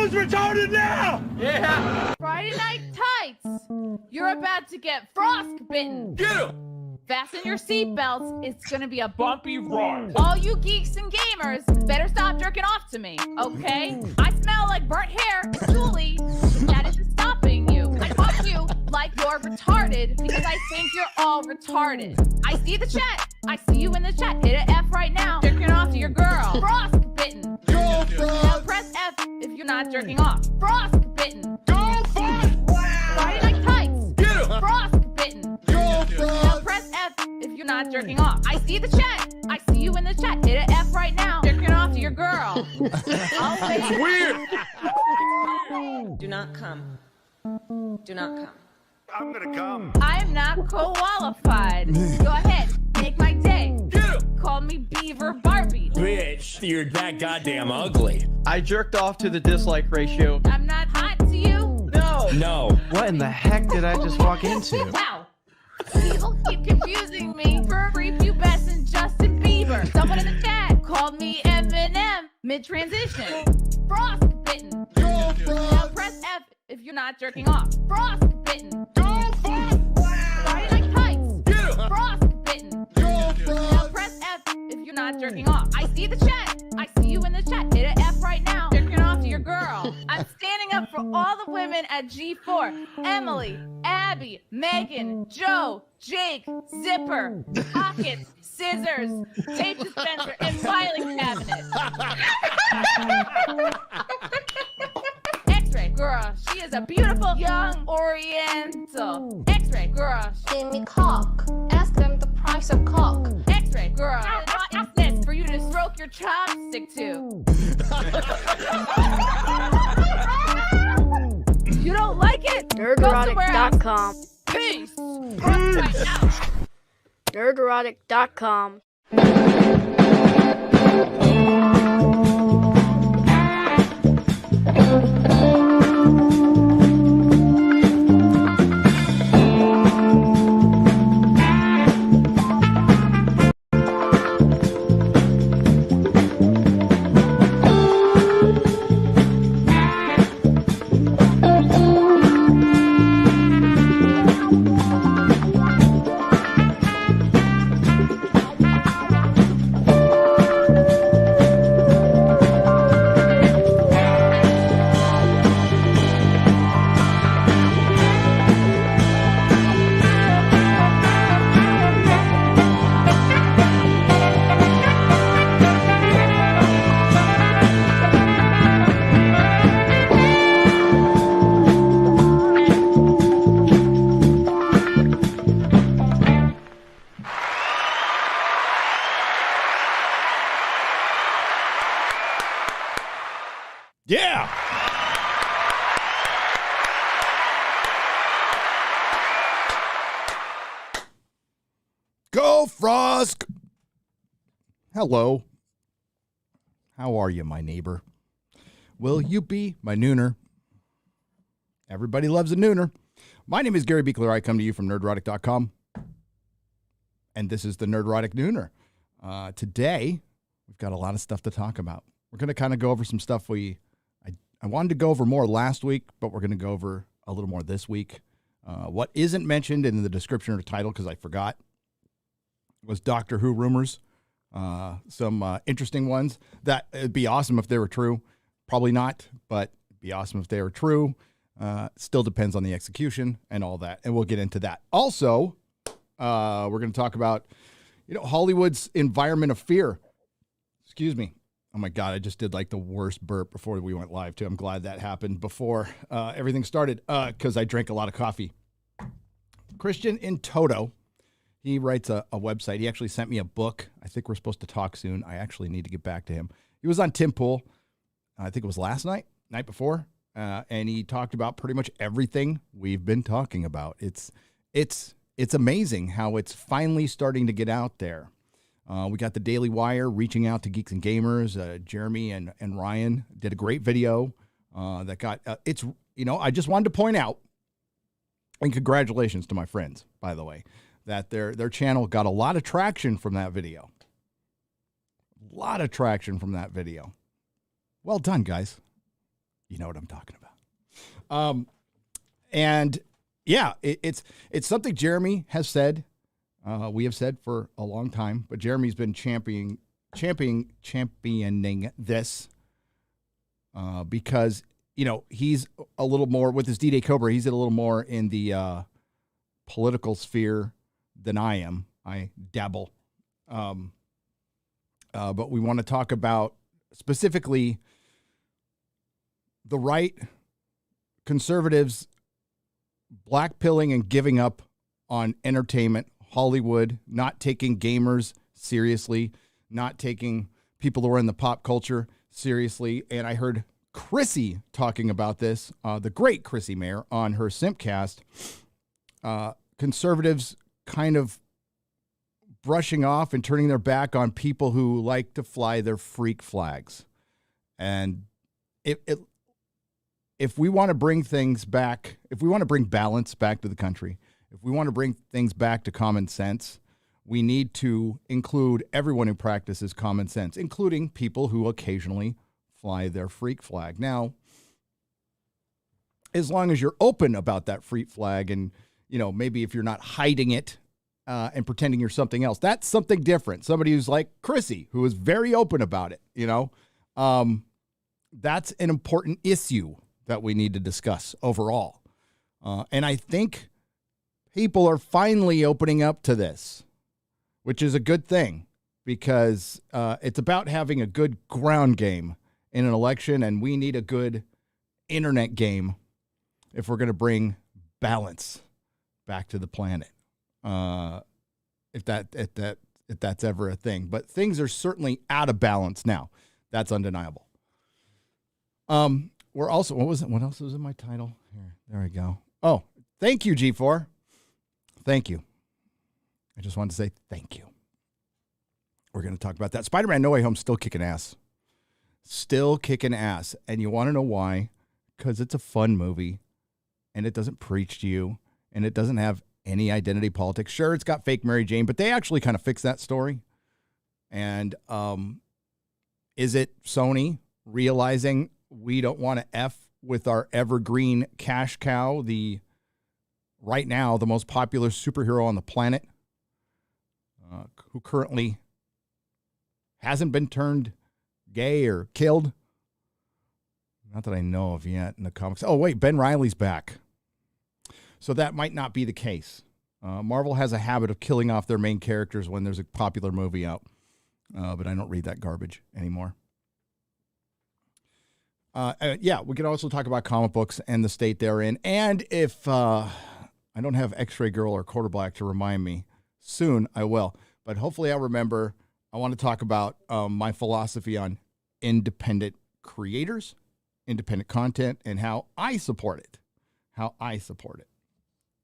Who's retarded now? Yeah. Friday Night Tights. You're about to get frostbitten. Get him! Fasten your seatbelts. It's gonna be a Bumpy ride. All you geeks and gamers better stop jerking off to me, okay? I smell like burnt hair. Julie, that isn't stopping you. I fuck you like you're retarded because I think you're all retarded. I see the chat. I see you in the chat. Hit an F right now. Jerking off to your girl. Frostbitten. Go, Frost! Now press F if you're not jerking off. Frostbitten. Go, Frost! Friday Night Tights. Get him! Frostbitten. Go, Now Frost! press F if you're not jerking off. I see the chat. I see you in the chat. Hit an F right now. Jerking off to your girl. I'll wait. Weird! Do not come. Do not come. I'm gonna come. I'm not qualified. Go ahead. Make my day. Get him! Call me Beaver Barbie. Bitch, you're that goddamn ugly. I jerked off to the dislike ratio. I'm not hot to you. No. No. What in the heck did I just walk into? Wow. People keep confusing me for prepubescent Justin Bieber. Someone in the chat called me Eminem mid-transition. Frostbitten. Go, Now Frost! press F if you're not jerking off. Frostbitten. Go, Frost! Friday Night Tights. Get him! Frostbitten. Go, Now Frost! press F if you're not jerking off. I see the chat. I see you in the chat. Hit an F right now. Jerking off to your girl. I'm standing up for all the women at G4. Emily, Abby, Megan, Joe, Jake, Zipper, Pockets, Scissors, Tape Dispenser, and Filing Cabinet. X-Ray girl, she is a beautiful young Oriental. X-Ray girl, Give me cock. Ask them the price of cock. X-Ray girl. What is this for you to stroke your chopstick to? You don't like it? Go somewhere else. Nerdrotic.com. Peace. Right now. Nerdrotic.com. Yeah. Go, Frosk! Hello. How are you, my neighbor? Will you be my nooner? Everybody loves a nooner. My name is Gary Beekler. I come to you from Nerdrotic.com. And this is the Nerdrotic Nooner. Today, we've got a lot of stuff to talk about. We're going to kind of go over some stuff I wanted to go over more last week, but we're going to go over a little more this week. What isn't mentioned in the description or the title, because I forgot, was Doctor Who rumors. Some interesting ones that it'd be awesome if they were true. Probably not, but it'd be awesome if they were true. Still depends on the execution and all that, and we'll get into that. Also, we're going to talk about, Hollywood's environment of fear. Excuse me. Oh my God, I just did like the worst burp before we went live too. I'm glad that happened before everything started because I drank a lot of coffee. Christian in Toto, he writes a website. He actually sent me a book. I think we're supposed to talk soon. I actually need to get back to him. He was on Tim Pool. I think it was last night before. And he talked about pretty much everything we've been talking about. It's amazing how it's finally starting to get out there. We got the Daily Wire reaching out to geeks and gamers. Jeremy and Ryan did a great video that got I just wanted to point out, and congratulations to my friends, by the way, that their channel got a lot of traction from that video. A lot of traction from that video. Well done, guys. You know what I'm talking about. And yeah, it's something Jeremy has said. We have said for a long time, but Jeremy's been championing this because, you know, he's a little more with his D-Day Cobra. He's a little more in the political sphere than I am. I dabble. But we want to talk about specifically the right, conservatives, blackpilling and giving up on entertainment, Hollywood, not taking gamers seriously, not taking people who are in the pop culture seriously. And I heard Chrissy talking about this, the great Chrissy Mayer, on her Simpcast. Conservatives kind of brushing off and turning their back on people who like to fly their freak flags. And if we want to bring things back, if we want to bring balance back to the country, if we want to bring things back to common sense, we need to include everyone who practices common sense, including people who occasionally fly their freak flag. Now, as long as you're open about that freak flag and, you know, maybe if you're not hiding it and pretending you're something else, that's something different. Somebody who's like Chrissy, who is very open about it, you know, that's an important issue that we need to discuss overall. And I think people are finally opening up to this, which is a good thing because it's about having a good ground game in an election, and we need a good internet game if we're going to bring balance back to the planet. If that's ever a thing, but things are certainly out of balance now. That's undeniable. We're also, what else was in my title? Here, there we go. Oh, thank you, G4. Thank you. I just wanted to say thank you. We're going to talk about that. Spider-Man No Way Home still kicking ass. Still kicking ass. And you want to know why? Because it's a fun movie, and it doesn't preach to you, and it doesn't have any identity politics. Sure, it's got fake Mary Jane, but they actually kind of fixed that story. And is it Sony realizing we don't want to F with our evergreen cash cow, right now the most popular superhero on the planet, who currently hasn't been turned gay or killed? Not that I know of yet in the comics. Oh, wait, Ben Reilly's back. So that might not be the case. Marvel has a habit of killing off their main characters when there's a popular movie out. But I don't read that garbage anymore. Yeah, we could also talk about comic books and the state they're in. And if I don't have X-Ray Girl or Quarter Black to remind me, soon I will. But hopefully I'll remember. I want to talk about my philosophy on independent creators, independent content, and how I support it. How I support it.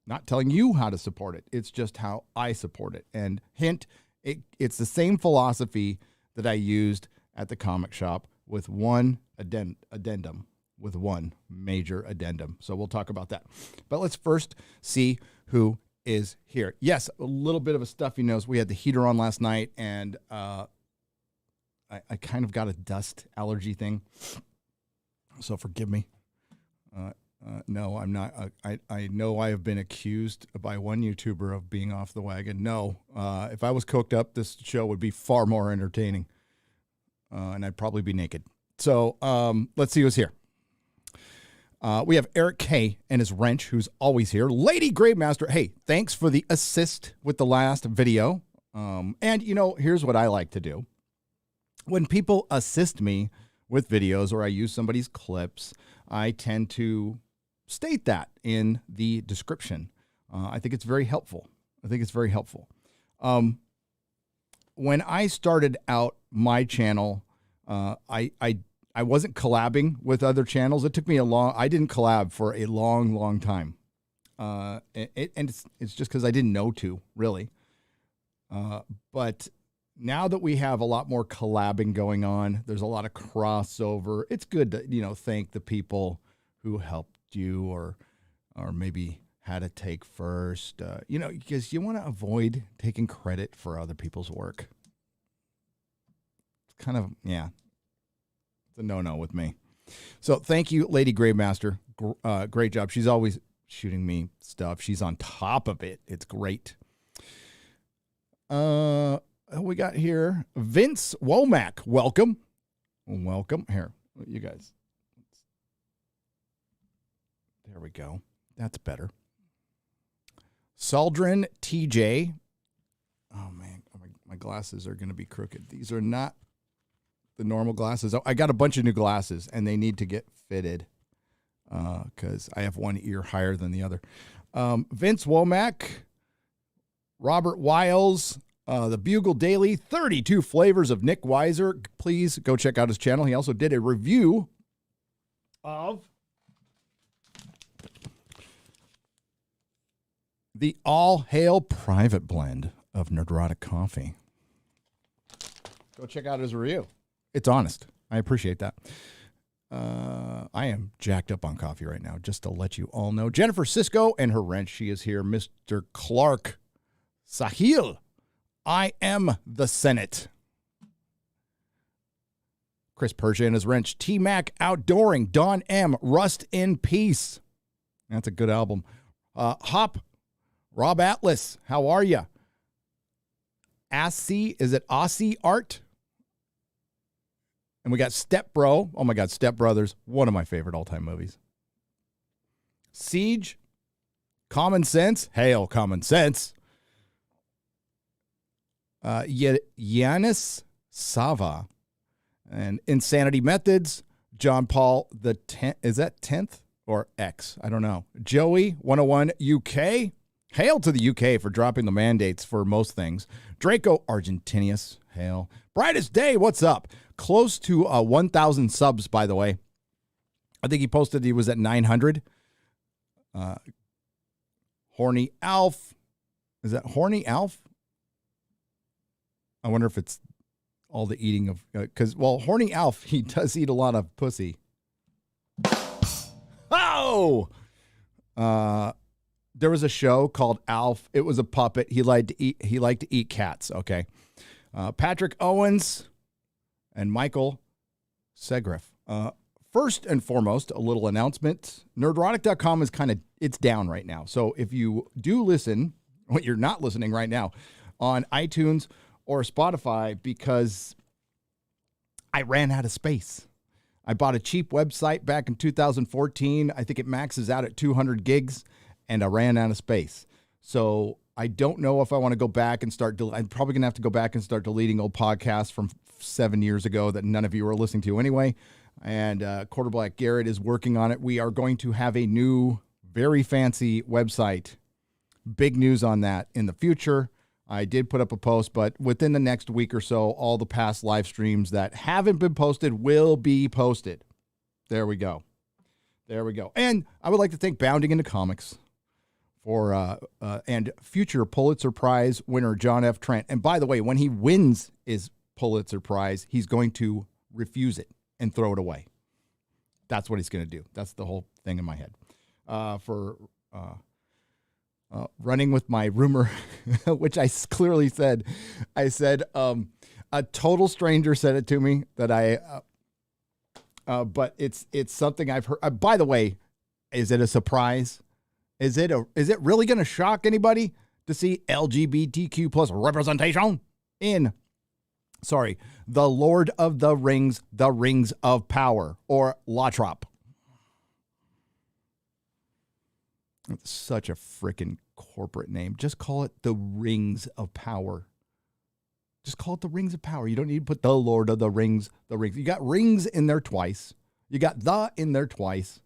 Not telling you how to support it. It's just how I support it. And hint, it's the same philosophy that I used at the comic shop with one addendum, with one major addendum. So we'll talk about that. But let's first see who is here. Yes, a little bit of a stuffy nose. We had the heater on last night, and I kind of got a dust allergy thing. So forgive me. No, I'm not. I know I have been accused by one YouTuber of being off the wagon. No, if I was coked up, this show would be far more entertaining. And I'd probably be naked. So let's see who's here. We have Eric K. and his wrench, who's always here. Lady Gravemaster, hey, thanks for the assist with the last video. And, you know, here's what I like to do. When people assist me with videos or I use somebody's clips, I tend to state that in the description. I think it's very helpful. When I started out my channel, I wasn't collabing with other channels. It took me I didn't collab for a long, long time. And it's just because I didn't know to, really. But now that we have a lot more collabing going on, there's a lot of crossover. It's good to, you know, thank the people who helped you or maybe had a take first, you know, because you want to avoid taking credit for other people's work. It's kind of, yeah, it's a no-no with me. So thank you, Lady Gravemaster. Great job. She's always shooting me stuff. She's on top of it. It's great. We got here Vince Womack. Welcome. Here, you guys. There we go. That's better. Saldrin TJ. Oh, man. My glasses are going to be crooked. These are not the normal glasses. I got a bunch of new glasses, and they need to get fitted because I have one ear higher than the other. Vince Womack, Robert Wiles, The Bugle Daily, 32 Flavors of Nick Weiser. Please go check out his channel. He also did a review of the All Hail Private Blend of Nerdrotic Coffee. Go check out his review. It's honest. I appreciate that. I am jacked up on coffee right now, just to let you all know. Jennifer Sisko and her wrench. She is here. Mr. Clark Sahil. I am the Senate. Chris Persia and his wrench. T-Mac Outdooring. Don M. Rust in Peace. That's a good album. Hop. Rob Atlas. How are you? Assy. Is it Aussie Art? And we got Step Bro. Oh, my God, Step Brothers. One of my favorite all-time movies. Siege. Common Sense. Hail, Common Sense. Yanis Sava. And Insanity Methods. John Paul the 10th. Is that 10th or X? I don't know. Joey 101 UK. Hail to the UK for dropping the mandates for most things. Draco Argentinius. Hail. Brightest Day. What's up? Close to 1,000 subs, by the way. I think he posted he was at 900. Horny Alf. Is that Horny Alf? I wonder if it's all the eating of... Because, Horny Alf, he does eat a lot of pussy. Oh! There was a show called Alf. It was a puppet. He liked to eat cats, okay? Patrick Owens... and Michael Segriff. First and foremost, a little announcement. Nerdrotic.com is it's down right now. So if you do listen, you're not listening right now, on iTunes or Spotify, because I ran out of space. I bought a cheap website back in 2014. I think it maxes out at 200 gigs, and I ran out of space. So I don't know if I want to go back and start. I'm probably going to have to go back and start deleting old podcasts from 7 years ago that none of you are listening to anyway. And Quarter Black Garrett is working on it. We are going to have a new, very fancy website. Big news on that in the future. I did put up a post, but within the next week or so, all the past live streams that haven't been posted will be posted. There we go. And I would like to thank Bounding into Comics for and future Pulitzer Prize winner John F. Trent. And by the way, when he wins his Pulitzer Prize, he's going to refuse it and throw it away. That's what he's going to do. That's the whole thing in my head. For running with my rumor, which I clearly said. I said a total stranger said it to me that but it's something I've heard. By the way, is it a surprise? Is it really going to shock anybody to see LGBTQ plus representation in, the Lord of the Rings of Power, or LOTRROP? It's such a freaking corporate name. Just call it the Rings of Power. Just call it the Rings of Power. You don't need to put the Lord of the Rings. You got rings in there twice. You got the in there twice.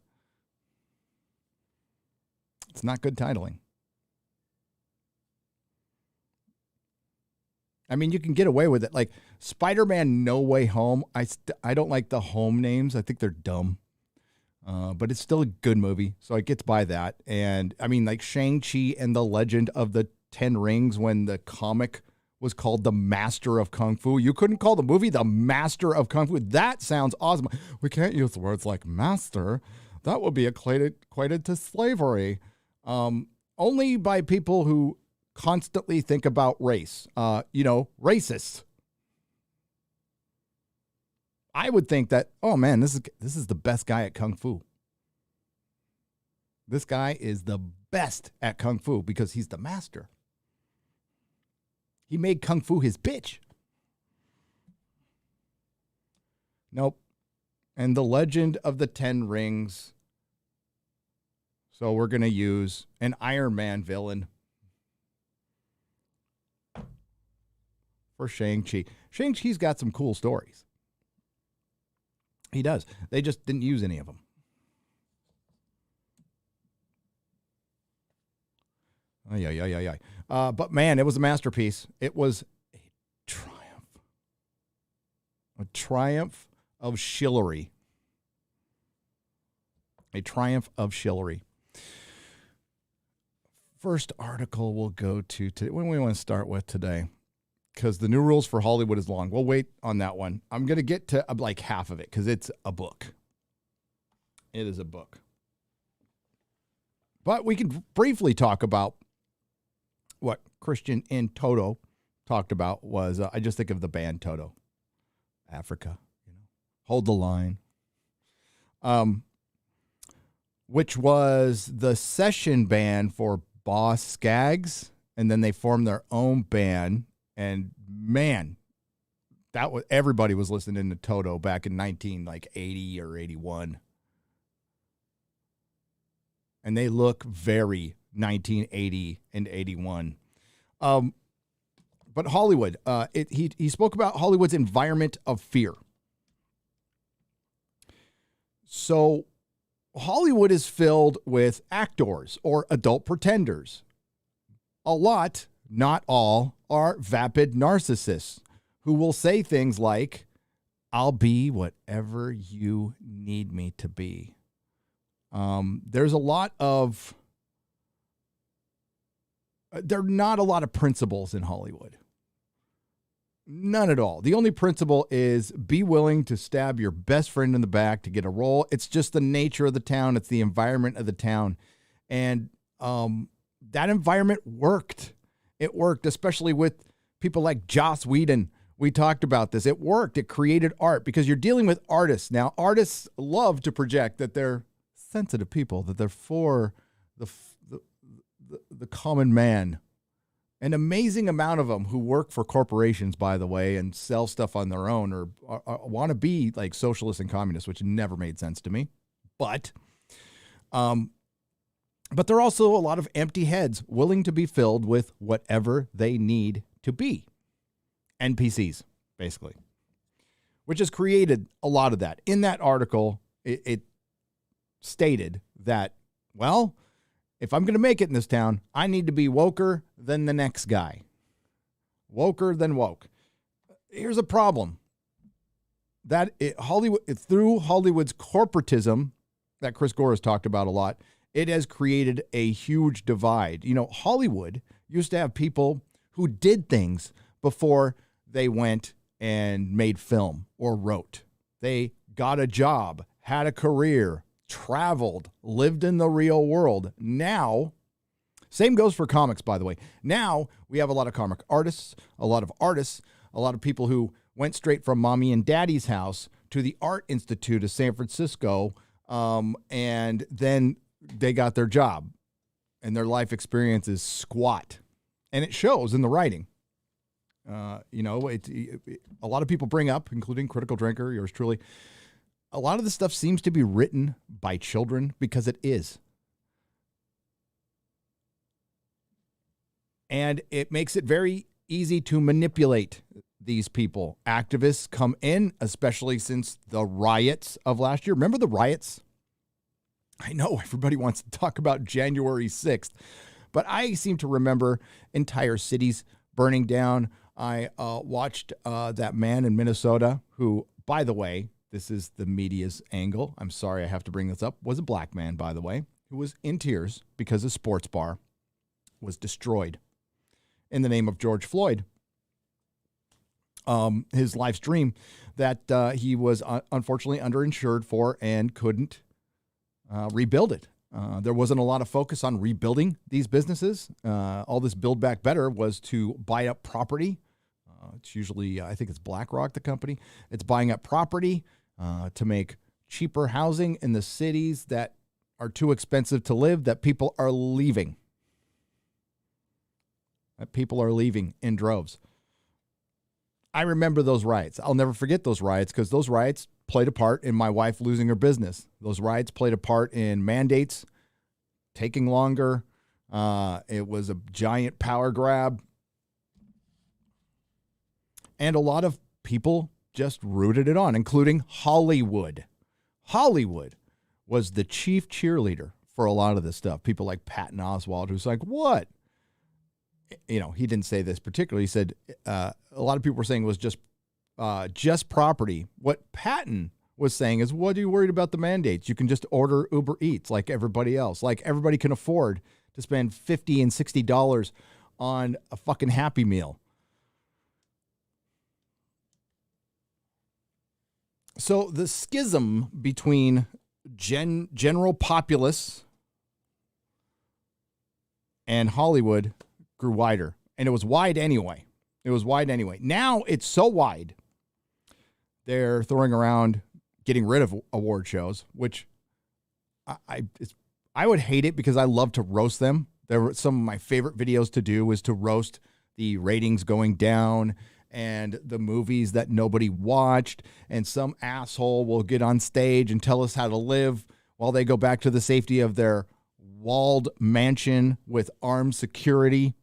It's not good titling. I mean, you can get away with it. Like Spider-Man No Way Home. I don't like the home names. I think they're dumb. But it's still a good movie, so it gets by that. And I mean, like Shang-Chi and the Legend of the Ten Rings, when the comic was called The Master of Kung Fu. You couldn't call the movie The Master of Kung Fu. That sounds awesome. We can't use words like master. That would be equated to slavery. Only by people who constantly think about race. Racist. I would think that, oh man, this is the best guy at Kung Fu. This guy is the best at Kung Fu because he's the master. He made Kung Fu his bitch. Nope. And the Legend of the Ten Rings. So we're going to use an Iron Man villain for Shang-Chi. Shang-Chi's got some cool stories. He does. They just didn't use any of them. But man, it was a masterpiece. It was a triumph. A triumph of chivalry. A triumph of chivalry. First article we'll go to today. What do we want to start with today? Because the new rules for Hollywood is long. We'll wait on that one. I'm going to get to like half of it because it's a book. It is a book. But we can briefly talk about what Christian in Toto talked about was, I just think of the band Toto. Africa, Hold the Line. Which was the session band for Boss Skaggs, and then they formed their own band, and man, that was everybody was listening to Toto back in 1980 or 81. And they look very 1980 and 81. But Hollywood, he spoke about Hollywood's environment of fear. So Hollywood is filled with actors or adult pretenders. A lot, not all, are vapid narcissists who will say things like, I'll be whatever you need me to be. There's a lot of, there are not a lot of principles in Hollywood. None at all. The only principle is be willing to stab your best friend in the back to get a role. It's just the nature of the town. It's the environment of the town. And that environment worked. It worked, especially with people like Joss Whedon. We talked about this. It worked. It created art because you're dealing with artists. Now, artists love to project that they're sensitive people, that they're for the common man. An amazing amount of them who work for corporations, by the way, and sell stuff on their own or want to be like socialists and communists, which never made sense to me. But there are also a lot of empty heads willing to be filled with whatever they need to be. NPCs, basically, which has created a lot of that. In that article, it stated that, well, if I'm going to make it in this town, I need to be woker than the next guy. Woker than woke. Here's a problem. Through Hollywood's corporatism that Chris Gore has talked about a lot, it has created a huge divide. Hollywood used to have people who did things before they went and made film or wrote. They got a job, had a career, traveled, lived in the real world. Now, same goes for comics, by the way. Now we have a lot of comic artists, a lot of people who went straight from mommy and daddy's house to the Art Institute of San Francisco, and then they got their job, and their life experience is squat, and it shows in the writing. A lot of people bring up, including Critical Drinker, yours truly, a lot of the stuff seems to be written by children because it is. And it makes it very easy to manipulate these people. Activists come in, especially since the riots of last year. Remember the riots? I know everybody wants to talk about January 6th, but I seem to remember entire cities burning down. I watched that man in Minnesota who, by the way, this is the media's angle. I'm sorry I have to bring this up. Was a black man, by the way, who was in tears because a sports bar was destroyed in the name of George Floyd. His life's dream that he was unfortunately underinsured for and couldn't rebuild it. There wasn't a lot of focus on rebuilding these businesses. All this Build Back Better was to buy up property, It's usually, I think it's BlackRock, the company. It's buying up property to make cheaper housing in the cities that are too expensive to live, that people are leaving. That people are leaving in droves. I remember those riots. I'll never forget those riots because those riots played a part in my wife losing her business. Those riots played a part in mandates taking longer. It was a giant power grab. And a lot of people just rooted it on, including Hollywood. Hollywood was the chief cheerleader for a lot of this stuff. People like Patton Oswalt, who's like, what? You know, he didn't say this particularly. He said a lot of people were saying it was just property. What Patton was saying is, what are you worried about the mandates? You can just order Uber Eats like everybody else. Like everybody can afford to spend $50 and $60 on a fucking Happy Meal. So the schism between general populace and Hollywood grew wider. And it was wide anyway. Now it's so wide, they're throwing around getting rid of award shows, which I would hate it because I love to roast them. There were some of my favorite videos to do was to roast the ratings going down and the movies that nobody watched, and some asshole will get on stage and tell us how to live while they go back to the safety of their walled mansion with armed security.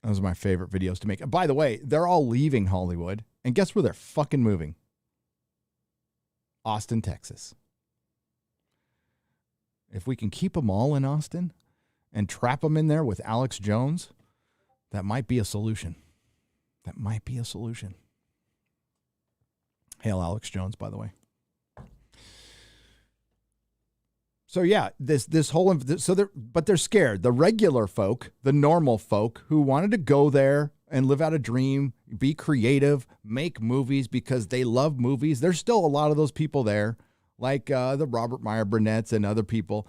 Those are my favorite videos to make. And by the way, they're all leaving Hollywood, and guess where they're fucking moving? Austin, Texas. If we can keep them all in Austin and trap them in there with Alex Jones, that might be a solution. Hail Alex Jones, by the way. So yeah, but they're scared. The regular folk, the normal folk who wanted to go there and live out a dream, be creative, make movies because they love movies. There's still a lot of those people there, like the Robert Meyer Burnett's and other people.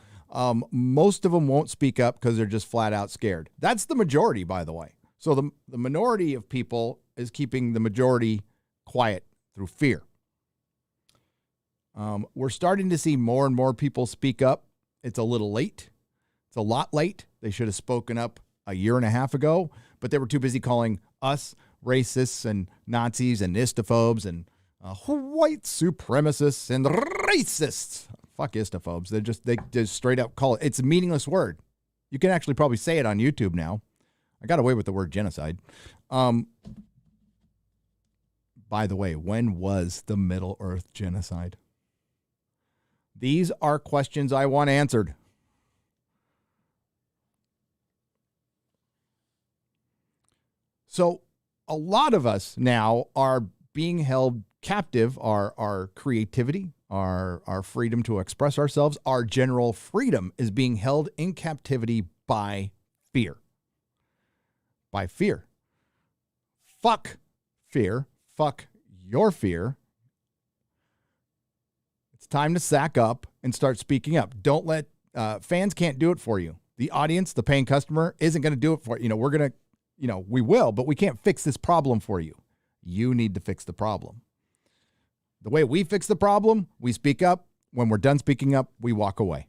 Most of them won't speak up because they're just flat out scared. That's the majority, by the way. So the minority of people is keeping the majority quiet through fear. We're starting to see more and more people speak up. It's a little late. It's a lot late. They should have spoken up a year and a half ago, but they were too busy calling us racists and Nazis and istophobes and white supremacists and racists. Fuck istophobes. They just straight up call it. It's a meaningless word. You can actually probably say it on YouTube now. I got away with the word genocide. By the way, when was the Middle Earth genocide? These are questions I want answered. So a lot of us now are being held captive, our creativity, our freedom to express ourselves, our general freedom is being held in captivity by fear. By fear. Fuck fear. Fuck your fear. It's time to sack up and start speaking up. Don't let fans can't do it for you. The audience, the paying customer, isn't going to do it for you. We're going to, we will, but we can't fix this problem for you. You need to fix the problem. The way we fix the problem, we speak up. When we're done speaking up, we walk away.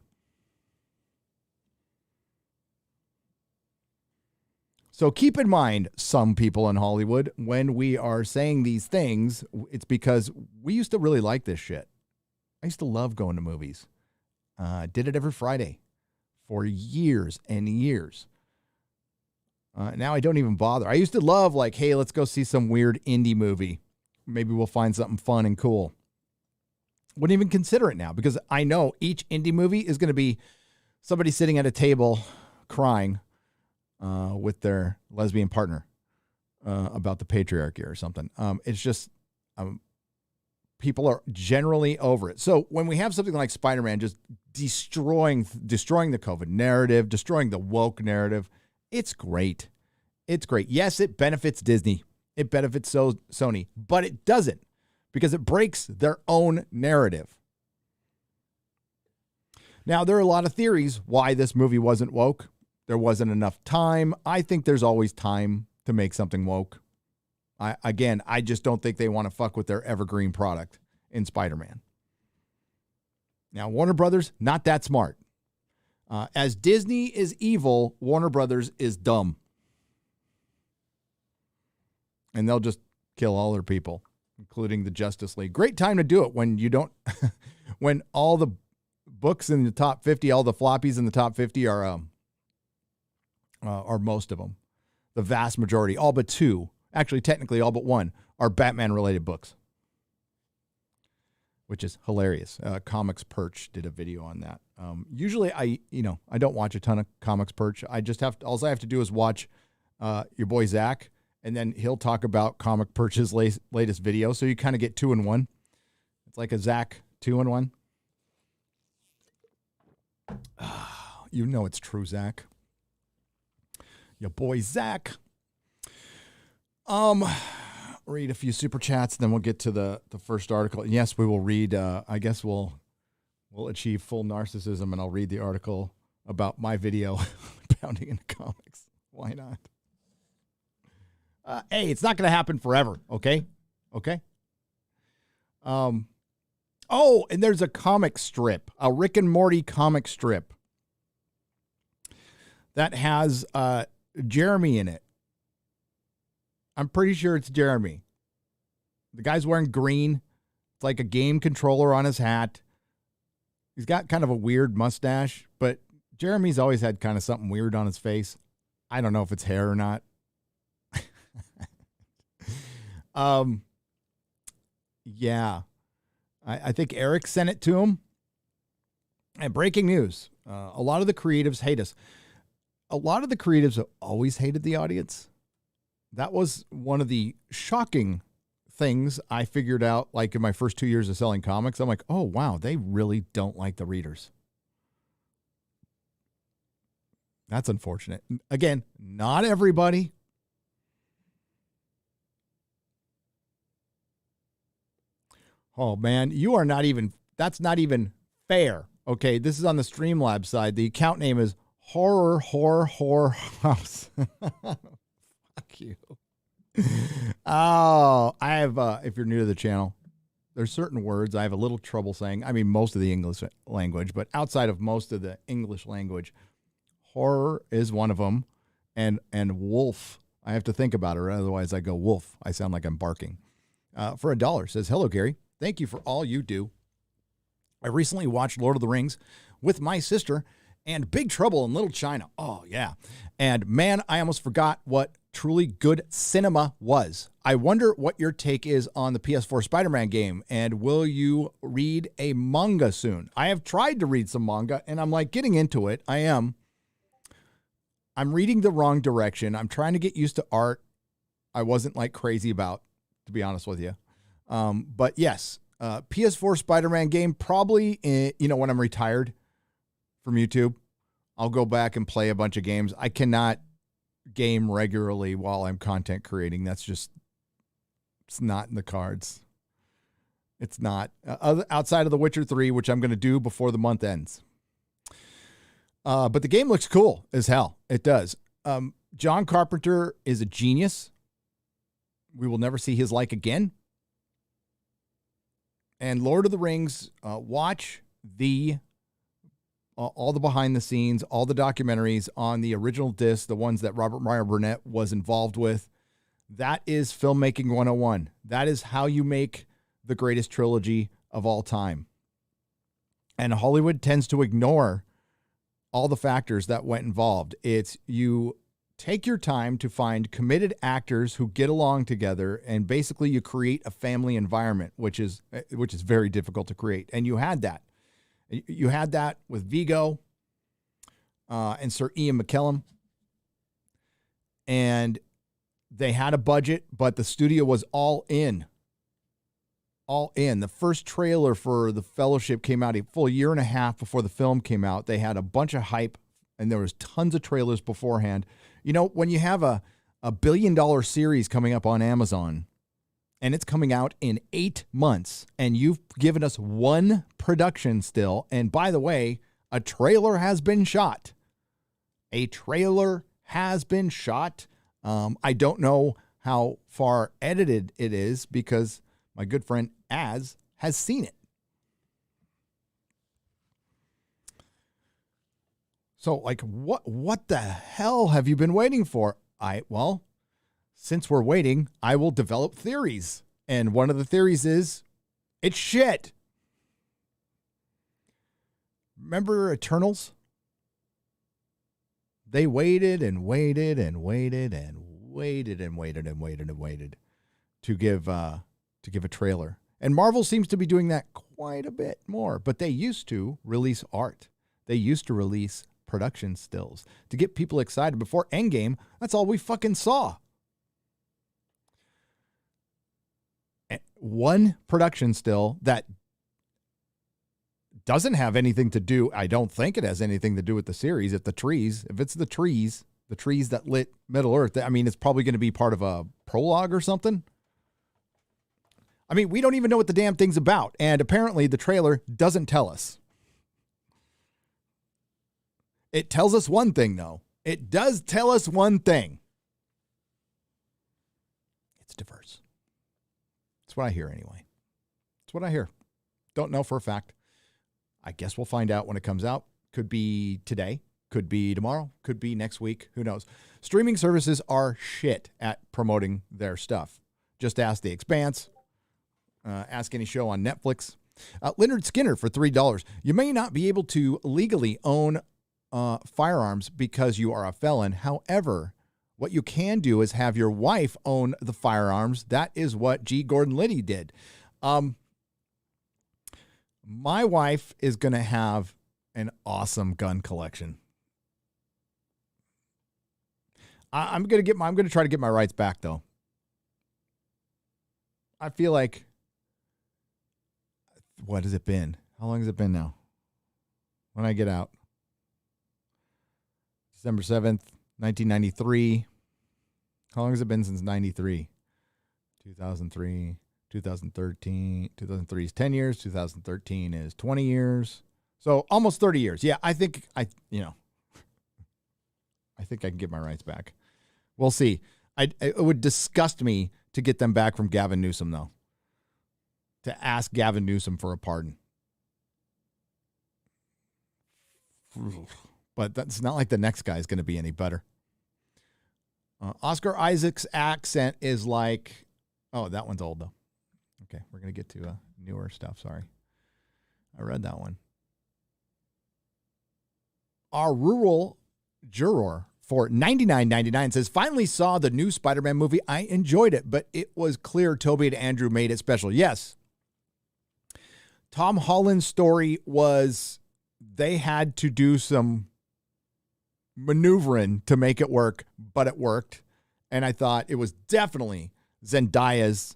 So keep in mind, some people in Hollywood, when we are saying these things, it's because we used to really like this shit. I used to love going to movies. Did it every Friday for years and years. Now I don't even bother. I used to love like, hey, let's go see some weird indie movie. Maybe we'll find something fun and cool. Wouldn't even consider it now because I know each indie movie is going to be somebody sitting at a table crying with their lesbian partner about the patriarchy or something. It's just people are generally over it. So when we have something like Spider-Man just destroying the COVID narrative, destroying the woke narrative, it's great. It's great. Yes, it benefits Disney. It benefits Sony, but it doesn't because it breaks their own narrative. Now, there are a lot of theories why this movie wasn't woke. there wasn't enough time. I think there's always time to make something woke. I just don't think they want to fuck with their evergreen product in Spider-Man. Now, Warner Brothers, not that smart. As Disney is evil, Warner Brothers is dumb. And they'll just kill all their people, including the Justice League. Great time to do it when you don't, when all the books in the top 50, all the floppies in the top 50 are most of them. The vast majority, all but two, actually technically all but one, are Batman-related books, which is hilarious. Comics Perch did a video on that. Usually I don't watch a ton of Comics Perch. All I have to do is watch your boy Zach, and then he'll talk about Comic Perch's latest video. So you kind of get 2 in 1. It's like a Zach 2 in 1. You know it's true, Zach. Your boy Zach. Read a few super chats, then we'll get to the first article. And yes, we will read. I guess we'll achieve full narcissism, and I'll read the article about my video pounding into comics. Why not? Hey, it's not going to happen forever. Okay. Oh, and there's a comic strip, a Rick and Morty comic strip that has Jeremy in it. I'm pretty sure it's Jeremy. The guy's wearing green. It's like a game controller on his hat. He's got kind of a weird mustache, but Jeremy's always had kind of something weird on his face. I don't know if it's hair or not. Yeah. I think Eric sent it to him. And breaking news. A lot of the creatives hate us. A lot of the creatives have always hated the audience. That was one of the shocking things I figured out, like in my first 2 years of selling comics. I'm like, oh, wow, they really don't like the readers. That's unfortunate. Again, not everybody. Oh, man, that's not even fair. Okay, this is on the Streamlabs side. The account name is Horror House. Fuck you. Oh, I have, if you're new to the channel, there's certain words I have a little trouble saying. I mean, most of the English language, but outside of most of the English language, horror is one of them. And wolf, I have to think about it, or otherwise I go wolf. I sound like I'm barking. For $1, says, hello, Gary. Thank you for all you do. I recently watched Lord of the Rings with my sister and Big Trouble in Little China. Oh, yeah. And man, I almost forgot what truly good cinema was. I wonder what your take is on the PS4 Spider-Man game, and will you read a manga soon? I have tried to read some manga, and I'm like getting into it. I'm reading the wrong direction. I'm trying to get used to art I wasn't like crazy about, to be honest with you. But yes, PS4 Spider-Man game, probably, when I'm retired from YouTube, I'll go back and play a bunch of games. I cannot game regularly while I'm content creating. It's not in the cards. It's not. Outside of The Witcher 3, which I'm going to do before the month ends. But the game looks cool as hell. It does. John Carpenter is a genius. We will never see his like again. And Lord of the Rings, watch all the behind the scenes, all the documentaries on the original disc, the ones that Robert Meyer Burnett was involved with. That is filmmaking 101. That is how you make the greatest trilogy of all time. And Hollywood tends to ignore all the factors that went involved. It's you take your time to find committed actors who get along together, and basically you create a family environment, which is very difficult to create. And you had that. You had that with Vigo and Sir Ian McKellen. And they had a budget, but the studio was all in. All in. The first trailer for The Fellowship came out a full year and a half before the film came out. They had a bunch of hype, and there was tons of trailers beforehand. You know, when you have a $1 billion series coming up on Amazon, and it's coming out in 8 months, and you've given us one production still, and by the way, a trailer has been shot. A trailer has been shot. I don't know how far edited it is because my good friend Az has seen it. So, like, what the hell have you been waiting for? Well, since we're waiting, I will develop theories. And one of the theories is it's shit. Remember Eternals? They waited and waited and waited and waited and waited and waited and waited to give a trailer. And Marvel seems to be doing that quite a bit more. But they used to release art. They used to release production stills to get people excited. Before Endgame, that's all we fucking saw. One production still that doesn't have anything to do, I don't think it has anything to do with the series. If it's the trees that lit Middle Earth, I mean, it's probably going to be part of a prologue or something. I mean, we don't even know what the damn thing's about. And apparently the trailer doesn't tell us. It tells us one thing, though. It does tell us one thing. It's diverse. That's what I hear anyway. That's what I hear. Don't know for a fact. I guess we'll find out when it comes out. Could be today. Could be tomorrow. Could be next week. Who knows? Streaming services are shit at promoting their stuff. Just ask The Expanse. Ask any show on Netflix. Leonard Skinner for $3. You may not be able to legally own firearms because you are a felon. However, what you can do is have your wife own the firearms. That is what G. Gordon Liddy did. My wife is going to have an awesome gun collection. I'm going to try to get my rights back, though. I feel like, what has it been? How long has it been now? When I get out? December 7th, 1993. How long has it been since 93? 2003, 2013. 2003 is 10 years. 2013 is 20 years. So almost 30 years. Yeah, I think I can get my rights back. We'll see. It would disgust me to get them back from Gavin Newsom, though. To ask Gavin Newsom for a pardon. But that's not like the next guy is going to be any better. Oscar Isaac's accent is like, oh, that one's old, though. Okay, we're going to get to newer stuff. Sorry. I read that one. Our rural juror for $99.99 says, finally saw the new Spider-Man movie. I enjoyed it, but it was clear Tobey and Andrew made it special. Yes. Tom Holland's story was they had to do some maneuvering to make it work, but it worked. And I thought it was definitely Zendaya's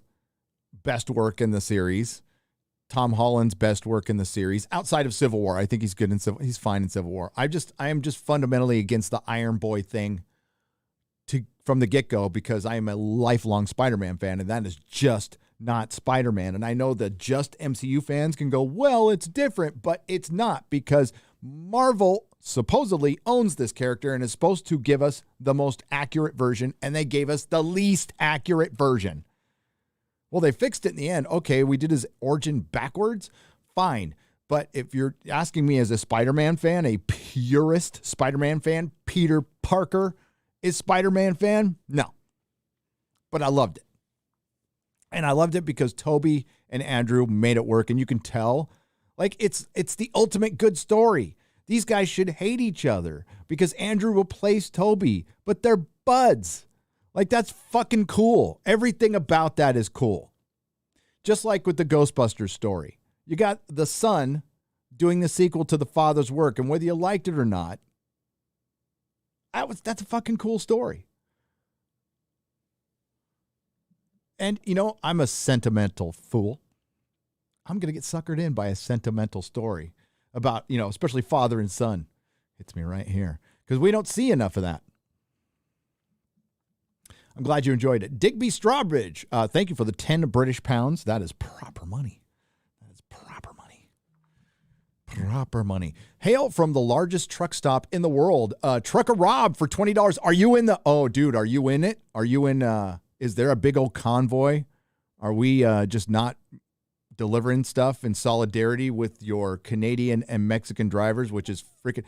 best work in the series. Tom Holland's best work in the series outside of Civil War. I think he's good in he's fine in Civil War. I am just fundamentally against the Iron Boy thing from the get-go because I am a lifelong Spider-Man fan, and that is just not Spider-Man. And I know that just MCU fans can go, well, it's different, but it's not because Marvel supposedly owns this character and is supposed to give us the most accurate version, and they gave us the least accurate version. Well, they fixed it in the end. Okay, we did his origin backwards. Fine. But if you're asking me as a Spider-Man fan, a purist Spider-Man fan, Peter Parker is Spider-Man fan? No. But I loved it. And I loved it because Tobey and Andrew made it work. And you can tell, like, it's the ultimate good story. These guys should hate each other because Andrew replaced Tobey, but they're buds. Like, that's fucking cool. Everything about that is cool. Just like with the Ghostbusters story. You got the son doing the sequel to the father's work, and whether you liked it or not, that's a fucking cool story. And, you know, I'm a sentimental fool. I'm going to get suckered in by a sentimental story about, you know, especially father and son. Hits me right here. Because we don't see enough of that. I'm glad you enjoyed it. Digby Strawbridge, thank you for the 10 British pounds. That is proper money. That is proper money. Proper money. Hail from the largest truck stop in the world. Trucker Rob for $20. Are you in the... Oh, dude, are you in it? Are you in... Is there a big old convoy? Are we just not delivering stuff in solidarity with your Canadian and Mexican drivers, which is freaking...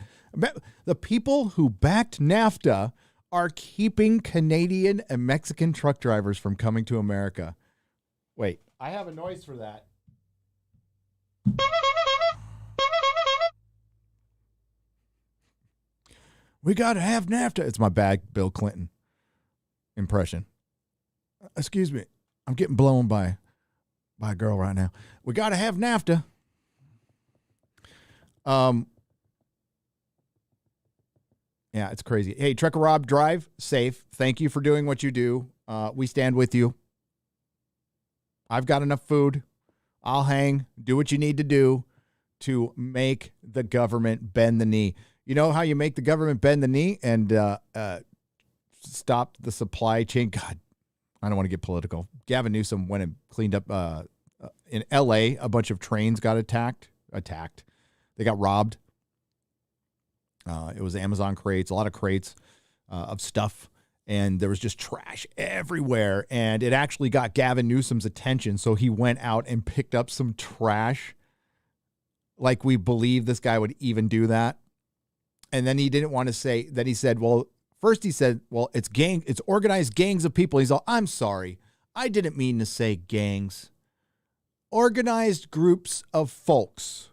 The people who backed NAFTA are keeping Canadian and Mexican truck drivers from coming to America. Wait, I have a noise for that. We got to have NAFTA. It's my bad Bill Clinton impression. Excuse me. I'm getting blown by a girl right now. We got to have NAFTA. Yeah, it's crazy. Hey, Trucker Rob, drive safe. Thank you for doing what you do. We stand with you. I've got enough food. I'll hang. Do what you need to do to make the government bend the knee. You know how you make the government bend the knee and stop the supply chain? God, I don't want to get political. Gavin Newsom went and cleaned up in L.A. A bunch of trains got attacked. They got robbed. It was Amazon crates, a lot of crates of stuff. And there was just trash everywhere. And it actually got Gavin Newsom's attention. So he went out and picked up some trash. Like we believe this guy would even do that. And then he didn't want to say, then he said, well, first he said, well, it's organized gangs of people. He's all, I'm sorry. I didn't mean to say gangs. Organized groups of folks.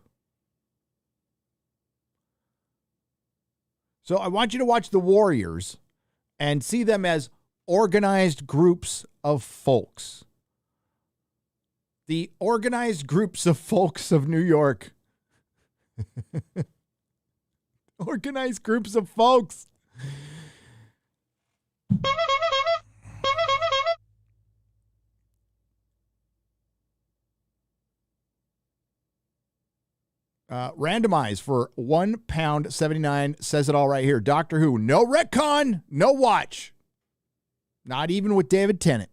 So I want you to watch The Warriors and see them as organized groups of folks. The organized groups of folks of New York. Organized groups of folks. Randomized for £1.79 says it all right here. Doctor Who, no retcon, no watch. Not even with David Tennant.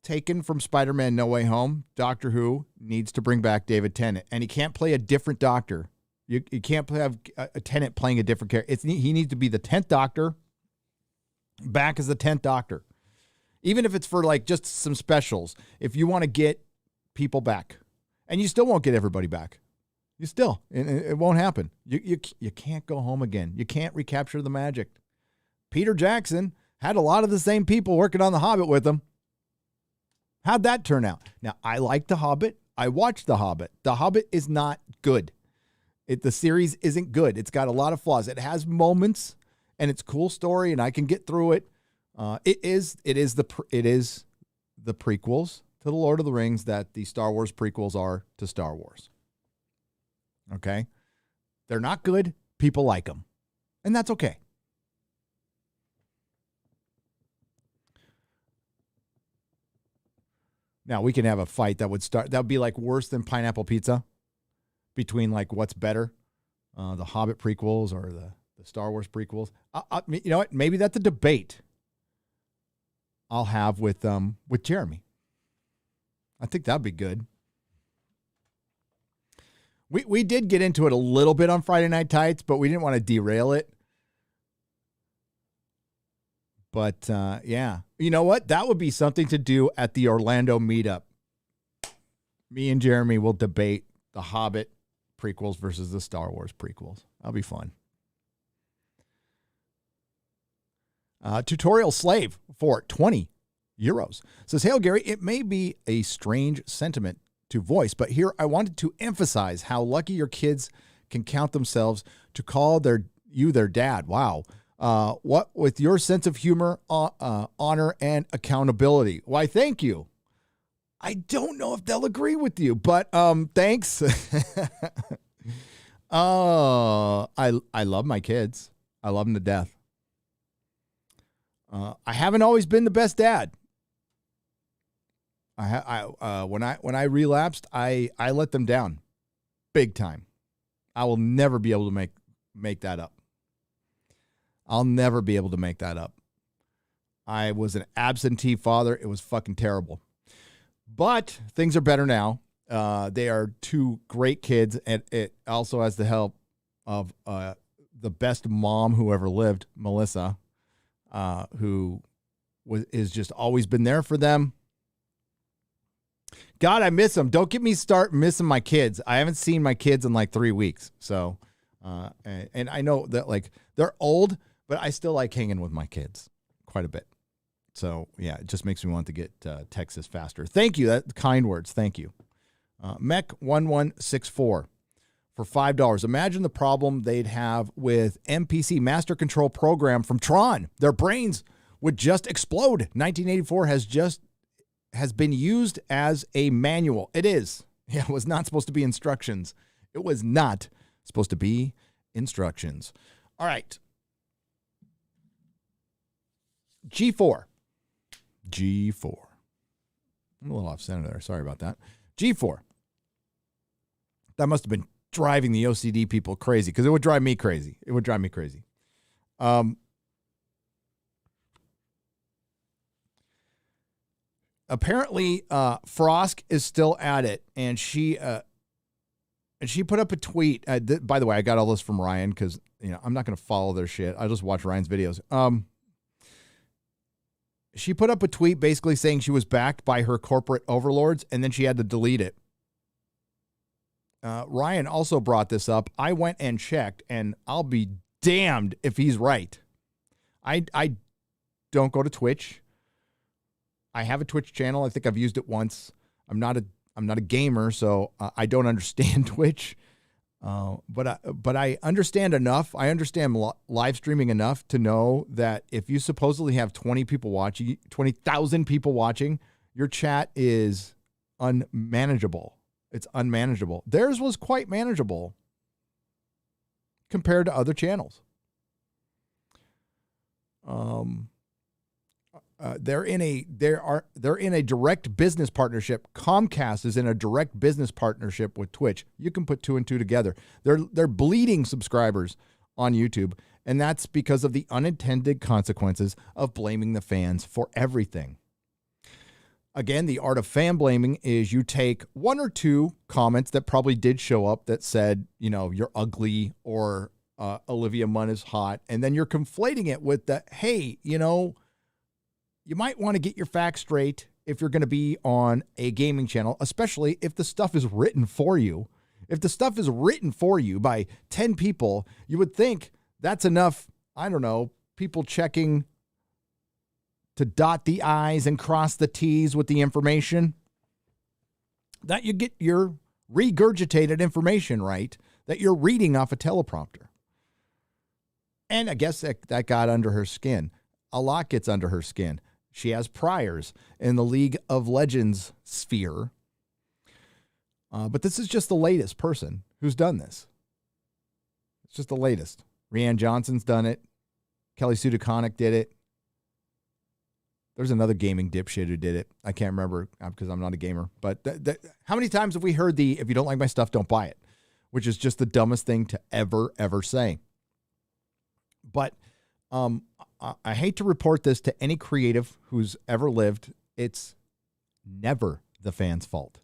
Taken from Spider-Man No Way Home, Doctor Who needs to bring back David Tennant. And he can't play a different doctor. You can't have a Tennant playing a different character. He needs to be the 10th Doctor, back as the 10th Doctor. Even if it's for like just some specials. If you want to get people back. And you still won't get everybody back. It won't happen. You can't go home again. You can't recapture the magic. Peter Jackson had a lot of the same people working on The Hobbit with him. How'd that turn out? Now, I like The Hobbit. I watched The Hobbit. The Hobbit is not good. The series isn't good. It's got a lot of flaws. It has moments, and it's a cool story, and I can get through it. It is the prequels to The Lord of the Rings that the Star Wars prequels are to Star Wars. Okay? They're not good. People like them. And that's okay. Now, we can have a fight that would be like worse than pineapple pizza between like what's better, the Hobbit prequels or the Star Wars prequels. You know what? Maybe that's a debate I'll have with Jeremy. I think that'd be good. We did get into it a little bit on Friday Night Tights, but we didn't want to derail it. But, yeah. You know what? That would be something to do at the Orlando meetup. Me and Jeremy will debate the Hobbit prequels versus the Star Wars prequels. That'll be fun. Tutorial Slave for 20 euros says, "Hail Gary, it may be a strange sentiment to voice, but here I wanted to emphasize how lucky your kids can count themselves to call you their dad. Wow. What with your sense of humor, honor, and accountability." Why, thank you. I don't know if they'll agree with you, but thanks. I love my kids. I love them to death. I haven't always been the best dad. When I relapsed, I let them down, big time. I will never be able to make that up. I'll never be able to make that up. I was an absentee father. It was fucking terrible. But things are better now. They are two great kids, and it also has the help of the best mom who ever lived, Melissa, who is just always been there for them. God, I miss them. Don't get me start missing my kids. I haven't seen my kids in like 3 weeks. So, and I know that like they're old, but I still like hanging with my kids quite a bit. So yeah, it just makes me want to get Texas faster. Thank you. That kind words. Thank you. Mech1164 for $5. Imagine the problem they'd have with MPC Master Control Program from Tron. Their brains would just explode. 1984 has been used as a manual. It is. Yeah, it was not supposed to be instructions. It was not supposed to be instructions. All right. G4. I'm a little off center there. Sorry about that. G4. That must have been driving the OCD people crazy because it would drive me crazy. Apparently, Frosk is still at it, and she put up a tweet. By the way, I got all this from Ryan because I'm not going to follow their shit. I just watch Ryan's videos. She put up a tweet basically saying she was backed by her corporate overlords, and then she had to delete it. Ryan also brought this up. I went and checked, and I'll be damned if he's right. I don't go to Twitch. I have a Twitch channel. I think I've used it once. I'm not a gamer, so I don't understand Twitch. But I understand enough. I understand live streaming enough to know that if you supposedly have 20,000 people watching, your chat is unmanageable. It's unmanageable. Theirs was quite manageable compared to other channels. They're in a direct business partnership. Comcast is in a direct business partnership with Twitch. You can put two and two together. They're bleeding subscribers on YouTube, and that's because of the unintended consequences of blaming the fans for everything. Again, the art of fan blaming is you take one or two comments that probably did show up that said, you're ugly or Olivia Munn is hot, and then you're conflating it with the, hey, you might want to get your facts straight if you're going to be on a gaming channel, especially if the stuff is written for you. If the stuff is written for you by 10 people, you would think that's enough, I don't know, people checking to dot the I's and cross the T's with the information, that you get your regurgitated information right, that you're reading off a teleprompter. And I guess that got under her skin. A lot gets under her skin. She has priors in the League of Legends sphere. But this is just the latest person who's done this. It's just the latest. Rianne Johnson's done it. Kelly Sue DeConnick did it. There's another gaming dipshit who did it. I can't remember because I'm not a gamer. But how many times have we heard if you don't like my stuff, don't buy it? Which is just the dumbest thing to ever say. But I hate to report this to any creative who's ever lived. It's never the fans' fault.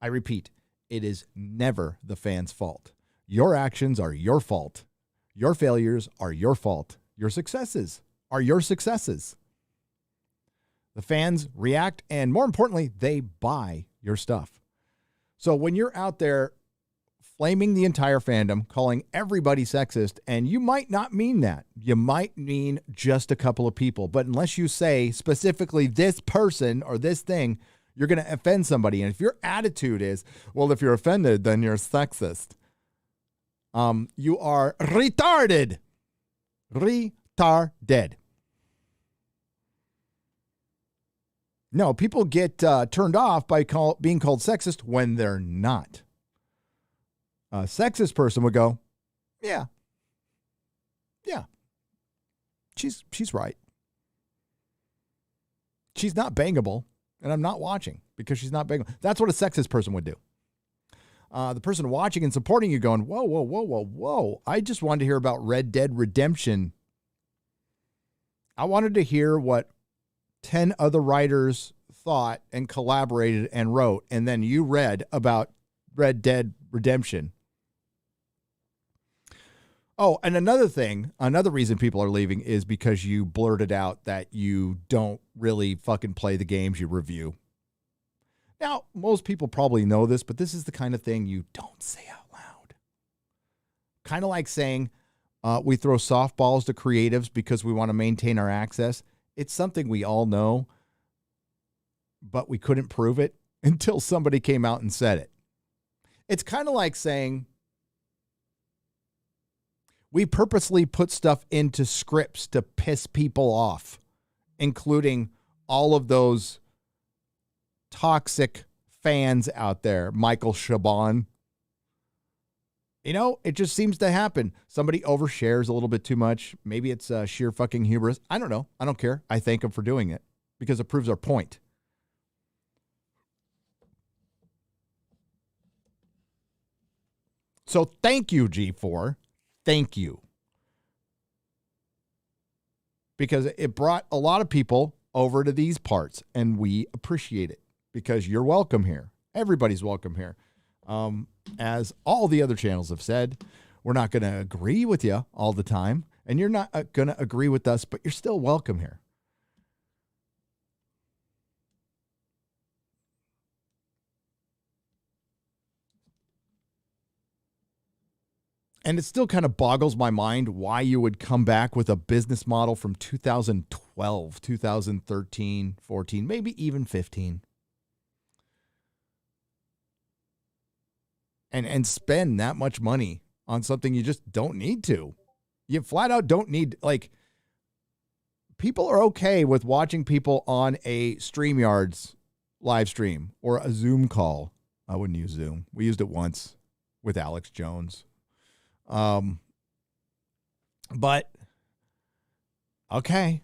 I repeat, it is never the fans' fault. Your actions are your fault. Your failures are your fault. Your successes are your successes. The fans react, and more importantly, they buy your stuff. So when you're out there flaming the entire fandom, calling everybody sexist, and you might not mean that. You might mean just a couple of people. But unless you say specifically this person or this thing, you're going to offend somebody. And if your attitude is, well, if you're offended, then you're sexist. You are retarded. Retarded. No, people get turned off by being called sexist when they're not. A sexist person would go, yeah, she's right. She's not bangable, and I'm not watching because she's not bangable. That's what a sexist person would do. The person watching and supporting you going, whoa. I just wanted to hear about Red Dead Redemption. I wanted to hear what 10 other writers thought and collaborated and wrote, and then you read about Red Dead Redemption. Oh, and another reason people are leaving is because you blurted out that you don't really fucking play the games you review. Now, most people probably know this, but this is the kind of thing you don't say out loud. Kind of like saying we throw softballs to creatives because we want to maintain our access. It's something we all know, but we couldn't prove it until somebody came out and said it. It's kind of like saying we purposely put stuff into scripts to piss people off, including all of those toxic fans out there. Michael Chabon. You know, it just seems to happen. Somebody overshares a little bit too much. Maybe it's sheer fucking hubris. I don't know. I don't care. I thank them for doing it because it proves our point. So thank you, G4. Thank you. Because it brought a lot of people over to these parts, and we appreciate it because you're welcome here. Everybody's welcome here. As all the other channels have said, we're not going to agree with you all the time, and you're not going to agree with us, but you're still welcome here. And it still kind of boggles my mind why you would come back with a business model from 2012, 2013, 14, maybe even 15. And spend that much money on something you just don't need to. You flat out don't need, like, people are okay with watching people on a StreamYard's live stream or a Zoom call. I wouldn't use Zoom. We used it once with Alex Jones. But okay.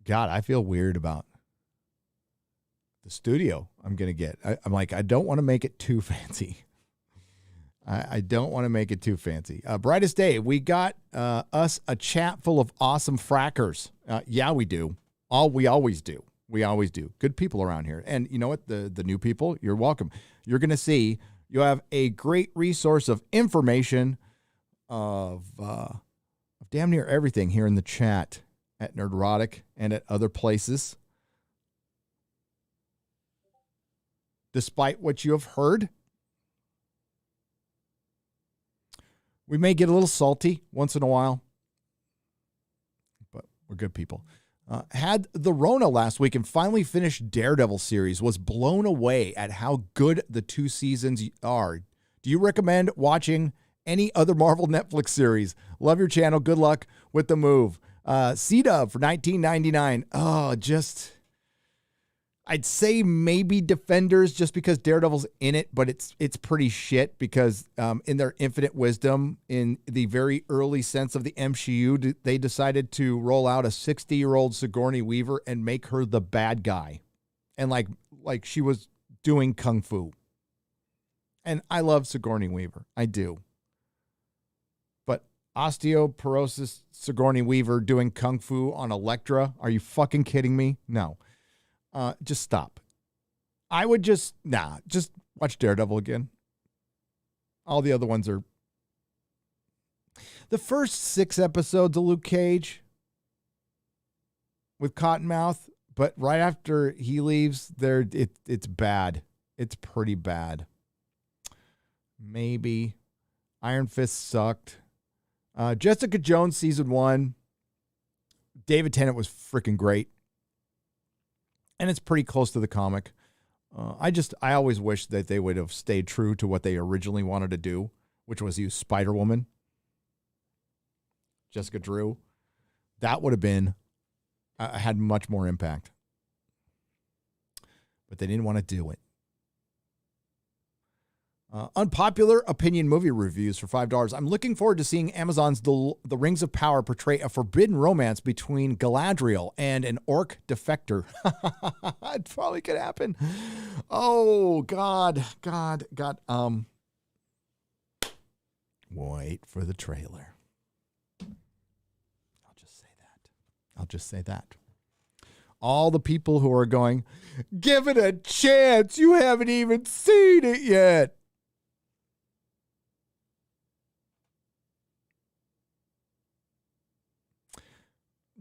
God, I feel weird about the studio I'm going to get. I'm like, I don't want to make it too fancy. I don't want to make it too fancy. Brightest day. We got us a chat full of awesome frackers. Yeah, we do. We always do. We always do. Good people around here. And you know what? The new people, you're welcome. You're going to see you have a great resource of information of damn near everything here in the chat at Nerdrotic and at other places. Despite what you have heard, we may get a little salty once in a while, but we're good people. Had the Rona last week and finally finished Daredevil series. Was blown away at how good the 2 seasons are. Do you recommend watching any other Marvel Netflix series? Love your channel. Good luck with the move. C-Dub for $19.99. Oh, I'd say maybe Defenders just because Daredevil's in it, but it's pretty shit because in their infinite wisdom, in the very early sense of the MCU, they decided to roll out a 60-year-old Sigourney Weaver and make her the bad guy. And like she was doing Kung Fu. And I love Sigourney Weaver. I do. But osteoporosis Sigourney Weaver doing Kung Fu on Elektra? Are you fucking kidding me? No. Just stop. I would just watch Daredevil again. All the other ones are. The first 6 episodes of Luke Cage with Cottonmouth, but right after he leaves, it's bad. It's pretty bad. Maybe. Iron Fist sucked. Jessica Jones season 1. David Tennant was freaking great. And it's pretty close to the comic. I always wish that they would have stayed true to what they originally wanted to do, which was use Spider-Woman, Jessica Drew. That would have been, had much more impact. But they didn't want to do it. Unpopular opinion movie reviews for $5. I'm looking forward to seeing Amazon's The Rings of Power portray a forbidden romance between Galadriel and an orc defector. It probably could happen. Oh, God. Wait for the trailer. I'll just say that. All the people who are going, give it a chance. You haven't even seen it yet.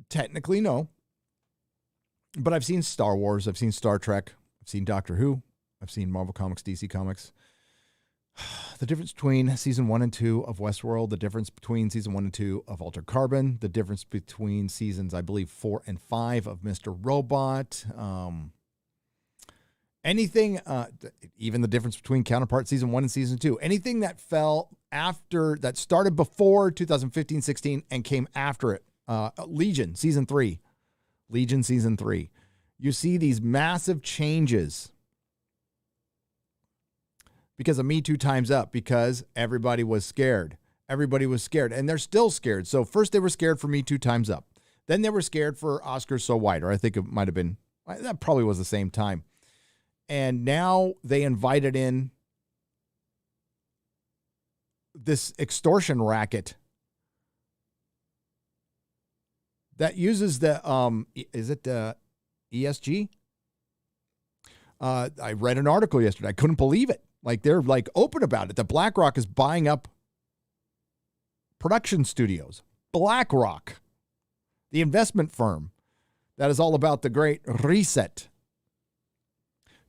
Technically, no. But I've seen Star Wars. I've seen Star Trek. I've seen Doctor Who. I've seen Marvel Comics, DC Comics. The difference between season 1 and 2 of Westworld, the difference between season 1 and 2 of Altered Carbon, the difference between seasons, I believe, 4 and 5 of Mr. Robot, anything, even the difference between Counterpart season 1 and season 2, anything that fell after, that started before 2015-16 and came after it, Legion season 3, you see these massive changes because of Me Too Time's Up, because everybody was scared. Everybody was scared, and they're still scared. So first they were scared for Me Too Time's Up. Then they were scared for Oscars So White, or I think it might have been, that probably was the same time. And now they invited in this extortion racket that uses the, is it the ESG? I read an article yesterday. I couldn't believe it. Like, they're like open about it. That BlackRock is buying up production studios. BlackRock, the investment firm that is all about the great reset.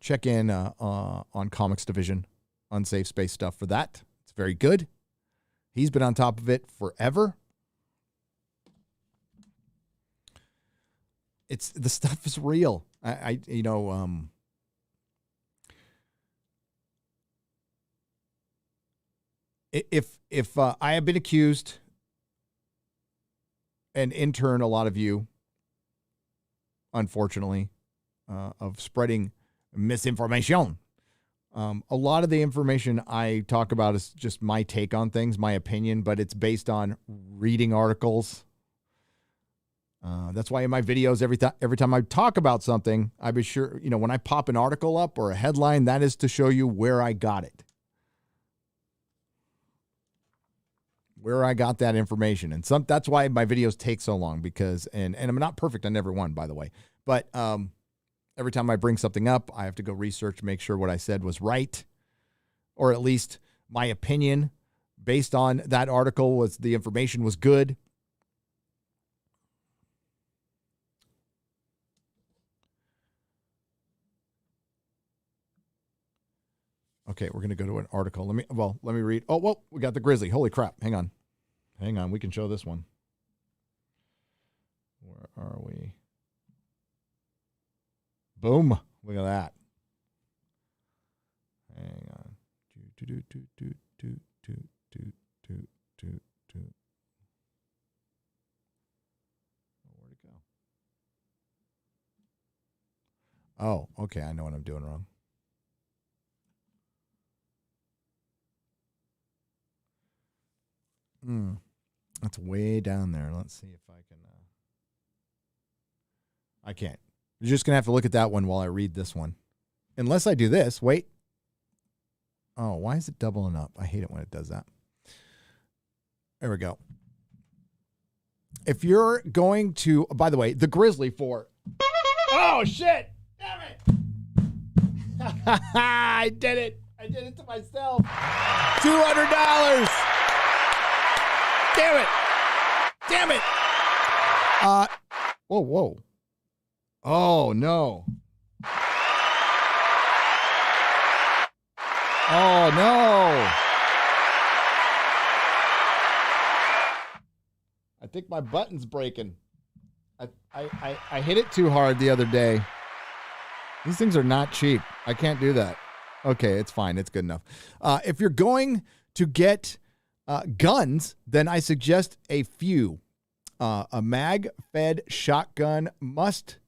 Check in on Comics Division, Unsafe Space stuff for that. It's very good. He's been on top of it forever. The stuff is real. If I have been accused, and in turn, a lot of you, unfortunately, of spreading misinformation. A lot of the information I talk about is just my take on things, my opinion, but it's based on reading articles. That's why in my videos, every time I talk about something, I be sure, when I pop an article up or a headline, that is to show you where I got it. Where I got that information. And that's why my videos take so long, because, and I'm not perfect on every one, by the way, but every time I bring something up, I have to go research, make sure what I said was right, or at least my opinion based on that article was, the information was good. Okay, we're going to go to an article. Let me read. Oh, well, we got the Grizzly. Holy crap. Hang on. We can show this one. Where are we? Boom. Look at that. Hang on. Where'd it go? Oh, okay. I know what I'm doing wrong. That's way down there. Let's see if I can. I can't. You're just going to have to look at that one while I read this one. Unless I do this. Wait. Oh, why is it doubling up? I hate it when it does that. There we go. If you're going to, by the way, the Grizzly for. Oh, shit. Damn it. I did it. I did it to myself. $200. Damn it. Whoa. Oh, no. Oh, no. I think my button's breaking. I hit it too hard the other day. These things are not cheap. I can't do that. Okay, it's fine. It's good enough. If you're going to get guns, then I suggest a few. A mag-fed shotgun much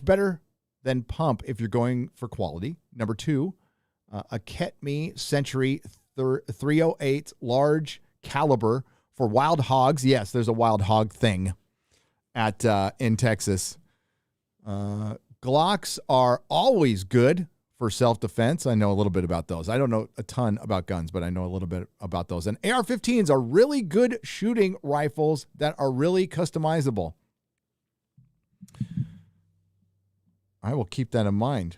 better than pump if you're going for quality. Number 2, a Ketme Century 308 large caliber for wild hogs. Yes, there's a wild hog thing in Texas. Glocks are always good for self-defense. I know a little bit about those. I don't know a ton about guns, but I know a little bit about those. And AR-15s are really good shooting rifles that are really customizable. I will keep that in mind.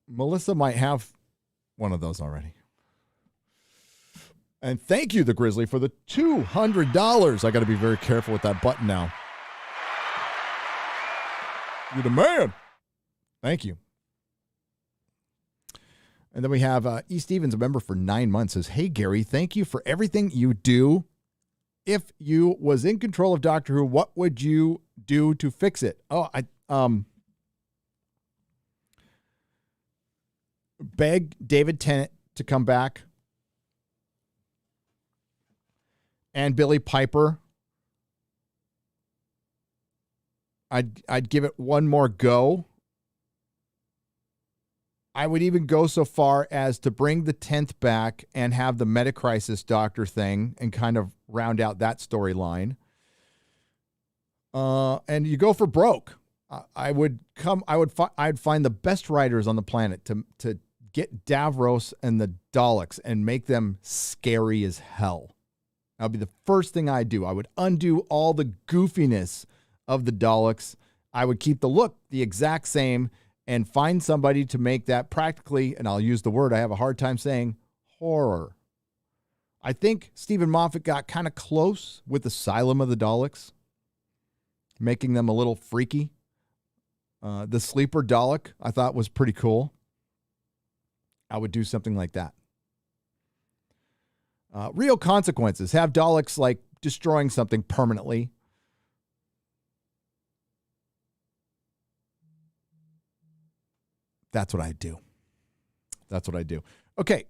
Melissa might have one of those already. And thank you, the Grizzly, for the $200. I got to be very careful with that button now. You're the man. Thank you. And then we have E. Stevens, a member for 9 months, says, hey, Gary, thank you for everything you do. If you was in control of Doctor Who, what would you do to fix it? Beg David Tennant to come back. And Billy Piper. I'd give it one more go. I would even go so far as to bring the 10th back and have the Metacrisis Doctor thing and kind of round out that storyline. And you go for broke. I'd find the best writers on the planet to get Davros and the Daleks and make them scary as hell. That would be the first thing I'd do. I would undo all the goofiness of the Daleks. I would keep the look the exact same and find somebody to make that practically, and I'll use the word I have a hard time saying, horror. I think Stephen Moffat got kind of close with Asylum of the Daleks, making them a little freaky. The Sleeper Dalek I thought was pretty cool. I would do something like that. Real consequences. Have Daleks like destroying something permanently. That's what I do. That's what I do. Okay.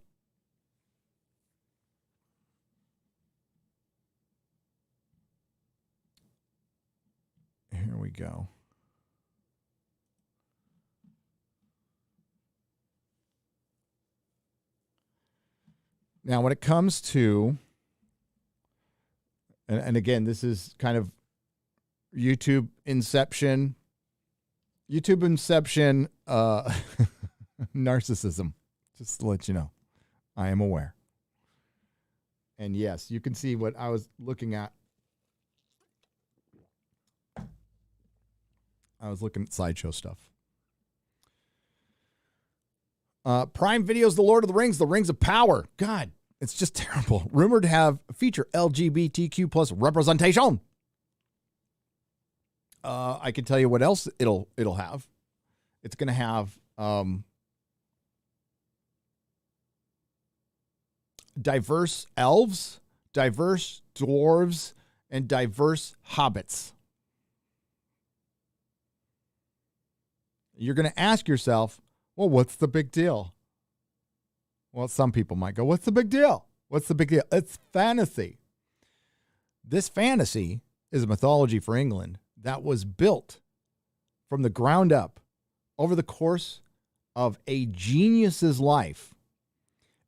Here we go. Now, when it comes to, and again, this is kind of YouTube inception, narcissism, just to let you know. I am aware. And yes, you can see what I was looking at. I was looking at sideshow stuff. Prime Video's The Lord of the Rings of Power. God, it's just terrible. Rumored to have feature LGBTQ plus representation. I can tell you what else it'll have. It's going to have diverse elves, diverse dwarves, and diverse hobbits. You're going to ask yourself, well, what's the big deal? Well, some people might go, what's the big deal? What's the big deal? It's fantasy. This fantasy is a mythology for England that was built from the ground up over the course of a genius's life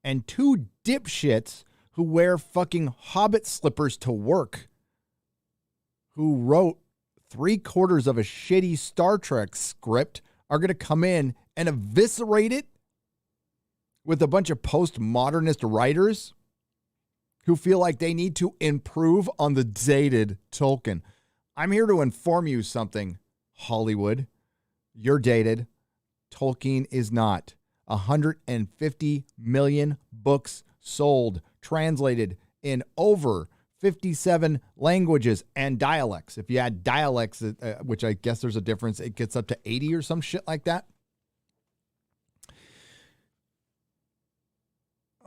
and two dipshits who wear fucking hobbit slippers to work, who wrote 3/4 of a shitty Star Trek script, are going to come in and eviscerate it with a bunch of postmodernist writers who feel like they need to improve on the dated Tolkien. I'm here to inform you something, Hollywood. You're dated. Tolkien is not. 150 million books sold, translated in over 57 languages and dialects. If you add dialects, which I guess there's a difference, it gets up to 80 or some shit like that.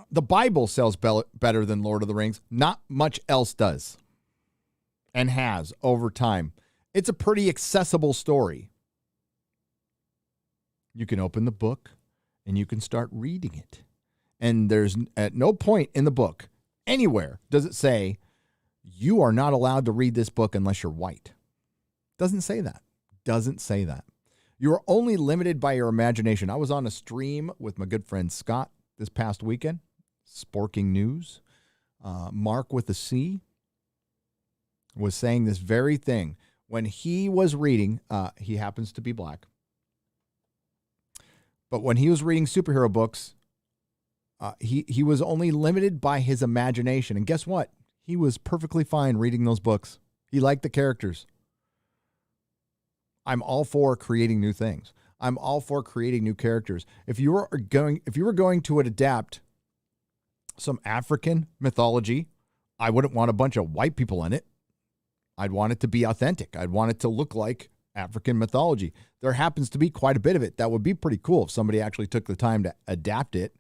The Bible sells better than Lord of the Rings. Not much else does and has over time. It's a pretty accessible story. You can open the book and you can start reading it. And there's at no point in the book, anywhere, does it say, you are not allowed to read this book unless you're white. Doesn't say that. Doesn't say that. You are only limited by your imagination. I was on a stream with my good friend Scott this past weekend. Sporking News. Mark with a C was saying this very thing. When he was reading, he happens to be black. But when he was reading superhero books, he was only limited by his imagination. And guess what? He was perfectly fine reading those books. He liked the characters. I'm all for creating new things. I'm all for creating new characters. If you were going to adapt some African mythology, I wouldn't want a bunch of white people in it. I'd want it to be authentic. I'd want it to look like African mythology. There happens to be quite a bit of it. That would be pretty cool if somebody actually took the time to adapt it.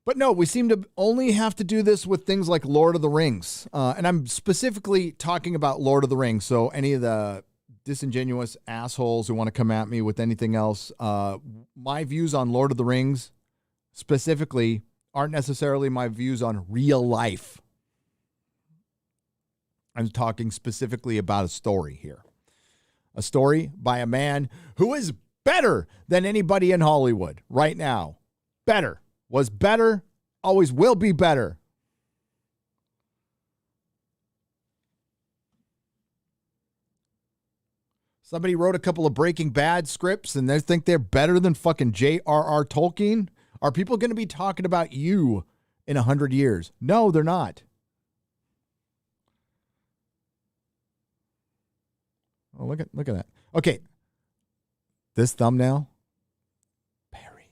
But no, we seem to only have to do this with things like Lord of the Rings. And I'm specifically talking about Lord of the Rings. So any of the disingenuous assholes who want to come at me with anything else, my views on Lord of the Rings specifically aren't necessarily my views on real life. I'm talking specifically about a story here. A story by a man who is better than anybody in Hollywood right now. Better. Was better. Always will be better. Somebody wrote a couple of Breaking Bad scripts and they think they're better than fucking J.R.R. Tolkien. Are people going to be talking about you in 100 years? No, they're not. Oh, look at that. Okay. This thumbnail. Perry.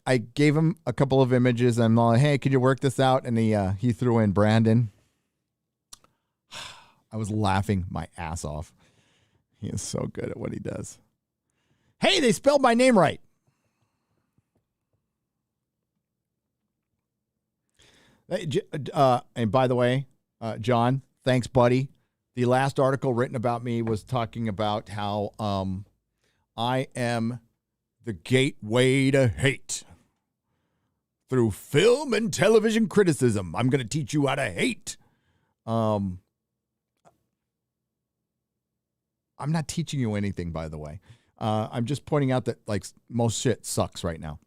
I gave him a couple of images. I'm like, hey, could you work this out? And he threw in Brandon. I was laughing my ass off. He is so good at what he does. Hey, they spelled my name right. And by the way, John, thanks, buddy. The last article written about me was talking about how I am the gateway to hate. Through film and television criticism, I'm going to teach you how to hate. I'm not teaching you anything, by the way. I'm just pointing out that like most shit sucks right now.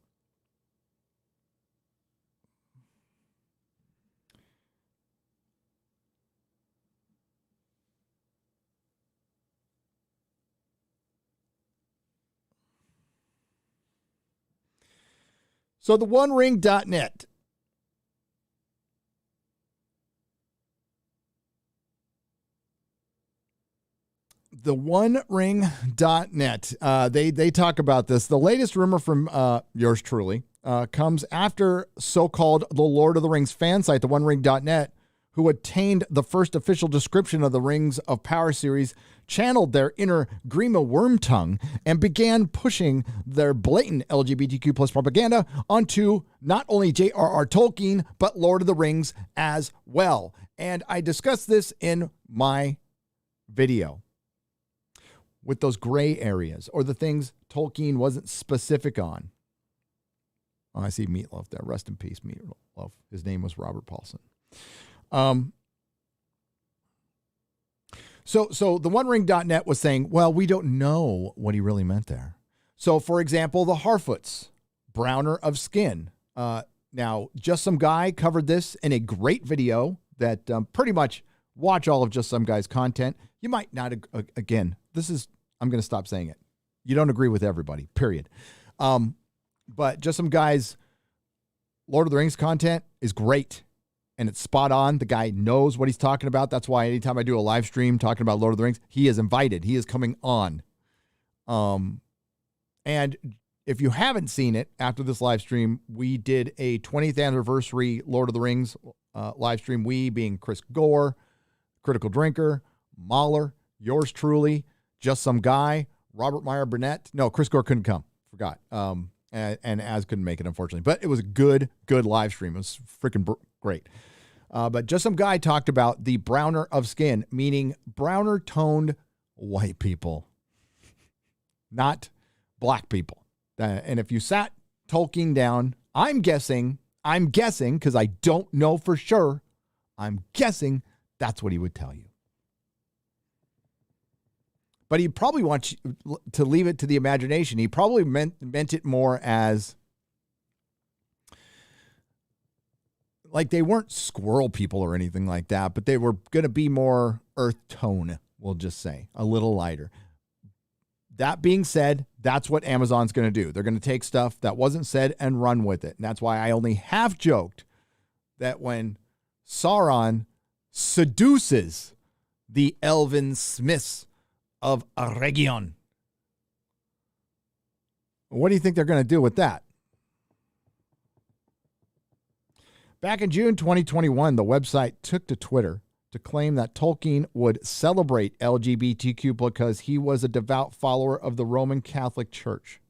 So the OneRing.net. The OneRing.net. They talk about this. The latest rumor from yours truly comes after so-called the Lord of the Rings fan site, the OneRing.net, who attained the first official description of the Rings of Power series, channeled their inner Grima Wormtongue and began pushing their blatant LGBTQ plus propaganda onto not only J.R.R. Tolkien, but Lord of the Rings as well. And I discussed this in my video with those gray areas or the things Tolkien wasn't specific on. Oh, I see Meatloaf there. Rest in peace, Meatloaf. His name was Robert Paulson. So the OneRing.net was saying, well, we don't know what he really meant there. So, for example, the Harfoots, browner of skin. Now, Just Some Guy covered this in a great video that pretty much watch all of Just Some Guy's content. You might not, again, I'm going to stop saying it. You don't agree with everybody, period. But Just Some Guy's Lord of the Rings content is great. And it's spot on. The guy knows what he's talking about. That's why anytime I do a live stream talking about Lord of the Rings, he is invited. He is coming on. And if you haven't seen it, after this live stream, we did a 20th anniversary Lord of the Rings live stream. We being Chris Gore, Critical Drinker, Mahler, yours truly, Just Some Guy, Robert Meyer Burnett. No, Chris Gore couldn't come. Forgot. And Az couldn't make it, unfortunately. But it was a good live stream. It was freaking great. But Just Some Guy talked about the browner of skin, meaning browner toned white people, not black people. And if you sat Tolkien down, I'm guessing, because I don't know for sure, I'm guessing that's what he would tell you. But he probably wants you to leave it to the imagination. He probably meant it more as like they weren't squirrel people or anything like that, but they were going to be more earth tone, we'll just say, a little lighter. That being said, that's what Amazon's going to do. They're going to take stuff that wasn't said and run with it. And that's why I only have joked that when Sauron seduces the elven smiths of Aregion, what do you think they're going to do with that? Back in June 2021, the website took to Twitter to claim that Tolkien would celebrate LGBTQ because he was a devout follower of the Roman Catholic Church.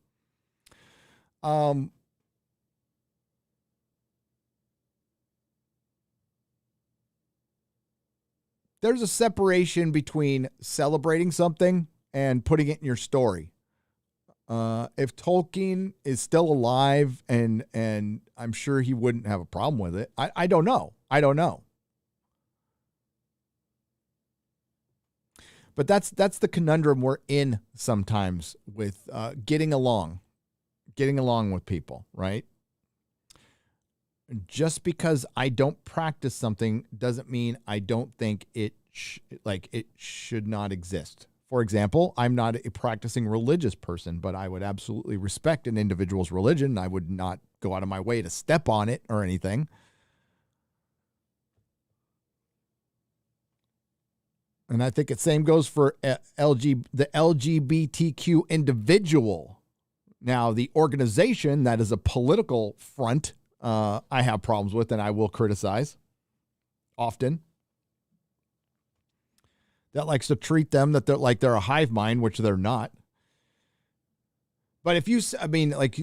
There's a separation between celebrating something and putting it in your story. If Tolkien is still alive, and I'm sure he wouldn't have a problem with it. I don't know. I don't know. But that's the conundrum we're in sometimes with getting along with people, right? Just because I don't practice something doesn't mean I don't think it should not exist. For example, I'm not a practicing religious person, but I would absolutely respect an individual's religion. I would not go out of my way to step on it or anything. And I think the same goes for the LGBTQ individual. Now, the organization that is a political front, I have problems with and I will criticize often. That likes to treat them that they're a hive mind, which they're not. But if you, I mean, like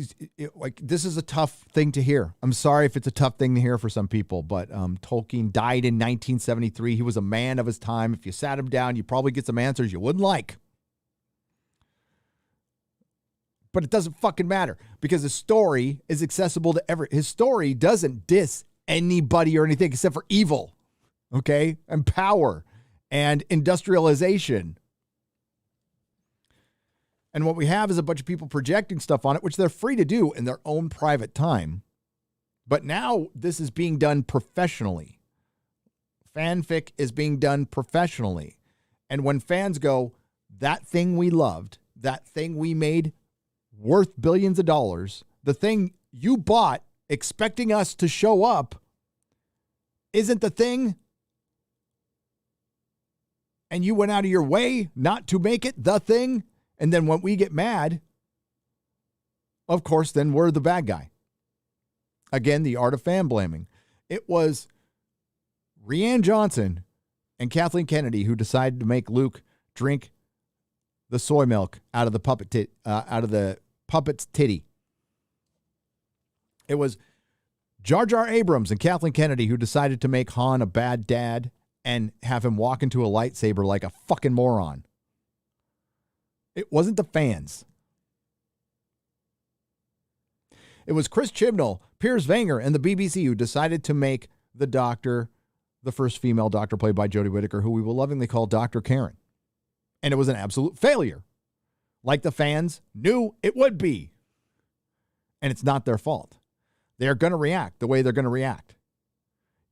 this is a tough thing to hear. I'm sorry if it's a tough thing to hear for some people, but Tolkien died in 1973. He was a man of his time. If you sat him down, you probably get some answers you wouldn't like. But it doesn't fucking matter because his story is accessible to his story doesn't diss anybody or anything except for evil, okay, and power and industrialization. And what we have is a bunch of people projecting stuff on it, which they're free to do in their own private time. But now this is being done professionally. Fanfic is being done professionally. And when fans go, that thing we loved, that thing we made worth billions of dollars, the thing you bought expecting us to show up isn't the thing, and you went out of your way not to make it the thing, and then when we get mad, of course, then we're the bad guy. Again, the art of fan blaming. It was Rianne Johnson and Kathleen Kennedy who decided to make Luke drink the soy milk out of the puppet's titty. It was Jar Jar Abrams and Kathleen Kennedy who decided to make Han a bad dad and have him walk into a lightsaber like a fucking moron. It wasn't the fans. It was Chris Chibnall, Piers Wenger, and the BBC who decided to make the Doctor, the first female Doctor played by Jodie Whittaker, who we will lovingly call Dr. Karen. And it was an absolute failure. Like the fans knew it would be. And it's not their fault. They're going to react the way they're going to react.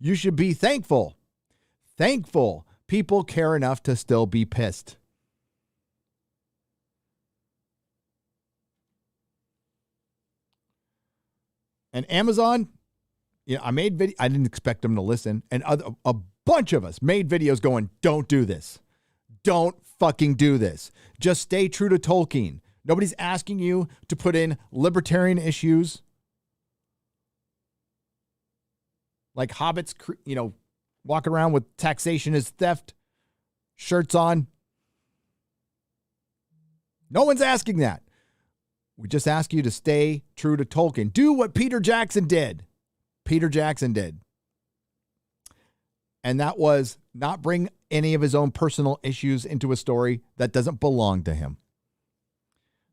You should be thankful. Thankful people care enough to still be pissed. And Amazon, I made video. I didn't expect them to listen. And a bunch of us made videos going, don't do this. Don't fucking do this. Just stay true to Tolkien. Nobody's asking you to put in libertarian issues. Like hobbits, walking around with taxation is theft shirts on. No one's asking that. We just ask you to stay true to Tolkien. Do what Peter Jackson did. Peter Jackson did. And that was not bring any of his own personal issues into a story that doesn't belong to him.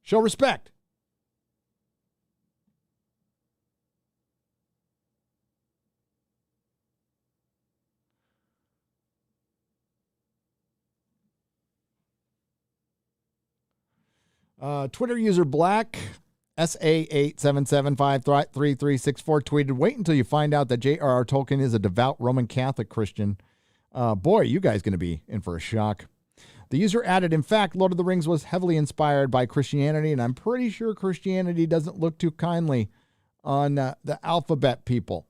Show respect. Twitter user Black SA877533364 tweeted, wait until you find out that J.R.R. Tolkien is a devout Roman Catholic Christian. Boy, you guys going to be in for a shock. The user added, in fact, Lord of the Rings was heavily inspired by Christianity, and I'm pretty sure Christianity doesn't look too kindly on the alphabet people.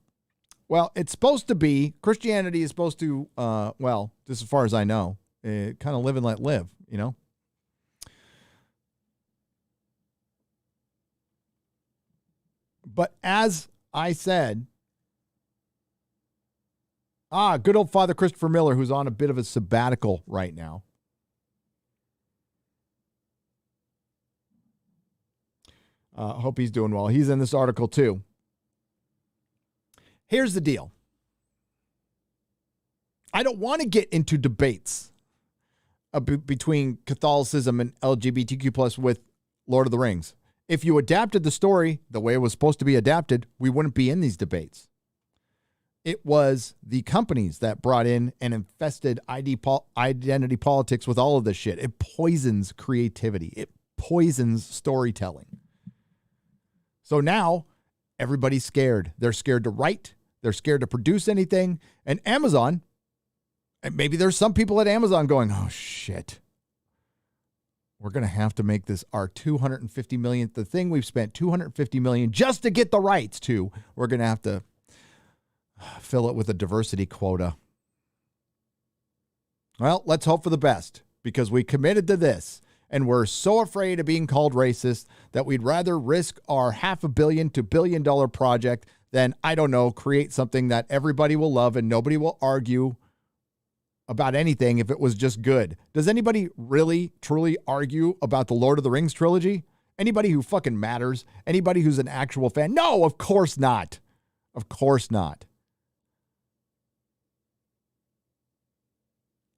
Well, it's supposed to be, Christianity is supposed to, well, just as far as I know, kind of live and let live, you know? But as I said, good old Father Christopher Miller, who's on a bit of a sabbatical right now. Hope he's doing well. He's in this article too. Here's the deal. I don't want to get into debates between Catholicism and LGBTQ plus with Lord of the Rings. If you adapted the story the way it was supposed to be adapted, we wouldn't be in these debates. It was the companies that brought in and infested identity politics with all of this shit. It poisons creativity. It poisons storytelling. So now everybody's scared. They're scared to write. They're scared to produce anything. And Amazon, and maybe there's some people at Amazon going, oh, shit. We're going to have to make this our $250 million, the thing we've spent $250 million just to get the rights to. We're going to have to fill it with a diversity quota. Well, let's hope for the best because we committed to this and we're so afraid of being called racist that we'd rather risk our $500 million to $1 billion project than, I don't know, create something that everybody will love and nobody will argue about anything if it was just good. Does anybody really, truly argue about the Lord of the Rings trilogy? Anybody who fucking matters? Anybody who's an actual fan? No, of course not. Of course not.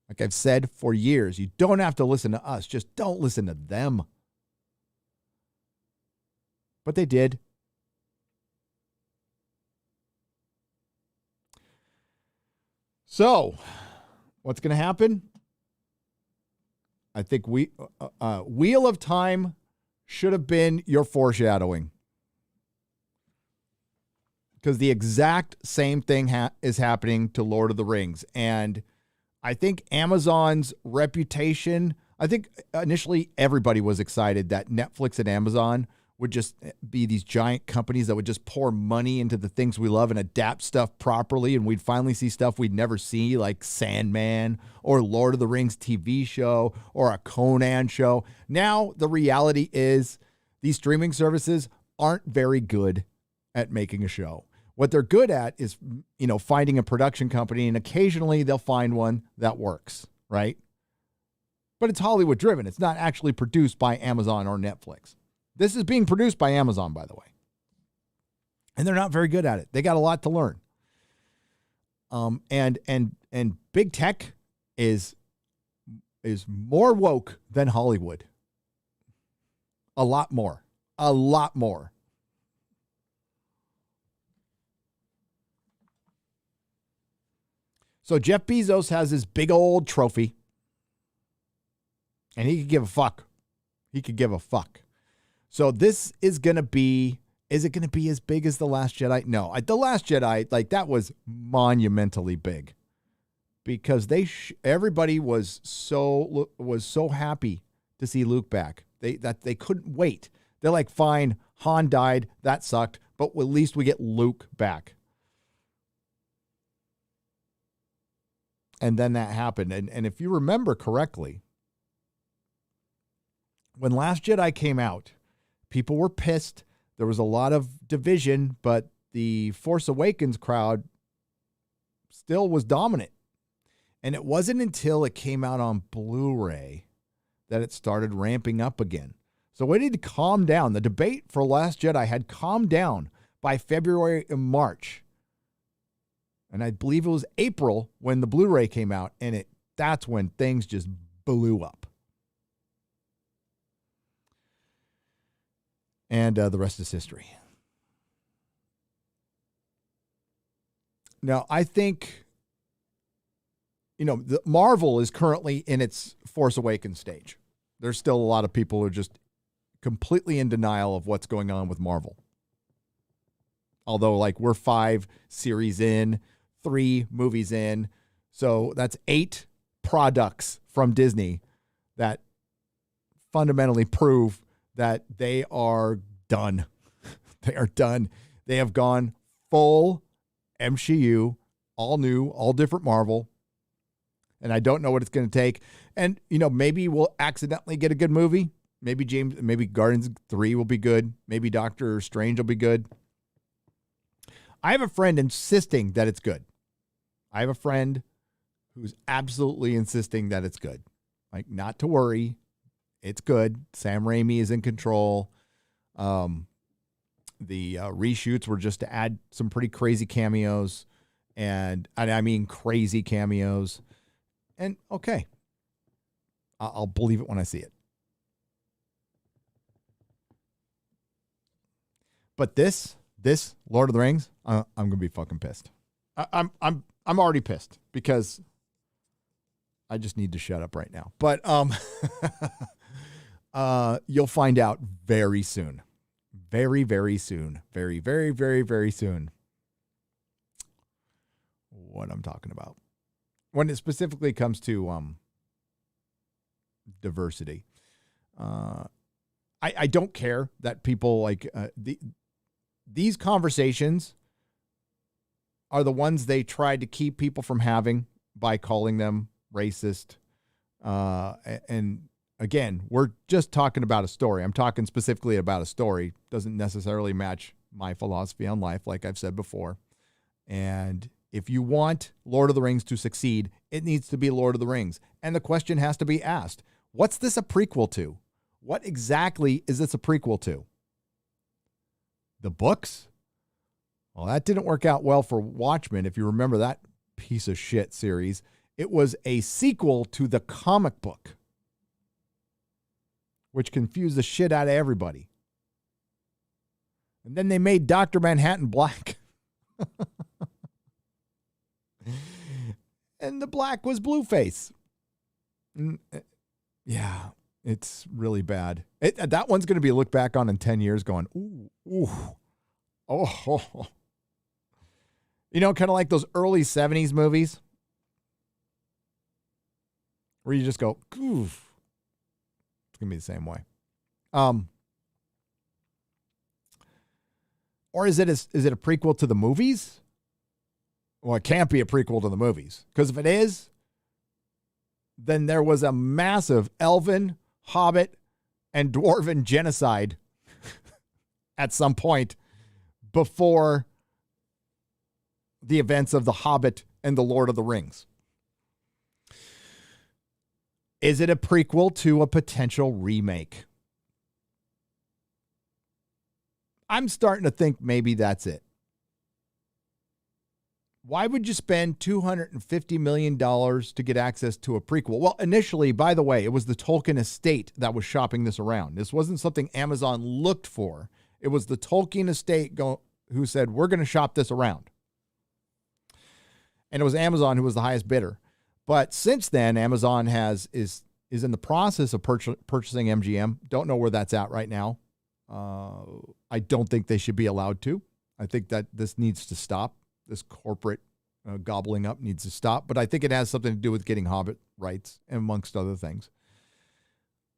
Like I've said for years, you don't have to listen to us. Just don't listen to them. But they did. So, what's going to happen? I think Wheel of Time should have been your foreshadowing. Because the exact same thing is happening to Lord of the Rings. And I think Amazon's reputation, I think initially everybody was excited that Netflix and Amazon would just be these giant companies that would just pour money into the things we love and adapt stuff properly. And we'd finally see stuff we'd never see, like Sandman or Lord of the Rings TV show or a Conan show. Now the reality is these streaming services aren't very good at making a show. What they're good at is, you know, finding a production company, and occasionally they'll find one that works, right? But it's Hollywood driven. It's not actually produced by Amazon or Netflix. This is being produced by Amazon, by the way. And they're not very good at it. They got a lot to learn. And big tech is more woke than Hollywood. A lot more. A lot more. So Jeff Bezos has his big old trophy. And he could give a fuck. He could give a fuck. So this is going to be, is it going to be as big as The Last Jedi? No. The Last Jedi, like that was monumentally big. Because everybody was so happy to see Luke back. They couldn't wait. They're like, fine, Han died. That sucked. But at least we get Luke back. And then that happened. And if you remember correctly, when Last Jedi came out, people were pissed. There was a lot of division, but the Force Awakens crowd still was dominant. And it wasn't until it came out on Blu-ray that it started ramping up again. So we need to calm down. The debate for Last Jedi had calmed down by February and March. And I believe it was April when the Blu-ray came out, and that's when things just blew up. And the rest is history. Now, I think, you know, Marvel is currently in its Force Awakens stage. There's still a lot of people who are just completely in denial of what's going on with Marvel. Although, like, we're 5 series in, 3 movies in. So that's 8 products from Disney that fundamentally prove that they are done. They are done. They have gone full MCU, all new, all different Marvel. And I don't know what it's going to take. And, maybe we'll accidentally get a good movie. Maybe Guardians 3 will be good. Maybe Doctor Strange will be good. I have a friend insisting that it's good. I have a friend who's absolutely insisting that it's good. Like, not to worry. It's good. Sam Raimi is in control. The reshoots were just to add some pretty crazy cameos. And I mean crazy cameos. And okay. I'll believe it when I see it. But this Lord of the Rings, I'm gonna be fucking pissed. I'm already pissed because I just need to shut up right now. But you'll find out very soon, very, very soon, very, very, very, very soon what I'm talking about when it specifically comes to diversity. I don't care that people like these conversations are the ones they tried to keep people from having by calling them racist. And again, we're just talking about a story. I'm talking specifically about a story. Doesn't necessarily match my philosophy on life, like I've said before. And if you want Lord of the Rings to succeed, it needs to be Lord of the Rings. And the question has to be asked, what's this a prequel to? What exactly is this a prequel to? The books? Well, that didn't work out well for Watchmen, if you remember that piece of shit series. It was a sequel to the comic book, which confused the shit out of everybody. And then they made Dr. Manhattan black. And the black was Blueface. Yeah, it's really bad. That one's going to be looked back on in 10 years going, ooh, oh. Kind of like those early 70s movies where you just go, oof. It's going to be the same way. Or is it a prequel to the movies? Well, it can't be a prequel to the movies, because if it is, then there was a massive elven, hobbit, and dwarven genocide at some point before the events of The Hobbit and The Lord of the Rings. Is it a prequel to a potential remake? I'm starting to think maybe that's it. Why would you spend $250 million to get access to a prequel? Well, initially, by the way, it was the Tolkien estate that was shopping this around. This wasn't something Amazon looked for. It was the Tolkien estate who said, we're going to shop this around. And it was Amazon who was the highest bidder. But since then, Amazon is in the process of purchasing MGM. Don't know where that's at right now. I don't think they should be allowed to. I think that this needs to stop. This corporate gobbling up needs to stop. But I think it has something to do with getting Hobbit rights, amongst other things.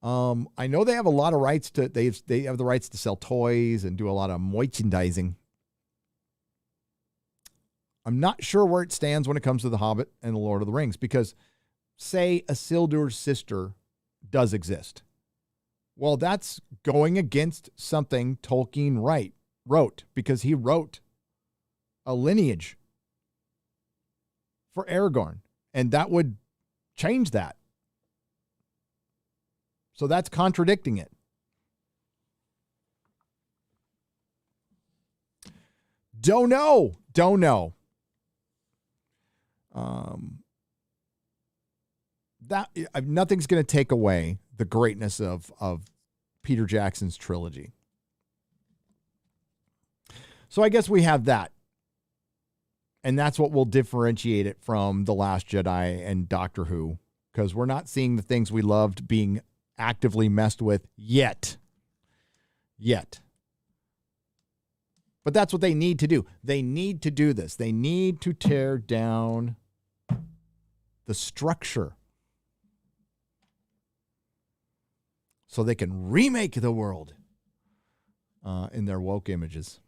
I know they have a lot of rights to. They have the rights to sell toys and do a lot of merchandising. I'm not sure where it stands when it comes to The Hobbit and The Lord of the Rings, because say Isildur's sister does exist. Well, that's going against something Tolkien wrote, because he wrote a lineage for Aragorn, and that would change that. So that's contradicting it. Don't know. Nothing's going to take away the greatness of Peter Jackson's trilogy. So I guess we have that. And that's what will differentiate it from The Last Jedi and Doctor Who, because we're not seeing the things we loved being actively messed with yet. But that's what they need to do. They need to do this. They need to tear down the structure. so they can remake the world in their woke images.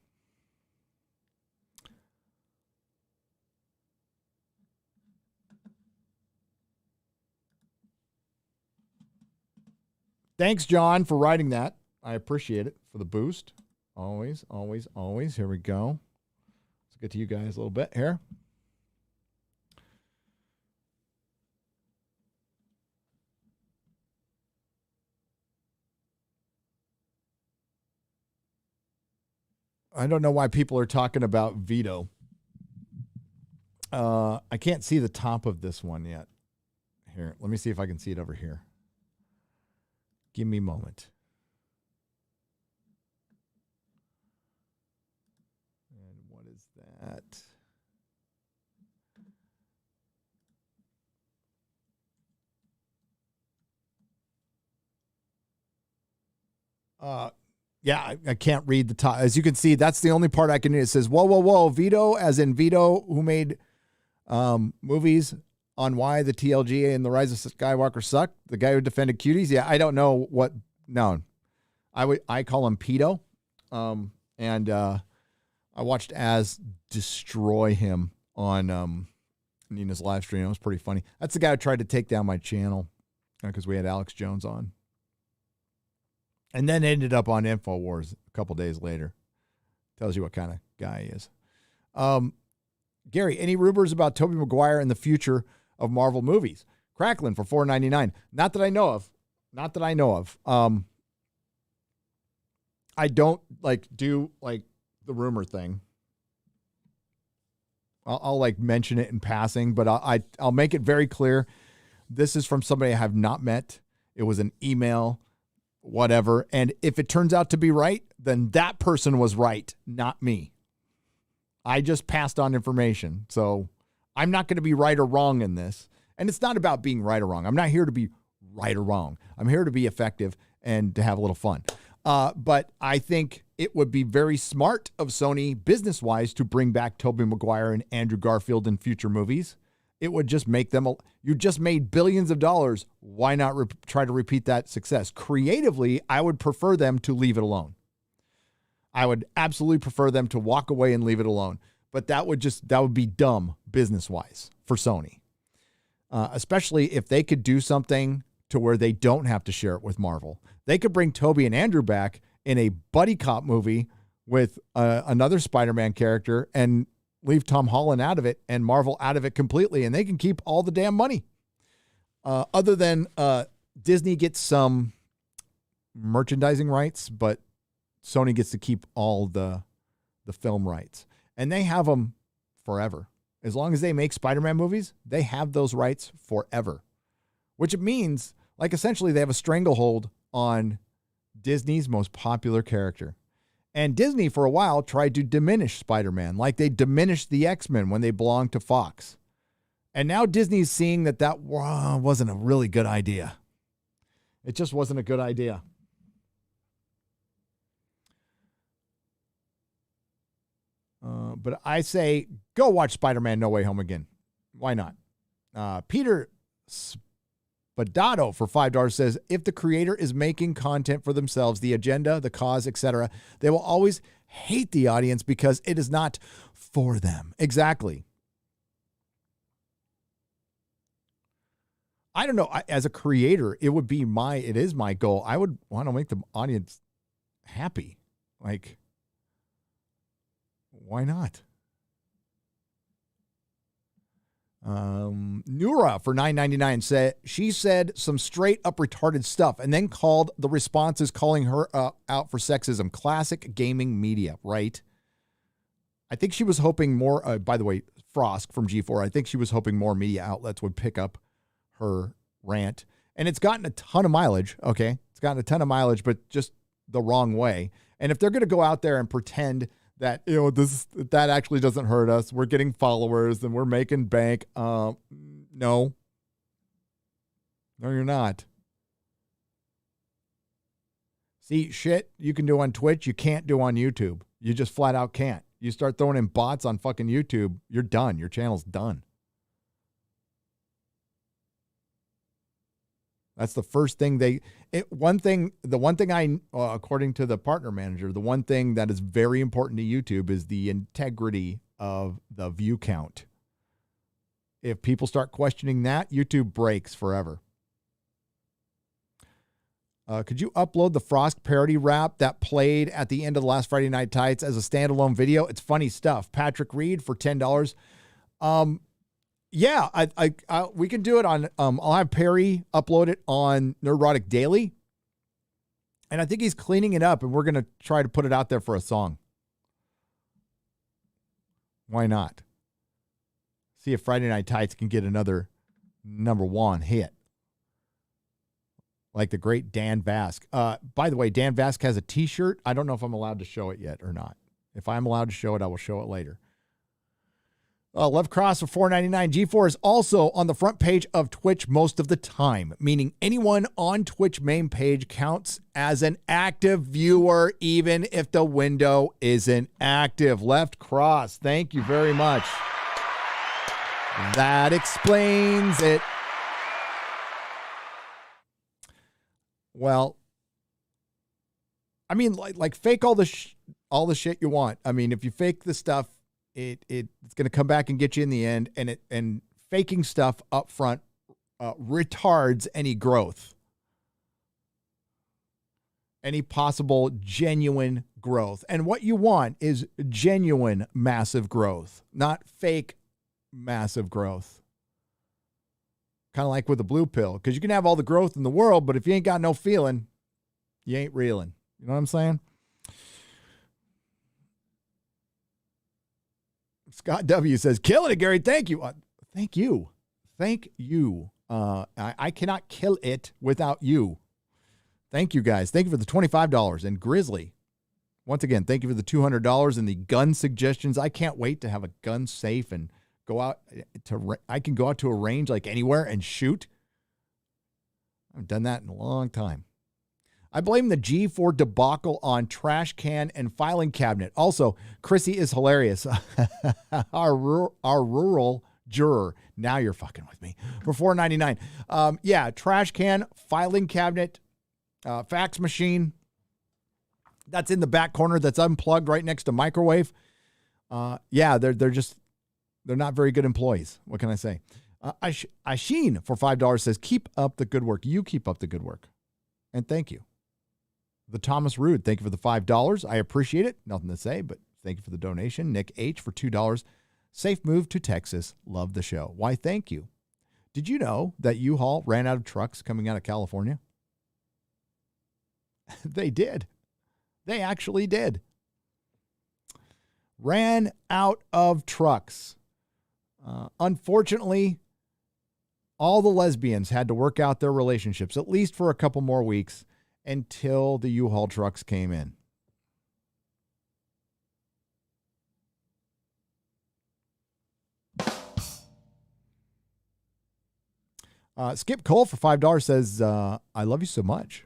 Thanks, John, for writing that. I appreciate it for the boost. Always, always, always. Here we go. Let's get to you guys a little bit here. I don't know why people are talking about veto. I can't see the top of this one yet. Here, let me see if I can see it over here. Give me a moment. And what is that? Yeah, I can't read the top. As you can see, that's the only part I can read. It says, whoa, whoa, whoa, veto, as in Vito, who made movies on why the TLG and the Rise of Skywalker suck. The guy who defended cuties. Yeah, I don't know what. No, I call him Pedo. And I watched Az destroy him on Nina's live stream. It was pretty funny. That's the guy who tried to take down my channel because we had Alex Jones on. And then ended up on InfoWars a couple days later. Tells you what kind of guy he is. Gary, any rumors about Tobey Maguire and the future of Marvel movies? Cracklin for $4.99. Not that I know of. Not that I know of. I don't do the rumor thing. I'll mention it in passing, but I'll make it very clear. This is from somebody I have not met. It was an email, whatever. And if it turns out to be right, then that person was right, not me. I just passed on information. So I'm not going to be right or wrong in this. And it's not about being right or wrong. I'm not here to be right or wrong. I'm here to be effective and to have a little fun. But I think it would be very smart of Sony business-wise to bring back Tobey Maguire and Andrew Garfield in future movies. It would just make them, you just made billions of dollars. Why not try to repeat that success? Creatively, I would prefer them to leave it alone. I would absolutely prefer them to walk away and leave it alone. But that would be dumb business-wise for Sony. Especially if they could do something to where they don't have to share it with Marvel. They could bring Tobey and Andrew back in a buddy cop movie with another Spider-Man character and leave Tom Holland out of it and Marvel out of it completely, and they can keep all the damn money. Other than Disney gets some merchandising rights, but Sony gets to keep all the film rights. And they have them forever. As long as they make Spider-Man movies, they have those rights forever. Which means, essentially, they have a stranglehold on Disney's most popular character. And Disney, for a while, tried to diminish Spider-Man, like they diminished the X-Men when they belonged to Fox. And now Disney's seeing that wasn't a really good idea. It just wasn't a good idea. But I say, go watch Spider-Man No Way Home again. Why not? Peter Spadato for $5 says, if the creator is making content for themselves, the agenda, the cause, etc., they will always hate the audience because it is not for them. Exactly. I don't know. As a creator, it is my goal. I would want to make the audience happy. Why not? Nura for $9.99 she said some straight up retarded stuff and then called the responses calling her out for sexism. Classic gaming media, right? I think she was hoping more, by the way, Frost from G4, I think she was hoping more media outlets would pick up her rant. And it's gotten a ton of mileage, okay? It's gotten a ton of mileage, but just the wrong way. And if they're going to go out there and pretend that, that actually doesn't hurt us, we're getting followers and we're making bank. No, you're not. See, shit you can do on Twitch, you can't do on YouTube. You just flat out can't. You start throwing in bots on fucking YouTube, you're done. Your channel's done. That's the first thing the one thing I, according to the partner manager, the one thing that is very important to YouTube is the integrity of the view count. If people start questioning that, YouTube breaks forever. Could you upload the Frost parody rap that played at the end of the last Friday Night Tights as a standalone video? It's funny stuff. Patrick Reed for $10. Yeah, we can do it on, I'll have Perry upload it on Nerdrotic Daily. And I think he's cleaning it up, and we're going to try to put it out there for a song. Why not? See if Friday Night Tights can get another #1 hit. Like the great Dan Vask. By the way, Dan Vask has a t-shirt. I don't know if I'm allowed to show it yet or not. If I'm allowed to show it, I will show it later. Love Cross for $4.99. G4 is also on the front page of Twitch most of the time, meaning anyone on Twitch main page counts as an active viewer, even if the window isn't active. Left Cross, thank you very much. That explains it. Well, I mean, like fake all the shit you want. I mean, if you fake the stuff, it's going to come back and get you in the end, and faking stuff up front retards any growth, any possible genuine growth. And what you want is genuine massive growth, not fake massive growth. Kind of like with the blue pill, because you can have all the growth in the world, but if you ain't got no feeling, you ain't reeling. You know what I'm saying? Scott W. says, killing it, Gary. Thank you. Thank you. Thank you. I cannot kill it without you. Thank you, guys. Thank you for the $25. And Grizzly, once again, thank you for the $200 and the gun suggestions. I can't wait to have a gun safe and go out I can go out to a range like anywhere and shoot. I've done that in a long time. I blame the G4 debacle on trash can and filing cabinet. Also, Chrissy is hilarious. our rural juror. Now you're fucking with me. For $4.99. Yeah, trash can, filing cabinet, fax machine. That's in the back corner that's unplugged right next to microwave. Yeah, they're not very good employees. What can I say? Asheen for $5 says, keep up the good work. You keep up the good work. And thank you. The Thomas Rude, thank you for the $5. I appreciate it. Nothing to say, but thank you for the donation. Nick H for $2. Safe move to Texas. Love the show. Why, thank you. Did you know that U-Haul ran out of trucks coming out of California? They did. They actually did. Ran out of trucks. Unfortunately, all the lesbians had to work out their relationships, at least for a couple more weeks, until the U-Haul trucks came in. Skip Cole for $5 says, I love you so much.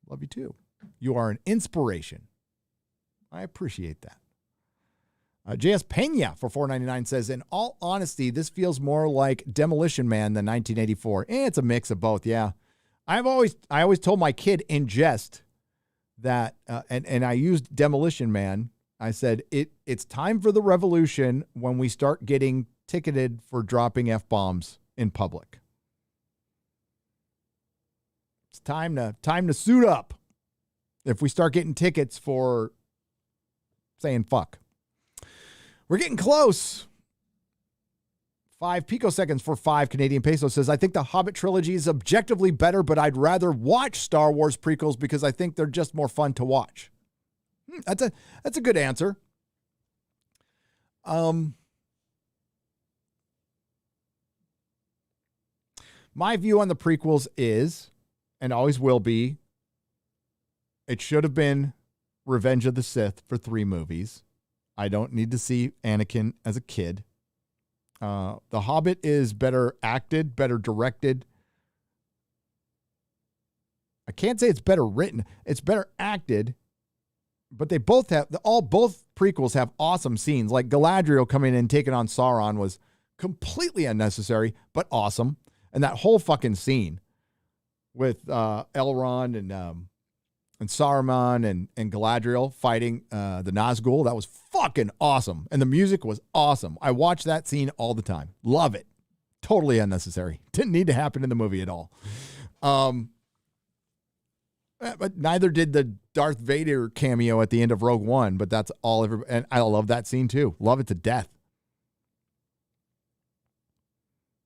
Love you too. You are an inspiration. I appreciate that. J.S. Pena for $4.99 says, in all honesty, this feels more like Demolition Man than 1984. It's a mix of both, yeah. I always told my kid in jest that, and I used Demolition Man. I said, it's time for the revolution when we start getting ticketed for dropping F-bombs in public. It's time to suit up if we start getting tickets for saying fuck. We're getting close. 5 picoseconds for 5 Canadian pesos says, I think the Hobbit trilogy is objectively better, but I'd rather watch Star Wars prequels because I think they're just more fun to watch. That's a good answer. My view on the prequels is, and always will be, it should have been Revenge of the Sith for 3 movies. I don't need to see Anakin as a kid. The Hobbit is better acted, better directed. I can't say it's better written. It's better acted, but they both have, both prequels have awesome scenes. Like Galadriel coming in and taking on Sauron was completely unnecessary, but awesome. And that whole fucking scene with Elrond and Saruman and Galadriel fighting the Nazgul. That was fucking awesome. And the music was awesome. I watch that scene all the time. Love it. Totally unnecessary. Didn't need to happen in the movie at all. But neither did the Darth Vader cameo at the end of Rogue One, but that's all and I love that scene too. Love it to death.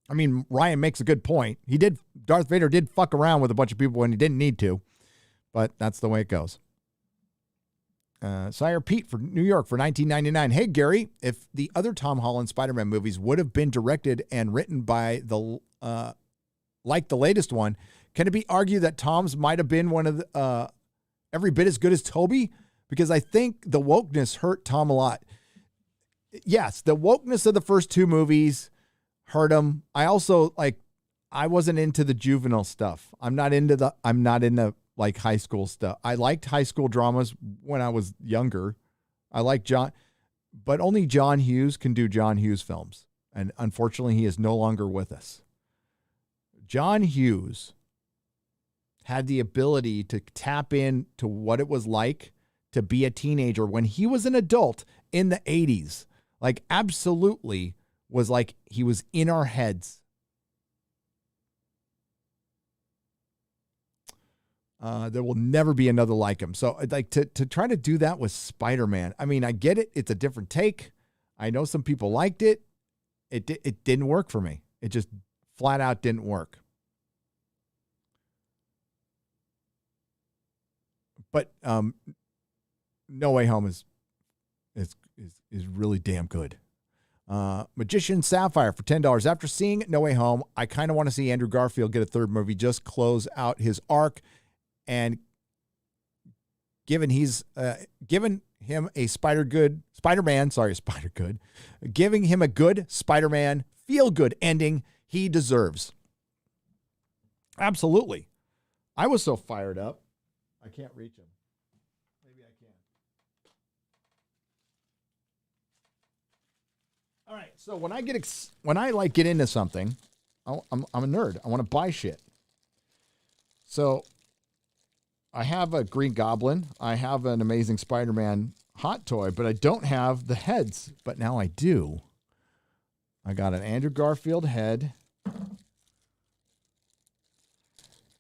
I mean, Ryan makes a good point. Darth Vader did fuck around with a bunch of people when he didn't need to, but that's the way it goes. Sire Pete for New York for 1999. Hey, Gary, if the other Tom Holland Spider-Man movies would have been directed and written by like the latest one, can it be argued that Tom's might have been one of the, every bit as good as Toby? Because I think the wokeness hurt Tom a lot. Yes, the wokeness of the first two movies hurt him. I also I wasn't into the juvenile stuff. I'm not into like high school stuff. I liked high school dramas when I was younger. I like but only John Hughes can do John Hughes films. And unfortunately, he is no longer with us. John Hughes had the ability to tap into what it was like to be a teenager when he was an adult in the 80s. Like, absolutely was like he was in our heads. There will never be another like him. So like to try to do that with Spider-Man, I mean, I get it. It's a different take. I know some people liked it. It didn't work for me. It just flat out didn't work. But No Way Home is really damn good. Magician Sapphire for $10. After seeing No Way Home, I kind of want to see Andrew Garfield get a third movie, just close out his arc. And given him a giving him a good Spider-Man feel-good ending he deserves. Absolutely. I was so fired up. I can't reach him. Maybe I can. All right. So when I get into something, I'm a nerd. I want to buy shit. So I have a Green Goblin. I have an Amazing Spider-Man hot toy, but I don't have the heads. But now I do. I got an Andrew Garfield head.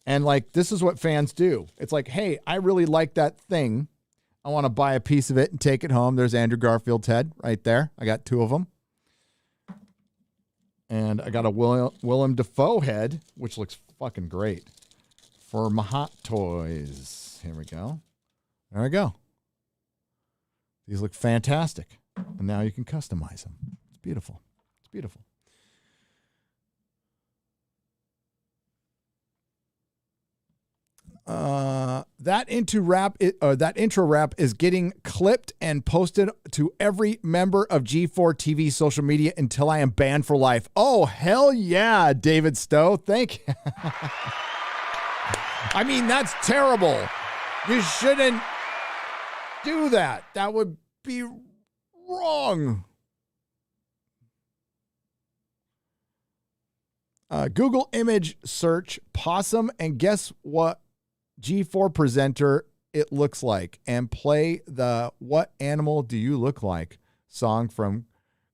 And this is what fans do. It's like, hey, I really like that thing. I want to buy a piece of it and take it home. There's Andrew Garfield's head right there. I got two of them. And I got a Willem Dafoe head, which looks fucking great. For my hot toys. Here we go. There we go. These look fantastic. And now you can customize them. It's beautiful. It's beautiful. That intro rap is getting clipped and posted to every member of G4 TV social media until I am banned for life. Oh, hell yeah, David Stowe. Thank you. I mean, that's terrible. You shouldn't do that. That would be wrong. Google image search possum and guess what G4 presenter it looks like and play the What Animal Do You Look Like song from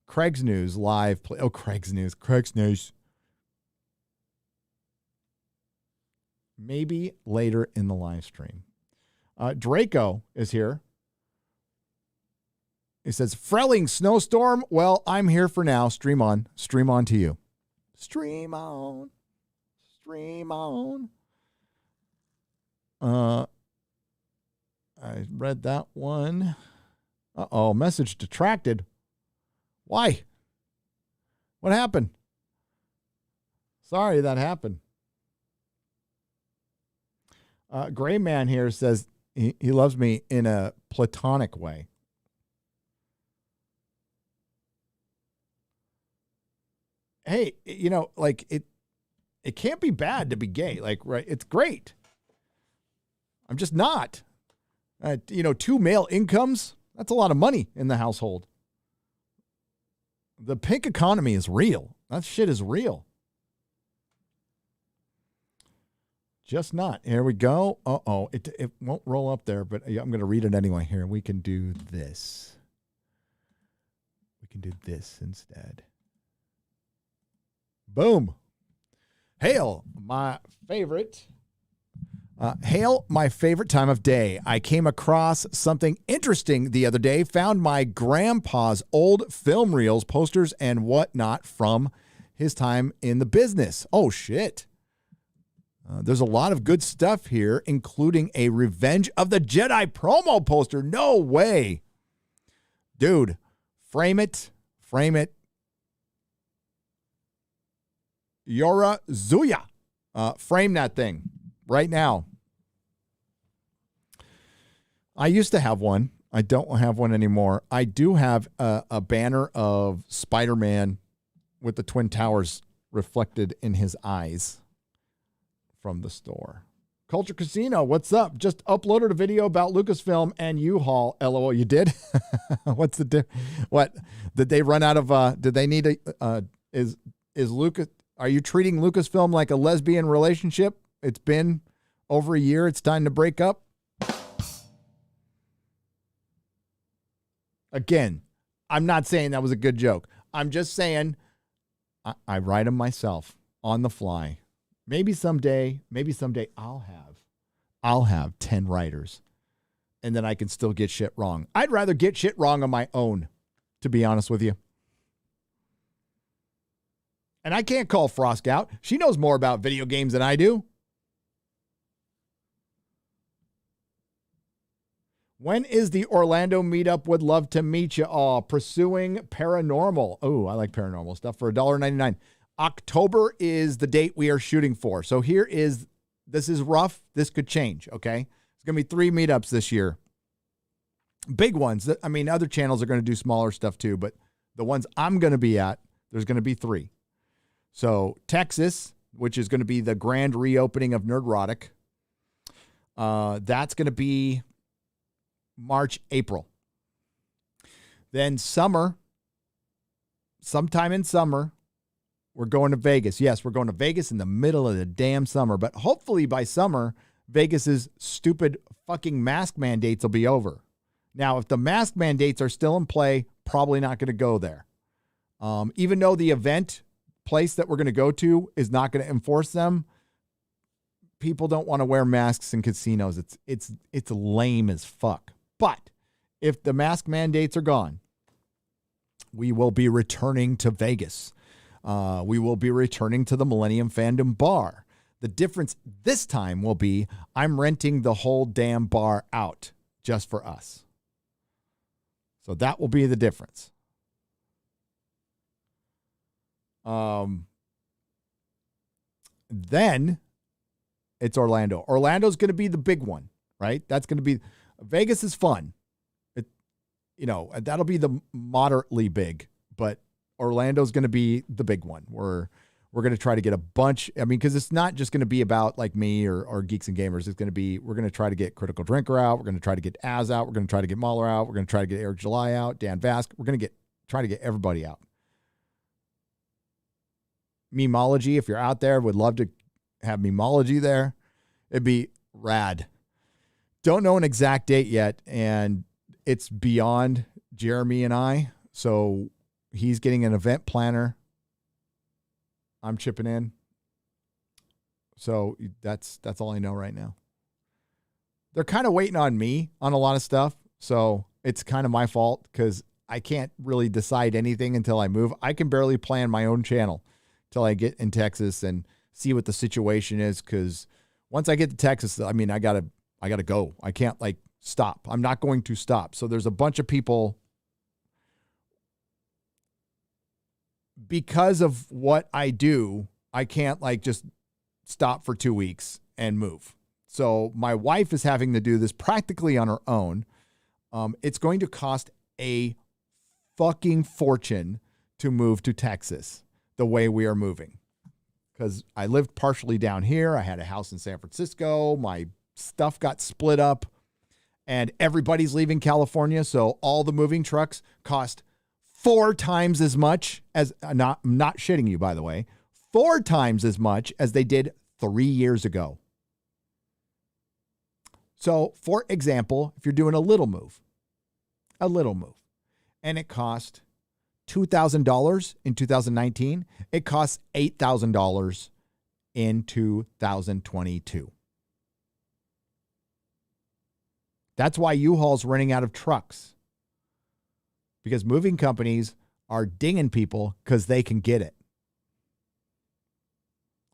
Craig's News live play. Oh, Craig's News. Maybe later in the live stream. Draco is here. He says, Frelling snowstorm. Well, I'm here for now. Stream on. Stream on to you. Stream on. Stream on. I read that one. Uh-oh. Message detracted. Why? What happened? Sorry that happened. Gray Man here says he loves me in a platonic way. Hey, it can't be bad to be gay. Right? It's great. I'm just not. 2 male incomes, that's a lot of money in the household. The pink economy is real. That shit is real. Just not. Here we go. Uh-oh. It won't roll up there, but I'm going to read it anyway. Here, we can do this. We can do this instead. Boom. Hail, my favorite time of day. I came across something interesting the other day. Found my grandpa's old film reels, posters, and whatnot from his time in the business. Oh, shit. There's a lot of good stuff here, including a Revenge of the Jedi promo poster. No way. Dude, frame it. Frame it. Yora Zuya. Frame that thing right now. I used to have one. I don't have one anymore. I do have a banner of Spider-Man with the Twin Towers reflected in his eyes from the store. Culture Casino, what's up? Just uploaded a video about Lucasfilm and U-Haul. LOL, you did? What's the what? Did they run out of did they need a is Lucas, are you treating Lucasfilm like a lesbian relationship? It's been over a year. It's time to break up. Again, I'm not saying that was a good joke. I'm just saying I write them myself on the fly. Maybe someday I'll have 10 writers and then I can still get shit wrong. I'd rather get shit wrong on my own, to be honest with you. And I can't call Frosk out. She knows more about video games than I do. When is the Orlando meetup? Would love to meet you all. Pursuing Paranormal. Oh, I like paranormal stuff for $1.99. October is the date we are shooting for. So this is rough. This could change, okay? It's going to be 3 meetups this year. Big ones. I mean, other channels are going to do smaller stuff too, but the ones I'm going to be at, there's going to be 3. So Texas, which is going to be the grand reopening of Nerdrotic. That's going to be March, April. Then summer, sometime in summer, we're going to Vegas. Yes, we're going to Vegas in the middle of the damn summer, but hopefully by summer, Vegas's stupid fucking mask mandates will be over. Now, if the mask mandates are still in play, probably not going to go there. Even though the event place that we're going to go to is not going to enforce them, people don't want to wear masks in casinos. It's lame as fuck. But if the mask mandates are gone, we will be returning to Vegas. We will be returning to the Millennium Fandom Bar. The difference this time will be I'm renting the whole damn bar out just for us. So that will be the difference. Then it's Orlando. Orlando's going to be the big one, right? That's going to be Vegas is fun. That'll be the moderately big, but Orlando's going to be the big one. We're going to try to get a bunch. I mean, because it's not just going to be about like me or Geeks and Gamers. We're going to try to get Critical Drinker out. We're going to try to get Az out. We're going to try to get Mahler out. We're going to try to get Eric July out, Dan Vask. We're going to try to get everybody out. Memology, if you're out there, would love to have Memology there. It'd be rad. Don't know an exact date yet, and it's beyond Jeremy and I. So he's getting an event planner. I'm chipping in. So that's all I know right now. They're kind of waiting on me on a lot of stuff. So it's kind of my fault because I can't really decide anything until I move. I can barely plan my own channel till I get in Texas and see what the situation is. Because once I get to Texas, I mean, I gotta go. I can't stop. I'm not going to stop. So there's a bunch of people, because of what I do, I can't just stop for 2 weeks and move. So my wife is having to do this practically on her own. It's going to cost a fucking fortune to move to Texas the way we are moving. Because I lived partially down here. I had a house in San Francisco. My stuff got split up and everybody's leaving California. So all the moving trucks cost 4 times as much as, I'm not shitting you, by the way, 4 times as much as they did 3 years ago. So, for example, if you're doing a little move, and it cost $2,000 in 2019, it costs $8,000 in 2022. That's why U-Haul's running out of trucks. Because moving companies are dinging people because they can get it.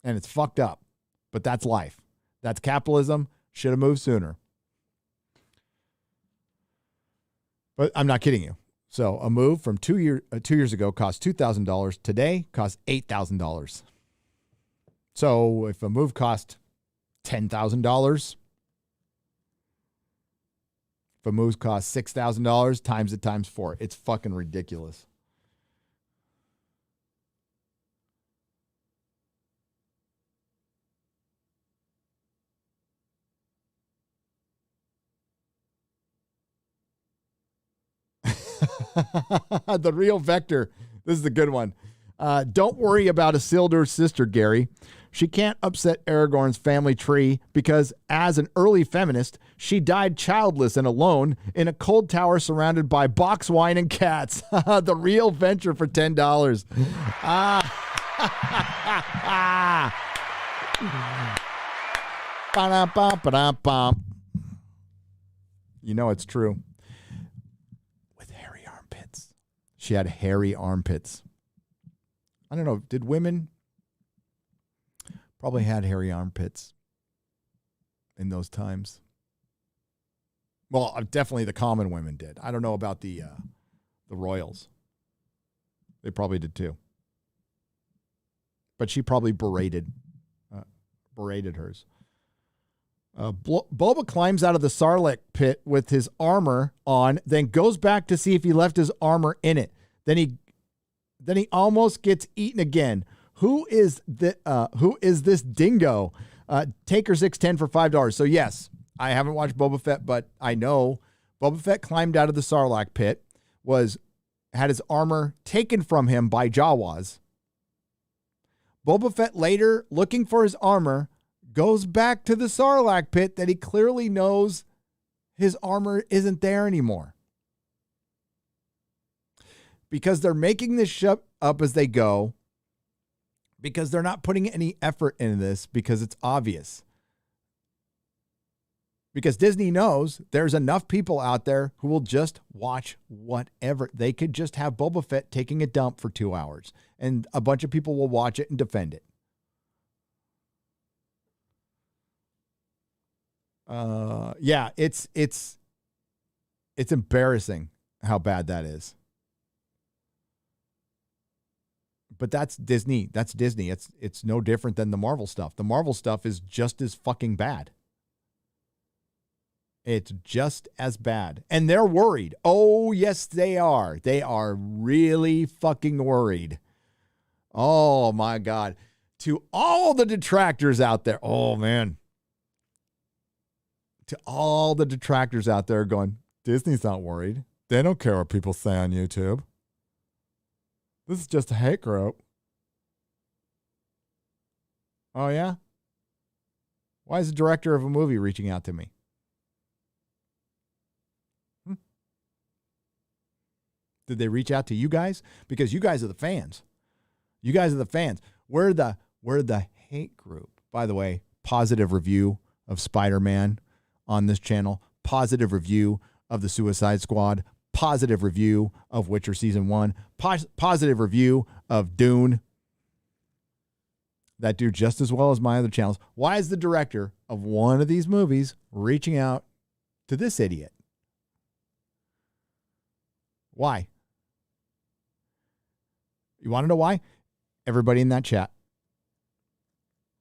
And it's fucked up. But that's life. That's capitalism. Should have moved sooner. But I'm not kidding you. So a move from 2 years ago cost $2,000. Today costs $8,000. So if a move cost $10,000, if a move costs $6,000, times it times 4. It's fucking ridiculous. The real Vector. This is a good one. Don't worry about Isildur's sister, Gary. She can't upset Aragorn's family tree because, as an early feminist, she died childless and alone in a cold tower surrounded by box wine and cats. The real venture for $10. You know it's true. With hairy armpits. She had hairy armpits. I don't know. Did women probably had hairy armpits in those times? Well, definitely the common women did. I don't know about the royals. They probably did too. But she probably berated hers. Boba climbs out of the Sarlacc pit with his armor on, then goes back to see if he left his armor in it. Then he almost gets eaten again. Who is this dingo? Taker 610 for $5. So yes, I haven't watched Boba Fett, but I know Boba Fett climbed out of the Sarlacc pit, had his armor taken from him by Jawas. Boba Fett later, looking for his armor, goes back to the Sarlacc pit that he clearly knows his armor isn't there anymore. Because they're making this shit up as they go. Because they're not putting any effort into this because it's obvious. Because Disney knows there's enough people out there who will just watch whatever. They could just have Boba Fett taking a dump for 2 hours and a bunch of people will watch it and defend it. Yeah, it's embarrassing how bad that is. But that's Disney. That's Disney. It's no different than the Marvel stuff. The Marvel stuff is just as fucking bad. It's just as bad. And they're worried. Oh, yes, they are. They are really fucking worried. Oh, my God. To all the detractors out there. Oh, man. To all the detractors out there going, Disney's not worried. They don't care what people say on YouTube. This is just a hate group. Oh, yeah? Why is the director of a movie reaching out to me? Did they reach out to you guys? Because you guys are the fans. You guys are the fans. We're the hate group. By the way, positive review of Spider-Man on this channel. Positive review of the Suicide Squad. Positive review of Witcher Season 1. Positive review of Dune. That do just as well as my other channels. Why is the director of one of these movies reaching out to this idiot? Why? You want to know why? Everybody in that chat.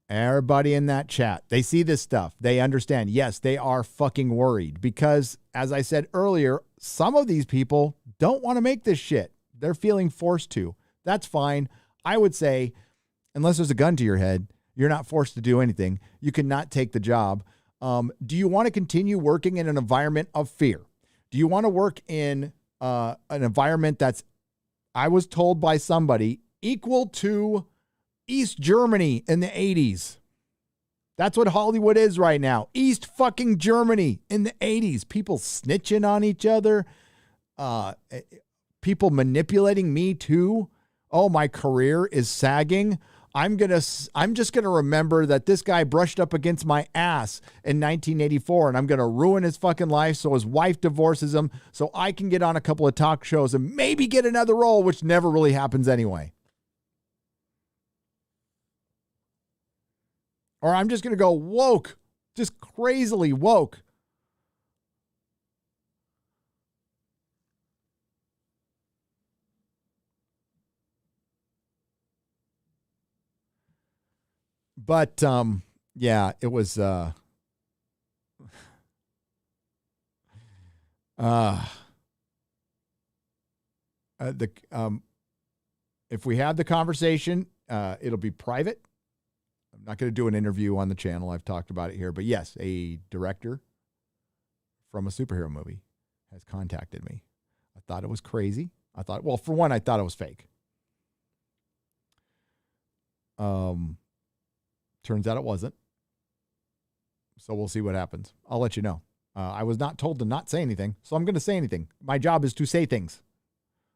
Everybody in that chat. They see this stuff. They understand. Yes, they are fucking worried because, as I said earlier, some of these people don't want to make this shit. They're feeling forced to. That's fine. I would say, unless there's a gun to your head, you're not forced to do anything. You cannot take the job. Do you want to continue working in an environment of fear? Do you want to work in an environment that's, I was told by somebody, equal to East Germany in the 80s? That's what Hollywood is right now. East fucking Germany in the 80s. People snitching on each other. People manipulating me too. Oh, my career is sagging. I'm just gonna remember that this guy brushed up against my ass in 1984, and I'm gonna ruin his fucking life so his wife divorces him so I can get on a couple of talk shows and maybe get another role, which never really happens anyway. Or I'm just gonna go woke, just crazily woke. But yeah, it was if we have the conversation, it'll be private. I'm not going to do an interview on the channel. I've talked about it here, but yes, a director from a superhero movie has contacted me. I thought it was crazy. Well, for one, I thought it was fake. Turns out it wasn't. So we'll see what happens. I'll let you know. I was not told to not say anything, so I'm going to say anything. My job is to say things.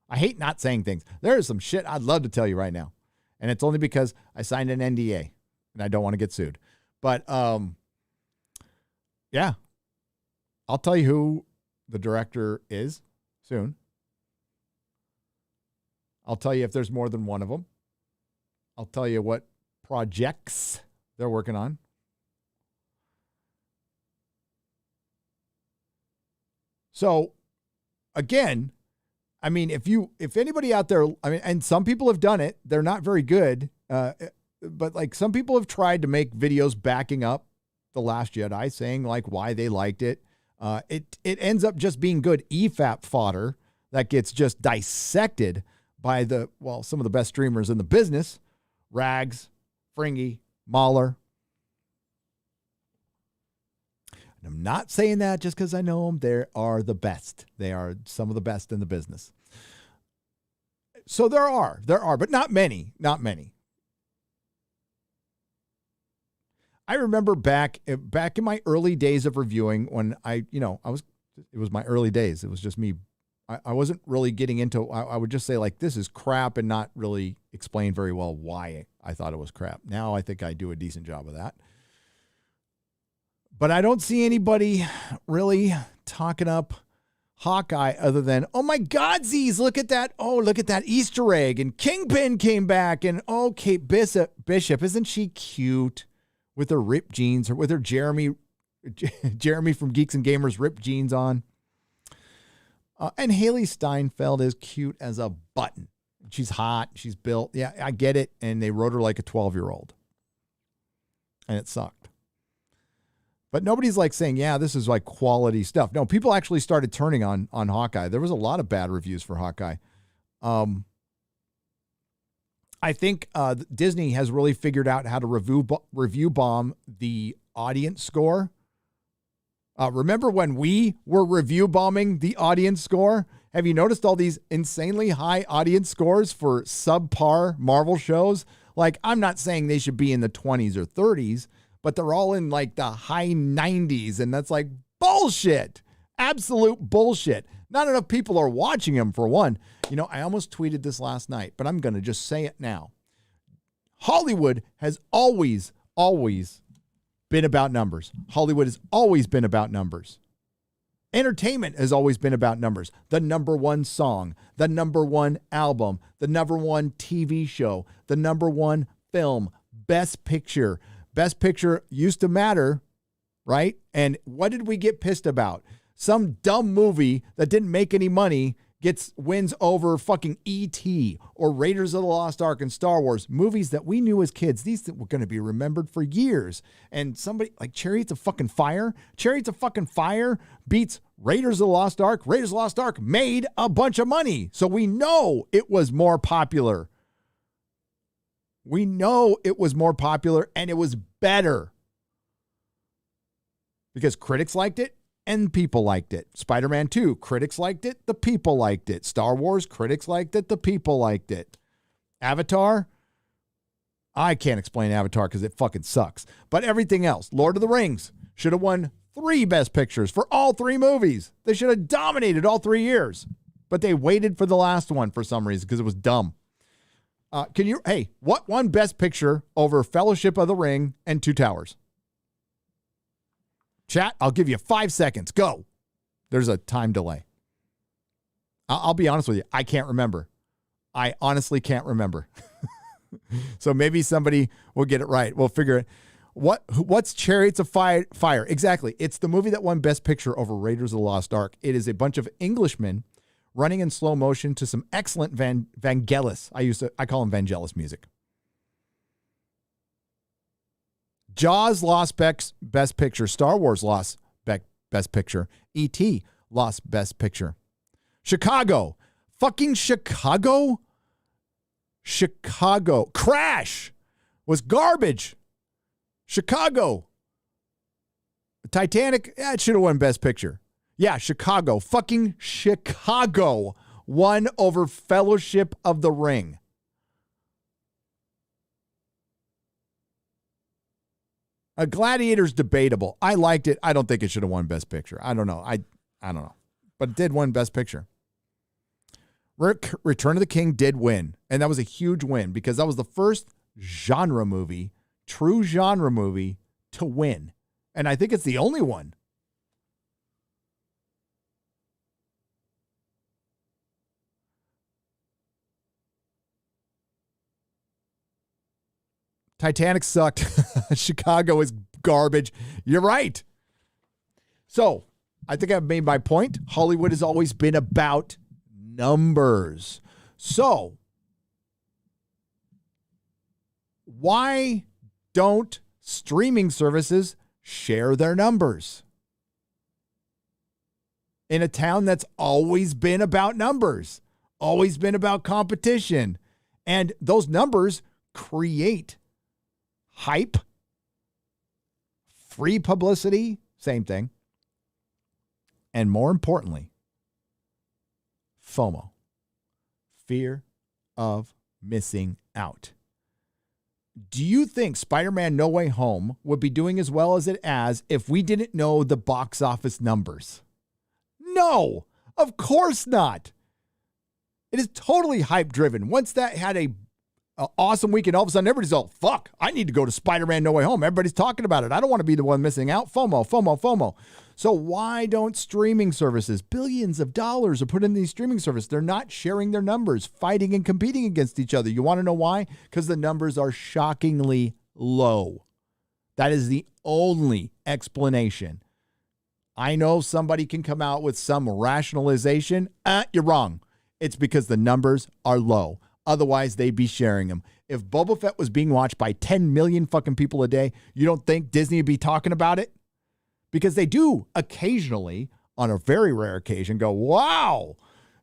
I hate not saying things. There is some shit I'd love to tell you right now. And it's only because I signed an NDA and I don't want to get sued. But yeah, I'll tell you who the director is soon. I'll tell you if there's more than one of them. I'll tell you what projects they're working on. So again, I mean, if anybody out there, I mean, and some people have done it, they're not very good. But like some people have tried to make videos backing up The Last Jedi, saying like why they liked it. It ends up just being good EFAP fodder that gets just dissected by some of the best streamers in the business. Rags, Fringy, Mahler. And I'm not saying that just because I know them. They are the best. They are some of the best in the business. So there are, but not many. I remember back in my early days of reviewing when it was my early days. It was just me. I wasn't really getting into, I would just say like, this is crap and not really explain very well why I thought it was crap. Now I think I do a decent job of that. But I don't see anybody really talking up Hawkeye other than, oh my God, Z's, look at that. Oh, look at that Easter egg. And Kingpin came back. And oh, Kate Bishop, isn't she cute with her ripped jeans or with her Jeremy from Geeks and Gamers ripped jeans on? And Haley Steinfeld is cute as a button. She's hot. She's built. Yeah, I get it. And they wrote her like a 12-year-old. And it sucked. But nobody's like saying, yeah, this is like quality stuff. No, people actually started turning on Hawkeye. There was a lot of bad reviews for Hawkeye. I think Disney has really figured out how to review bomb the audience score. Remember when we were review bombing the audience score? Have you noticed all these insanely high audience scores for subpar Marvel shows? Like, I'm not saying they should be in the 20s or 30s, but they're all in like the high 90s. And that's like bullshit. Absolute bullshit. Not enough people are watching them, for one. You know, I almost tweeted this last night, but I'm going to just say it now. Hollywood has always been about numbers. Hollywood has always been about numbers. Entertainment has always been about numbers. The number one song, the number one album, the number one TV show, the number one film, best picture. Best picture used to matter, right? And what did we get pissed about? Some dumb movie that didn't make any money wins over fucking E.T. or Raiders of the Lost Ark and Star Wars, movies that we knew as kids. These were going to be remembered for years. And somebody like Chariots of fucking Fire beats Raiders of the Lost Ark. Raiders of the Lost Ark made a bunch of money. So we know it was more popular. We know it was more popular and it was better because critics liked it and people liked it. Spider-Man 2, critics liked it, the people liked it. Star Wars, critics liked it, the people liked it. Avatar, I can't explain Avatar because it fucking sucks. But everything else, Lord of the Rings, should have won 3 Best Pictures for all 3 movies. They should have dominated all 3 years. But they waited for the last one for some reason because it was dumb. What won Best Picture over Fellowship of the Ring and Two Towers? Chat, I'll give you 5 seconds. Go. There's a time delay. I'll be honest with you. I can't remember. I honestly can't remember. So maybe somebody will get it right. We'll figure it. What's Chariots of Fire? Exactly. It's the movie that won Best Picture over Raiders of the Lost Ark. It is a bunch of Englishmen running in slow motion to some excellent Vangelis. I call him Vangelis music. Jaws lost Best Picture. Star Wars lost Best Picture. E.T. lost Best Picture. Chicago. Fucking Chicago? Chicago. Crash was garbage. Chicago. Titanic, it should have won Best Picture. Yeah, Chicago. Fucking Chicago won over Fellowship of the Ring. A Gladiator's debatable. I liked it. I don't think it should have won Best Picture. I don't know. I don't know. But it did win Best Picture. Return of the King did win. And that was a huge win because that was the first genre movie, true genre movie, to win. And I think it's the only one. Titanic sucked. Chicago is garbage. You're right. So I think I've made my point. Hollywood has always been about numbers. So why don't streaming services share their numbers? In a town that's always been about numbers, always been about competition. And those numbers create hype, free publicity, same thing. And more importantly, FOMO, fear of missing out. Do you think Spider-Man No Way Home would be doing as well as it has if we didn't know the box office numbers? No, of course not. It is totally hype driven. Once that had a awesome weekend, all of a sudden everybody's all, fuck, I need to go to Spider-Man No Way Home. Everybody's talking about it. I don't want to be the one missing out. FOMO, FOMO, FOMO. So why don't streaming services, billions of dollars are put in these streaming services? They're not sharing their numbers, fighting and competing against each other. You want to know why? Because the numbers are shockingly low. That is the only explanation. I know somebody can come out with some rationalization. You're wrong. It's because the numbers are low. Otherwise, they'd be sharing them. If Boba Fett was being watched by 10 million fucking people a day, you don't think Disney would be talking about it? Because they do occasionally, on a very rare occasion, go, wow.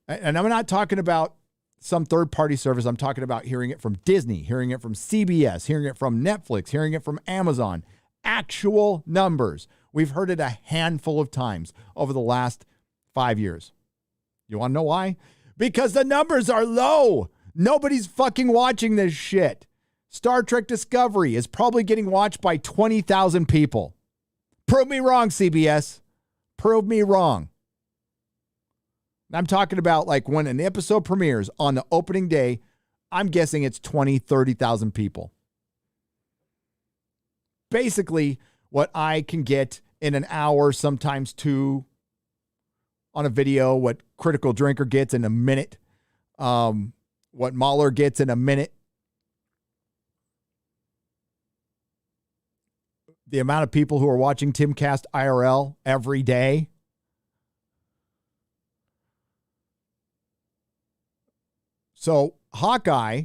And I'm not talking about some third-party service. I'm talking about hearing it from Disney, hearing it from CBS, hearing it from Netflix, hearing it from Amazon. Actual numbers. We've heard it a handful of times over the last 5 years. You want to know why? Because the numbers are low. Nobody's fucking watching this shit. Star Trek Discovery is probably getting watched by 20,000 people. Prove me wrong, CBS. Prove me wrong. I'm talking about like when an episode premieres on the opening day, I'm guessing it's 20, 30,000 people. Basically, what I can get in an hour, sometimes 2 on a video, what Critical Drinker gets in a minute, what Mahler gets in a minute. The amount of people who are watching Timcast IRL every day. So Hawkeye,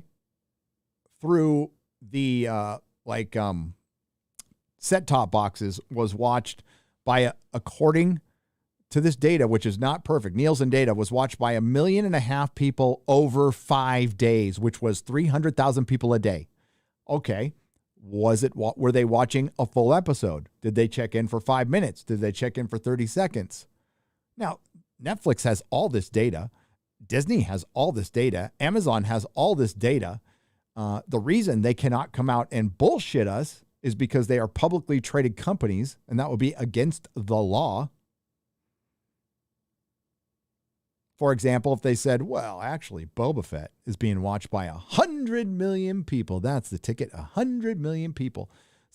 through the set-top boxes, was watched by, according to this data, which is not perfect, Nielsen data, was watched by 1.5 million people over 5 days, which was 300,000 people a day. Okay. Were they watching a full episode? Did they check in for 5 minutes? Did they check in for 30 seconds? Now, Netflix has all this data. Disney has all this data. Amazon has all this data. The reason they cannot come out and bullshit us is because they are publicly traded companies, and that would be against the law. For example, if they said, well, actually, Boba Fett is being watched by 100 million people. That's the ticket, 100 million people.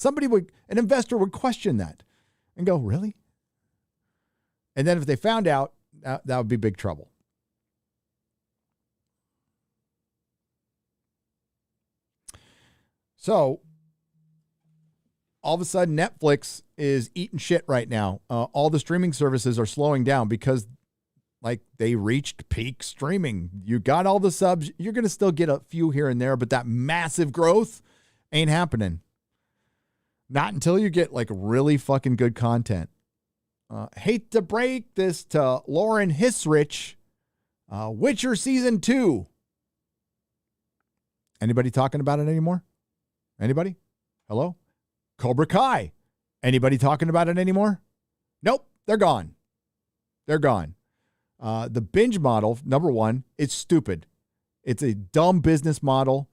An investor would question that and go, really? And then if they found out, that would be big trouble. So all of a sudden, Netflix is eating shit right now. All the streaming services are slowing down because they reached peak streaming. You got all the subs. You're going to still get a few here and there, but that massive growth ain't happening. Not until you get really fucking good content. Hate to break this to Lauren Hissrich. Witcher Season 2. Anybody talking about it anymore? Anybody? Hello? Cobra Kai. Anybody talking about it anymore? Nope. They're gone. They're gone. The binge model, number one, it's stupid. It's a dumb business model.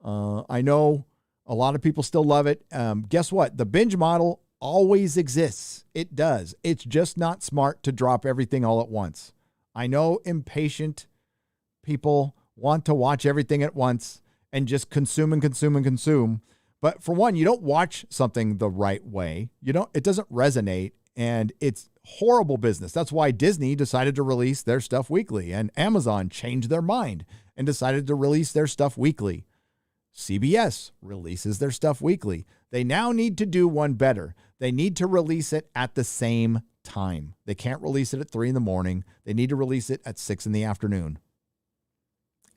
I know a lot of people still love it. Guess what? The binge model always exists. It does. It's just not smart to drop everything all at once. I know impatient people want to watch everything at once and just consume and consume and consume. But for one, you don't watch something the right way. It doesn't resonate, and it's horrible business. That's why Disney decided to release their stuff weekly, and Amazon changed their mind and decided to release their stuff weekly. CBS releases their stuff weekly. They now need to do one better. They need to release it at the same time. They can't release it at 3 a.m. They need to release it at 6 p.m.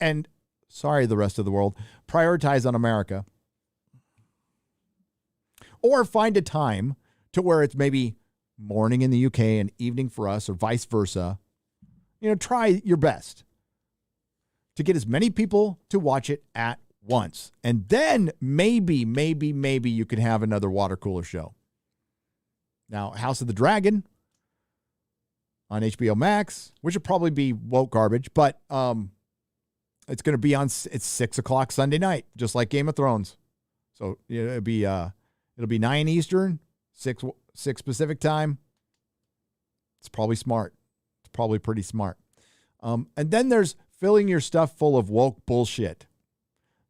And sorry, the rest of the world, prioritize on America. Or find a time to where it's maybe morning in the UK and evening for us, or vice versa. Try your best to get as many people to watch it at once. And then maybe you can have another water cooler show. Now, House of the Dragon on HBO Max, which would probably be woke garbage, but it's going to be it's 6 o'clock Sunday night, just like Game of Thrones. So it'll be 9 Eastern, 6 Pacific time. It's probably smart. It's probably pretty smart. And then there's filling your stuff full of woke bullshit.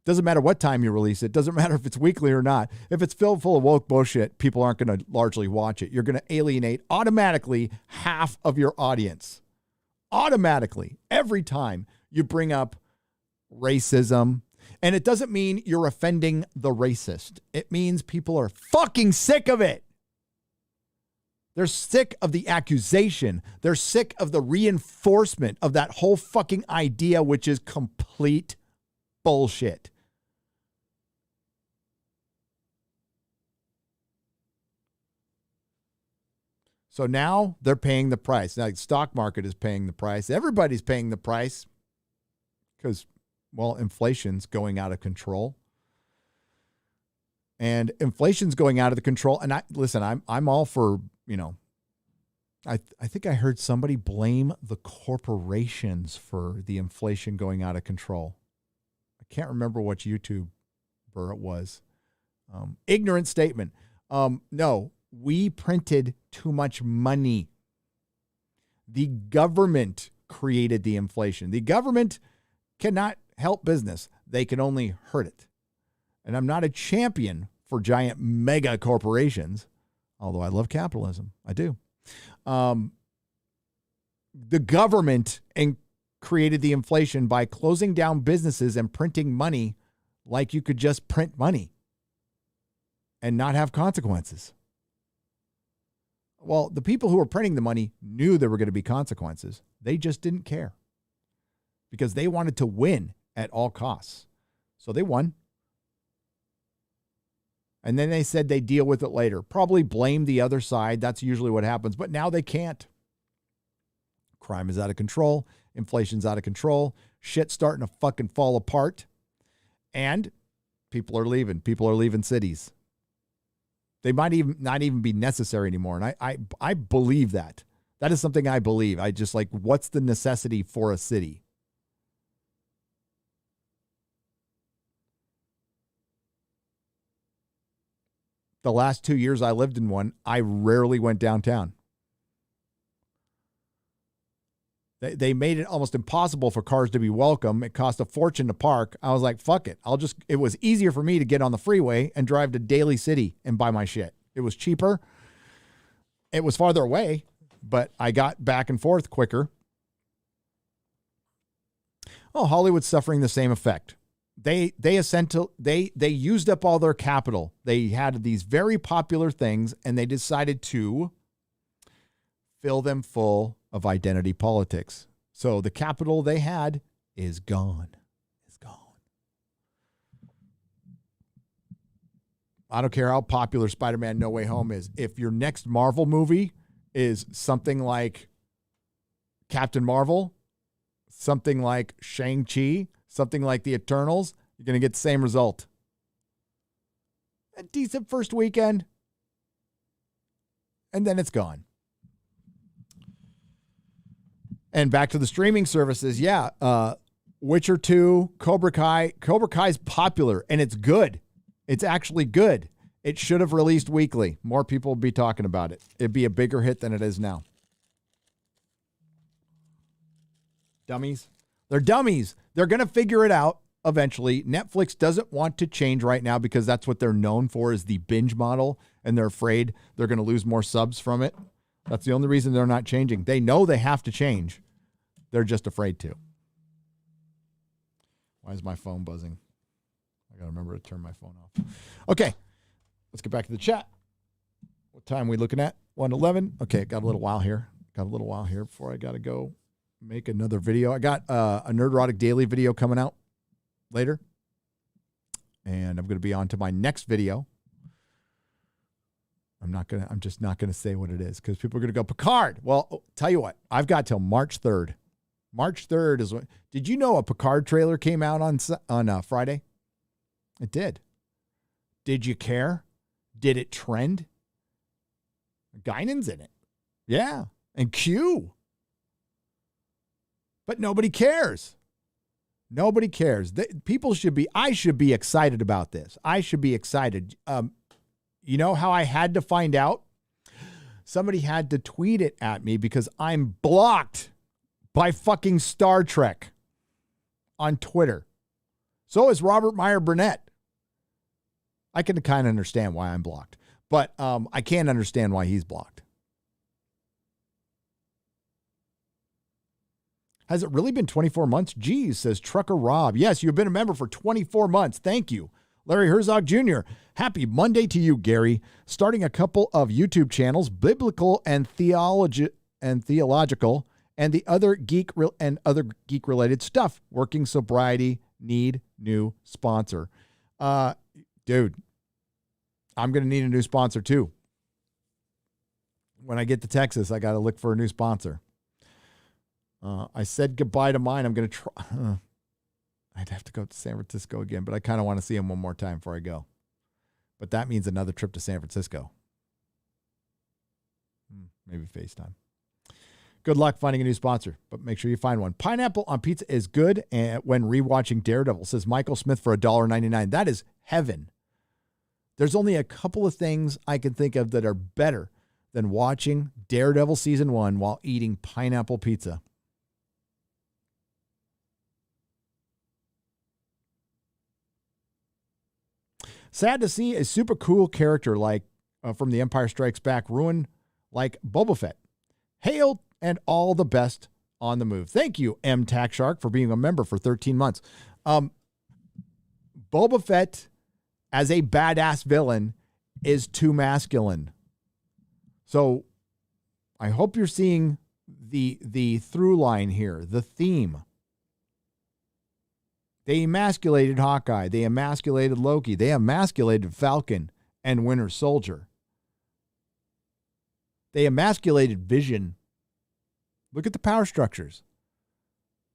Doesn't matter what time you release it. Doesn't matter if it's weekly or not. If it's filled full of woke bullshit, people aren't going to largely watch it. You're going to alienate automatically half of your audience. Automatically. Every time you bring up racism. And it doesn't mean you're offending the racist. It means people are fucking sick of it. They're sick of the accusation. They're sick of the reinforcement of that whole fucking idea, which is complete bullshit. So now they're paying the price. Now the stock market is paying the price. Everybody's paying the price because, well, inflation's going out of control. And inflation's going out of the control. And I'm all for, I think I heard somebody blame the corporations for the inflation going out of control. I can't remember which YouTuber it was. Ignorant statement. No, we printed too much money. The government created the inflation. The government cannot help business. They can only hurt it. And I'm not a champion for giant mega corporations, although I love capitalism. I do. The government created the inflation by closing down businesses and printing money like you could just print money and not have consequences. Well, the people who were printing the money knew there were going to be consequences. They just didn't care because they wanted to win at all costs. So they won. And then they said they deal with it later. Probably blame the other side. That's usually what happens. But now they can't. Crime is out of control. Inflation's out of control. Shit's starting to fucking fall apart. And people are leaving. People are leaving cities. They might even not even be necessary anymore. And I believe that. That is something I believe. I just what's the necessity for a city? the last 2 years I lived in one, I rarely went downtown. They made it almost impossible for cars to be welcome. It cost a fortune to park. I was like, fuck it. It was easier for me to get on the freeway and drive to Daly City and buy my shit. It was cheaper. It was farther away, but I got back and forth quicker. Oh, Hollywood's suffering the same effect. They used up all their capital. They had these very popular things, and they decided to fill them full of identity politics. So the capital they had is gone. It's gone. I don't care how popular Spider-Man No Way Home is. If your next Marvel movie is something like Captain Marvel, something like Shang-Chi, something like The Eternals, you're going to get the same result. A decent first weekend, and then it's gone. And back to the streaming services. Yeah. Witcher 2, Cobra Kai. Cobra Kai's popular and it's good. It's actually good. It should have released weekly. More people would be talking about it. It'd be a bigger hit than it is now. Dummies. They're dummies. They're going to figure it out eventually. Netflix doesn't want to change right now because that's what they're known for, is the binge model. And they're afraid they're going to lose more subs from it. That's the only reason they're not changing. They know they have to change. They're just afraid to. Why is my phone buzzing? I got to remember to turn my phone off. Okay. Let's get back to the chat. What time are we looking at? 1:11. Okay. Got a little while here. Before I got to go make another video. I got a Nerdrotic daily video coming out later. And I'm going to be on to my next video. I'm just not going to say what it is because people are going to go, Picard. Well, tell you what, I've got till March 3rd. March 3rd is when, did you know a Picard trailer came out on Friday? It did. Did you care? Did it trend? Guinan's in it. Yeah. And Q. But nobody cares. Nobody cares. I should be excited about this. I should be excited. You know how I had to find out? Somebody had to tweet it at me because I'm blocked by fucking Star Trek on Twitter. So is Robert Meyer Burnett. I can kind of understand why I'm blocked, but I can't understand why he's blocked. Has it really been 24 months? Geez, says Trucker Rob. Yes, you've been a member for 24 months. Thank you. Larry Herzog Jr. Happy Monday to you, Gary. Starting a couple of YouTube channels, biblical and theological, and the other geek related stuff. Working sobriety, need new sponsor. Dude, I'm going to need a new sponsor too. When I get to Texas, I got to look for a new sponsor. I said goodbye to mine. I'm going to try. I'd have to go to San Francisco again, but I kind of want to see him one more time before I go. But that means another trip to San Francisco. Maybe FaceTime. Good luck finding a new sponsor, but make sure you find one. Pineapple on pizza is good when rewatching Daredevil, says Michael Smith for $1.99. That is heaven. There's only a couple of things I can think of that are better than watching Daredevil season 1 while eating pineapple pizza. Sad to see a super cool character like from The Empire Strikes Back ruin like Boba Fett. Hail and all the best on the move. Thank you, M. Tax Shark, for being a member for 13 months. Boba Fett as a badass villain is too masculine. So I hope you're seeing the through line here, the theme. They emasculated Hawkeye. They emasculated Loki. They emasculated Falcon and Winter Soldier. They emasculated Vision. Look at the power structures.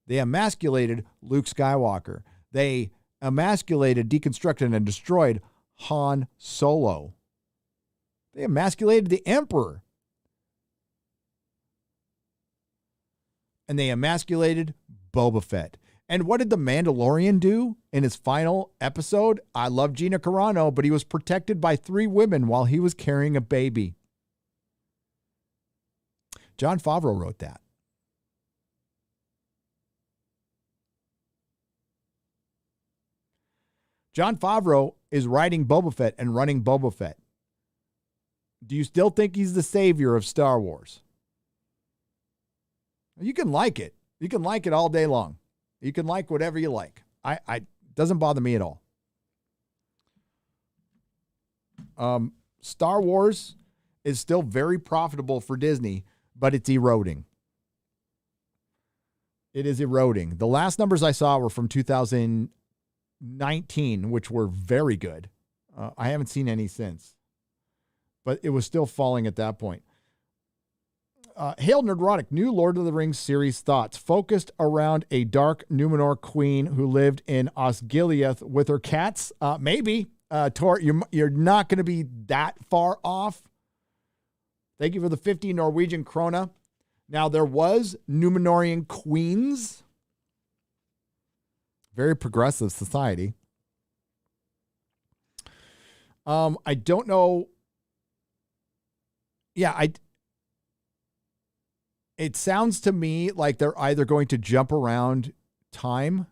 They emasculated Luke Skywalker. They emasculated, deconstructed, and destroyed Han Solo. They emasculated the Emperor. And they emasculated Boba Fett. And what did the Mandalorian do in his final episode? I love Gina Carano, but he was protected by 3 women while he was carrying a baby. Jon Favreau wrote that. Jon Favreau is writing Boba Fett and running Boba Fett. Do you still think he's the savior of Star Wars? You can like it. You can like it all day long. You can like whatever you like. I doesn't bother me at all. Star Wars is still very profitable for Disney, but it's eroding. It is eroding. The last numbers I saw were from 2019, which were very good. I haven't seen any since, but it was still falling at that point. Hail Nerdrotic, new Lord of the Rings series thoughts focused around a dark Numenor queen who lived in Osgiliath with her cats. Maybe, Tor, you're not going to be that far off. Thank you for the 50 Norwegian krona. Now, there was Numenorian queens. Very progressive society. I don't know. Yeah, it sounds to me like they're either going to jump around time,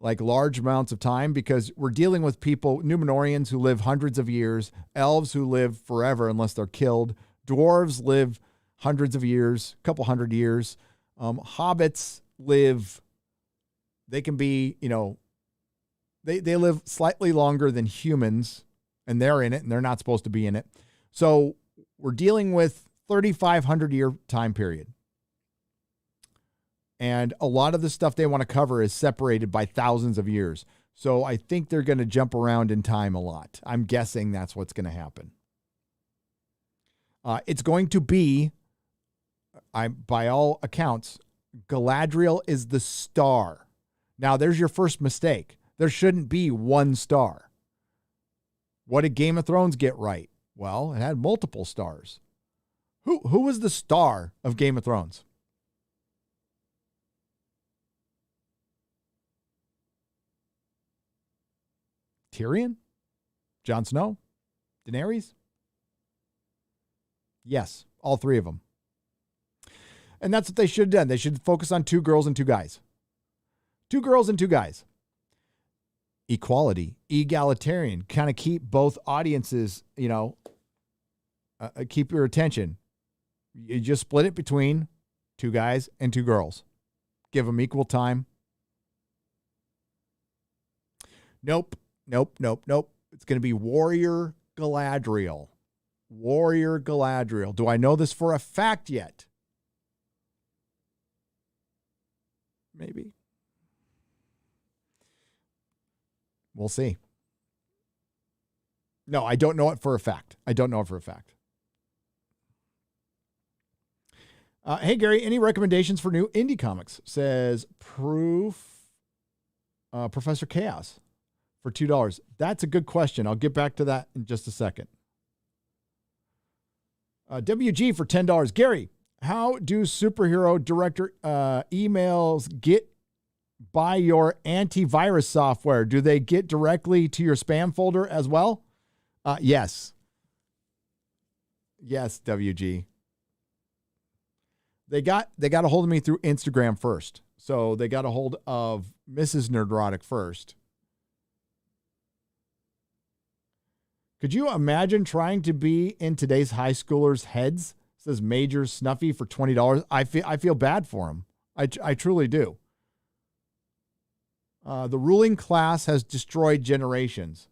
like large amounts of time, because we're dealing with people, Numenorians who live hundreds of years, elves who live forever unless they're killed, dwarves live hundreds of years, a couple hundred years, hobbits live, they can be, they live slightly longer than humans, and they're in it, and they're not supposed to be in it. So we're dealing with 3,500 year time period. And a lot of the stuff they want to cover is separated by thousands of years. So I think they're going to jump around in time a lot. I'm guessing that's what's going to happen. It's going to be, by all accounts, Galadriel is the star. Now, there's your first mistake. There shouldn't be one star. What did Game of Thrones get right? Well, it had multiple stars. Who was the star of Game of Thrones? Tyrion? Jon Snow? Daenerys? Yes, all 3 of them. And that's what they should have done. They should focus on 2 girls and 2 guys. 2 girls and 2 guys. Equality, egalitarian, kind of keep both audiences, keep your attention. You just split it between 2 guys and 2 girls. Give them equal time. Nope. It's going to be Warrior Galadriel. Warrior Galadriel. Do I know this for a fact yet? Maybe. We'll see. No, I don't know it for a fact. Hey, Gary, any recommendations for new indie comics? Says Professor Chaos for $2. That's a good question. I'll get back to that in just a second. WG for $10. Gary, how do superhero director emails get by your antivirus software? Do they get directly to your spam folder as well? Yes. Yes, WG. They got a hold of me through Instagram first. So they got a hold of Mrs. Nerdrotic first. Could you imagine trying to be in today's high schoolers' heads? It says Major Snuffy for $20. I feel bad for him. I truly do. The ruling class has destroyed generations.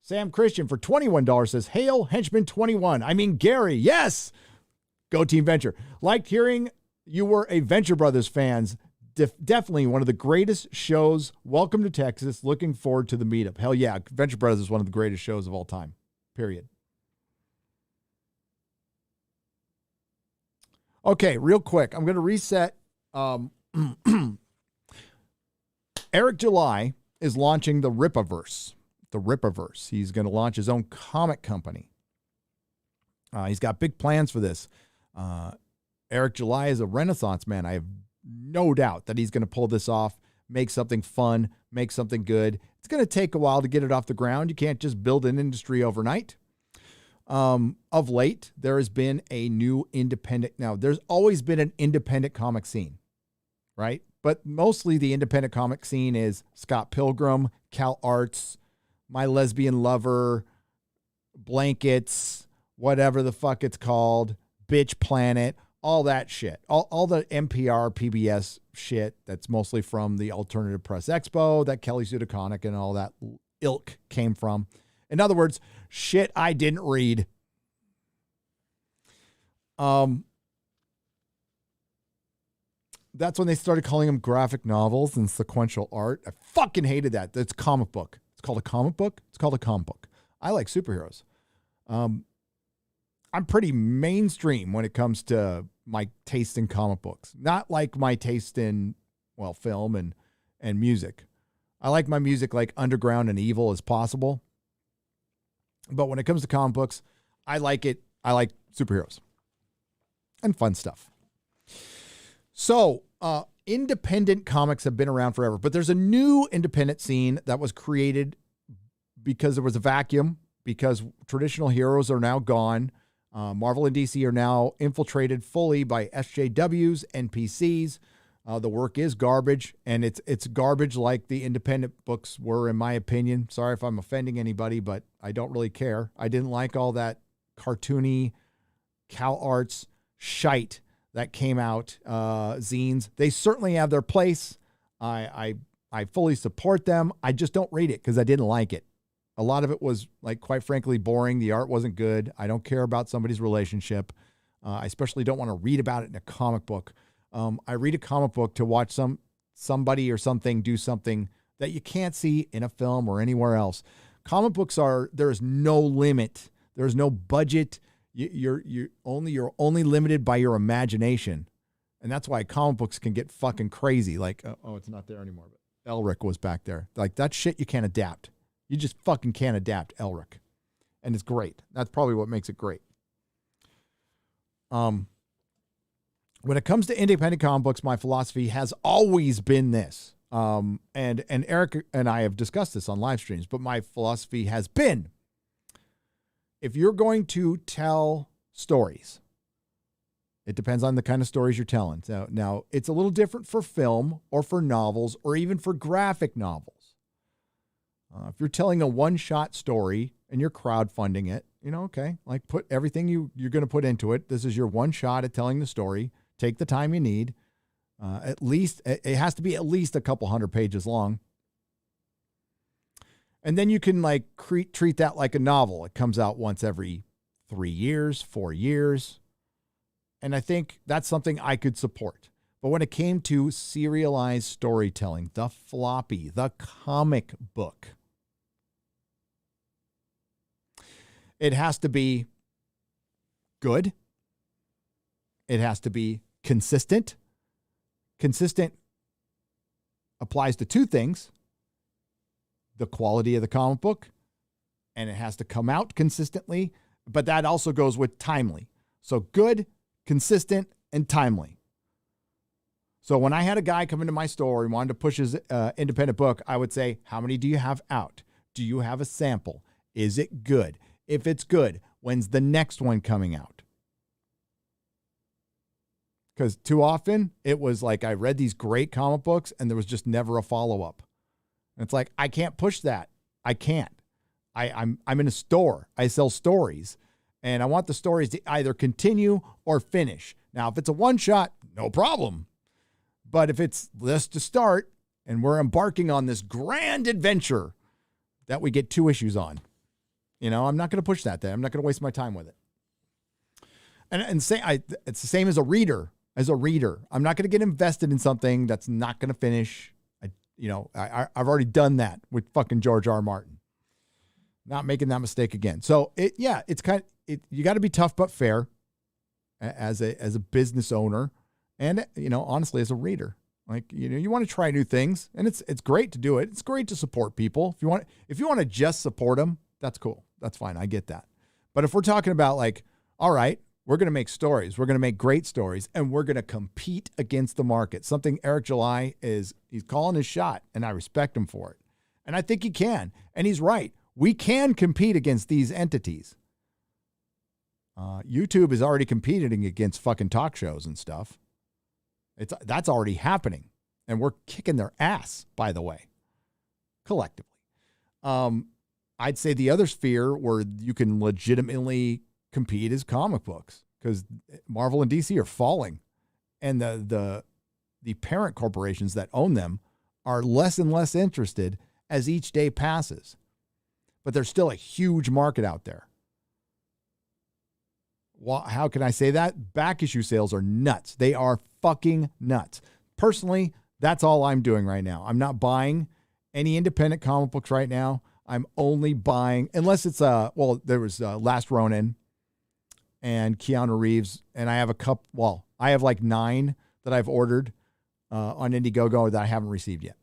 Sam Christian for $21 says, Hail Henchman 21. I mean, Gary, yes. Go Team Venture. Liked hearing you were a Venture Brothers fans. Definitely one of the greatest shows. Welcome to Texas. Looking forward to the meetup. Hell yeah. Venture Brothers is one of the greatest shows of all time. Period. Okay, real quick. I'm going to reset. Eric July is launching the Rippaverse. He's going to launch his own comic company. He's got big plans for this. Eric July is a renaissance man. I have no doubt that he's going to pull this off, make something fun, make something good. It's going to take a while to get it off the ground. You can't just build an industry overnight. Of late, there has been a new independent. Now, there's always been an independent comic scene, right? But mostly the independent comic scene is Scott Pilgrim, Cal Arts, My Lesbian Lover, Blankets, whatever the fuck it's called, Bitch Planet, all that shit. All the NPR, PBS shit that's mostly from the Alternative Press Expo that Kelly Sue DeConnick and all that ilk came from. In other words, shit I didn't read. That's when they started calling them graphic novels and sequential art. I fucking hated that. That's comic book. It's called a comic book. It's called a comic book. I like superheroes. I'm pretty mainstream when it comes to my taste in comic books. Not like my taste in, well, film and music. I like my music like underground and evil as possible. But when it comes to comic books, I like it. I like superheroes and fun stuff. So, independent comics have been around forever, but there's a new independent scene that was created because there was a vacuum, because traditional heroes are now gone. Marvel and DC are now infiltrated fully by SJWs, NPCs. The work is garbage, and it's garbage like the independent books were, in my opinion. Sorry if I'm offending anybody, but I don't really care. I didn't like all that cartoony Cal Arts shite that came out, zines. They certainly have their place. I fully support them. I just don't read it because I didn't like it. A lot of it was, like, quite frankly, boring. The art wasn't good. I don't care about somebody's relationship. I especially don't want to read about it in a comic book. I read a comic book to watch somebody or something do something that you can't see in a film or anywhere else. Comic books there is no limit. There's no budget. You're only limited by your imagination. And that's why comic books can get fucking crazy. Like, oh, it's not there anymore. But Elric was back there. Like, that shit you can't adapt. You just fucking can't adapt Elric. And it's great. That's probably what makes it great. When it comes to independent comic books, my philosophy has always been this. And Eric and I have discussed this on live streams, but my philosophy has been, if you're going to tell stories, it depends on the kind of stories you're telling. So now it's a little different for film or for novels or even for graphic novels. If you're telling a one-shot story and you're crowdfunding it, okay, like put everything you're going to put into it. This is your one shot at telling the story. Take the time you need. At least it has to be at least a couple hundred pages long. And then you can like treat that like a novel. It comes out once every 3 years, 4 years. And I think that's something I could support. But when it came to serialized storytelling, the floppy, the comic book, it has to be good. It has to be consistent. Consistent applies to two things: the quality of the comic book, and it has to come out consistently, but that also goes with timely. So good, consistent, and timely. So when I had a guy come into my store and wanted to push his independent book, I would say, how many do you have out? Do you have a sample? Is it good? If it's good, when's the next one coming out? Because too often it was like I read these great comic books and there was just never a follow-up. And it's like, I can't push that. I can't. I'm in a store. I sell stories. And I want the stories to either continue or finish. Now, if it's a one-shot, no problem. But if it's just to start and we're embarking on this grand adventure that we get 2 issues on, I'm not going to push that there. I'm not going to waste my time with it. And say it's the same as a reader. As a reader, I'm not going to get invested in something that's not going to finish. I've already done that with fucking George R. R. Martin. Not making that mistake again. So you got to be tough but fair as a business owner, and honestly as a reader. Like you want to try new things, and it's great to do it. It's great to support people. If you want to just support them, that's cool. That's fine. I get that. But if we're talking about like, all right, We're going to make stories. We're going to make great stories, and we're going to compete against the market. Something Eric July he's calling his shot, and I respect him for it. And I think he can. And he's right. We can compete against these entities. YouTube is already competing against fucking talk shows and stuff. That's already happening. And we're kicking their ass, by the way, collectively. I'd say the other sphere where you can legitimately compete is comic books, because Marvel and DC are falling, and the parent corporations that own them are less and less interested as each day passes. But there's still a huge market out there. Well, how can I say that? Back issue sales are nuts. They are fucking nuts. Personally, that's all I'm doing right now. I'm not buying any independent comic books right now. I'm only buying, unless it's there was Last Ronin and Keanu Reeves, and I have I have like 9 that I've ordered on Indiegogo that I haven't received yet.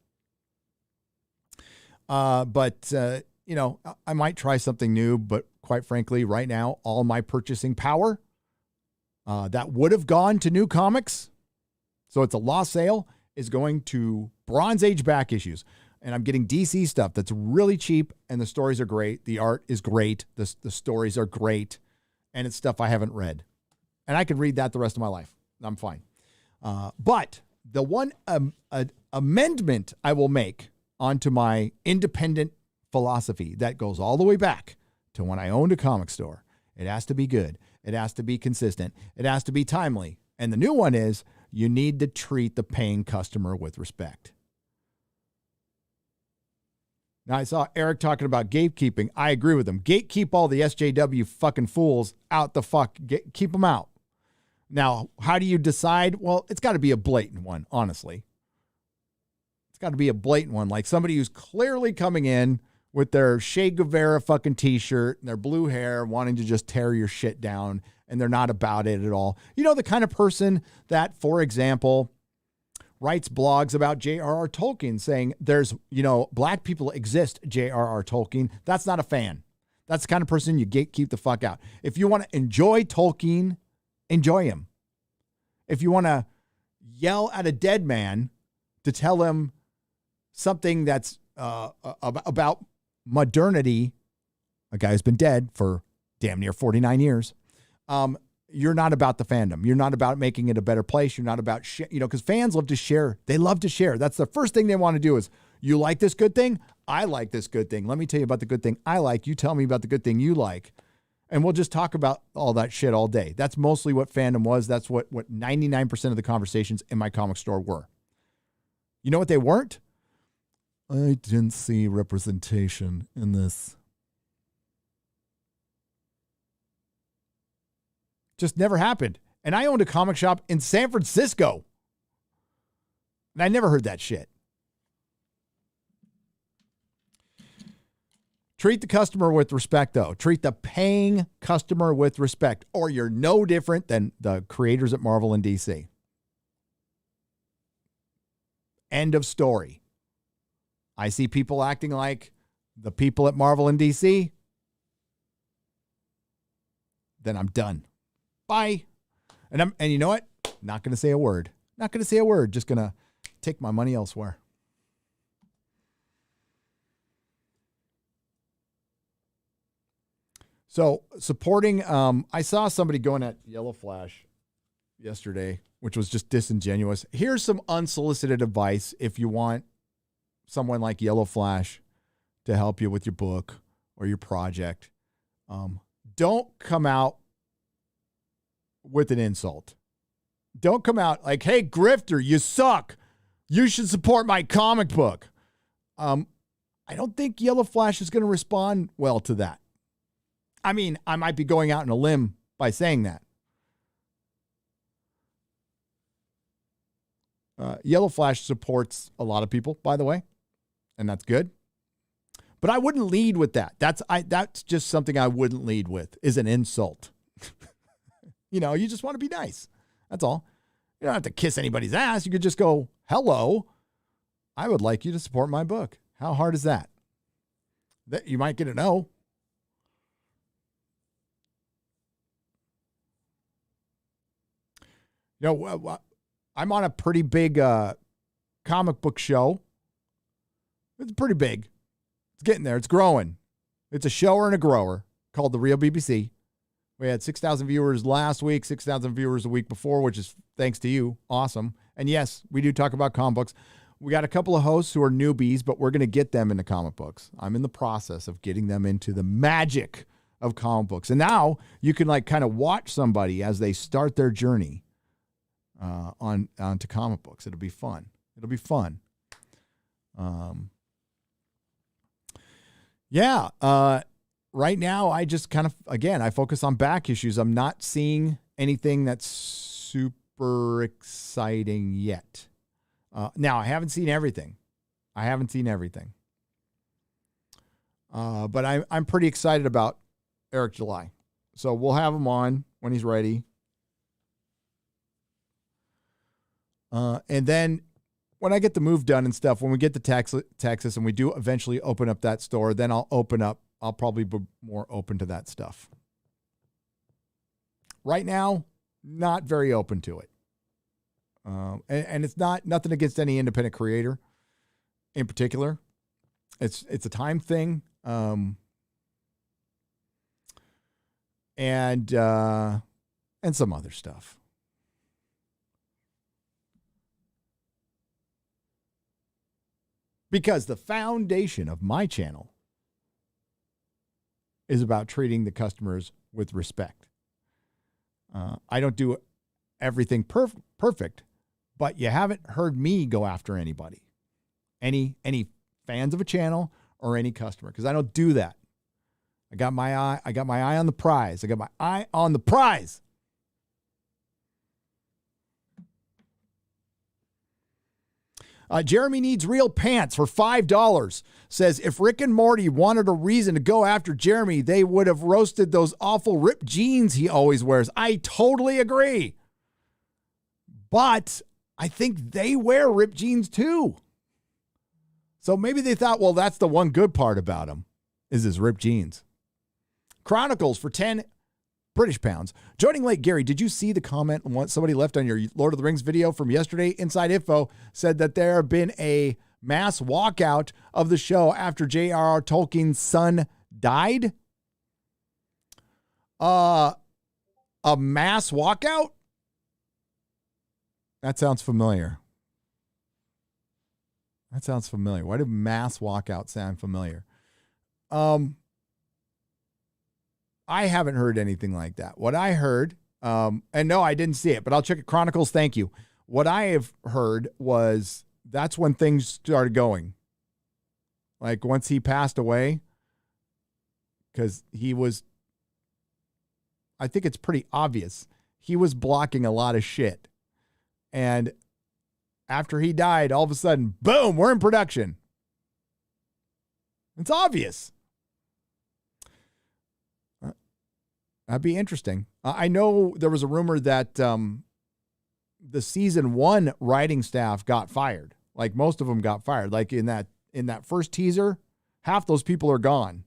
But I might try something new, but quite frankly, right now, all my purchasing power that would have gone to new comics, so it's a lost sale, is going to Bronze Age back issues. And I'm getting DC stuff that's really cheap, and the stories are great. The art is great. The stories are great, and it's stuff I haven't read. And I could read that the rest of my life. I'm fine. But the one amendment I will make onto my independent philosophy that goes all the way back to when I owned a comic store. It has to be good. It has to be consistent. It has to be timely. And the new one is you need to treat the paying customer with respect. Now, I saw Eric talking about gatekeeping. I agree with him. Gatekeep all the SJW fucking fools out the fuck. Keep them out. Now, how do you decide? Well, it's got to be a blatant one, honestly. It's got to be a blatant one, like somebody who's clearly coming in with their Che Guevara fucking t-shirt and their blue hair, wanting to just tear your shit down, and they're not about it at all. You know, the kind of person that, for example, writes blogs about J.R.R. Tolkien saying there's, black people exist, J.R.R. Tolkien. That's not a fan. That's the kind of person you gatekeep the fuck out. If you want to enjoy Tolkien, enjoy him. If you want to yell at a dead man to tell him something that's about modernity, a guy who's been dead for damn near 49 years, you're not about the fandom. You're not about making it a better place. You're not about, because fans love to share. They love to share. That's the first thing they want to do is, you like this good thing? I like this good thing. Let me tell you about the good thing I like. You tell me about the good thing you like. And we'll just talk about all that shit all day. That's mostly what fandom was. That's what 99% of the conversations in my comic store were. You know what they weren't? I didn't see representation in this. Just never happened. And I owned a comic shop in San Francisco. And I never heard that shit. Treat the customer with respect, though. Treat the paying customer with respect, or you're no different than the creators at Marvel and DC. End of story. I see people acting like the people at Marvel and DC. Then I'm done. Bye. And you know what? Not going to say a word. Not going to say a word. Just going to take my money elsewhere. So supporting, I saw somebody going at Yellow Flash yesterday, which was just disingenuous. Here's some unsolicited advice if you want someone like Yellow Flash to help you with your book or your project. Don't come out with an insult. Don't come out like, hey, grifter, you suck. You should support my comic book. I don't think Yellow Flash is going to respond well to that. I mean, I might be going out on a limb by saying that. Yellow Flash supports a lot of people, by the way, and that's good. But I wouldn't lead with that. That's just something I wouldn't lead with, is an insult. You just want to be nice. That's all. You don't have to kiss anybody's ass. You could just go, hello, I would like you to support my book. How hard is that? You might get a no. I'm on a pretty big comic book show. It's pretty big. It's getting there. It's growing. It's a shower and a grower called The Real BBC. We had 6,000 viewers last week, 6,000 viewers the week before, which is thanks to you. Awesome. And yes, we do talk about comic books. We got a couple of hosts who are newbies, but we're going to get them into comic books. I'm in the process of getting them into the magic of comic books. And now you can like kind of watch somebody as they start their journey onto comic books. It'll be fun. It'll be fun. Right now, I just kind of, again, I focus on back issues. I'm not seeing anything that's super exciting yet. Now, I haven't seen everything. But I'm pretty excited about Eric July. So we'll have him on when he's ready. And then when I get the move done and stuff, when we get to Texas and we do eventually open up that store, then I'll probably be more open to that stuff. Right now, not very open to it. And it's nothing against any independent creator in particular. It's a time thing. And some other stuff. Because the foundation of my channel is about treating the customers with respect. I don't do everything perfect, but you haven't heard me go after anybody, any fans of a channel or any customer, because I don't do that. I got my eye on the prize. Jeremy needs real pants for $5. Says, if Rick and Morty wanted a reason to go after Jeremy, they would have roasted those awful ripped jeans he always wears. I totally agree. But I think they wear ripped jeans too. So maybe they thought, well, that's the one good part about him is his ripped jeans. Chronicles for 10 British pounds. Joining late, Gary, did you see the comment somebody left on your Lord of the Rings video from yesterday? Inside Info said that there had been a mass walkout of the show after J.R.R. Tolkien's son died. A mass walkout? That sounds familiar. Why did mass walkout sound familiar? I haven't heard anything like that. What I heard, and no, I didn't see it, but I'll check it. Chronicles, thank you. What I have heard was that's when things started going. Like once he passed away, because I think it's pretty obvious, he was blocking a lot of shit. And after he died, all of a sudden, boom, we're in production. It's obvious. That'd be interesting. I know there was a rumor that the season 1 writing staff got fired. Like most of them got fired. Like in that first teaser, half those people are gone.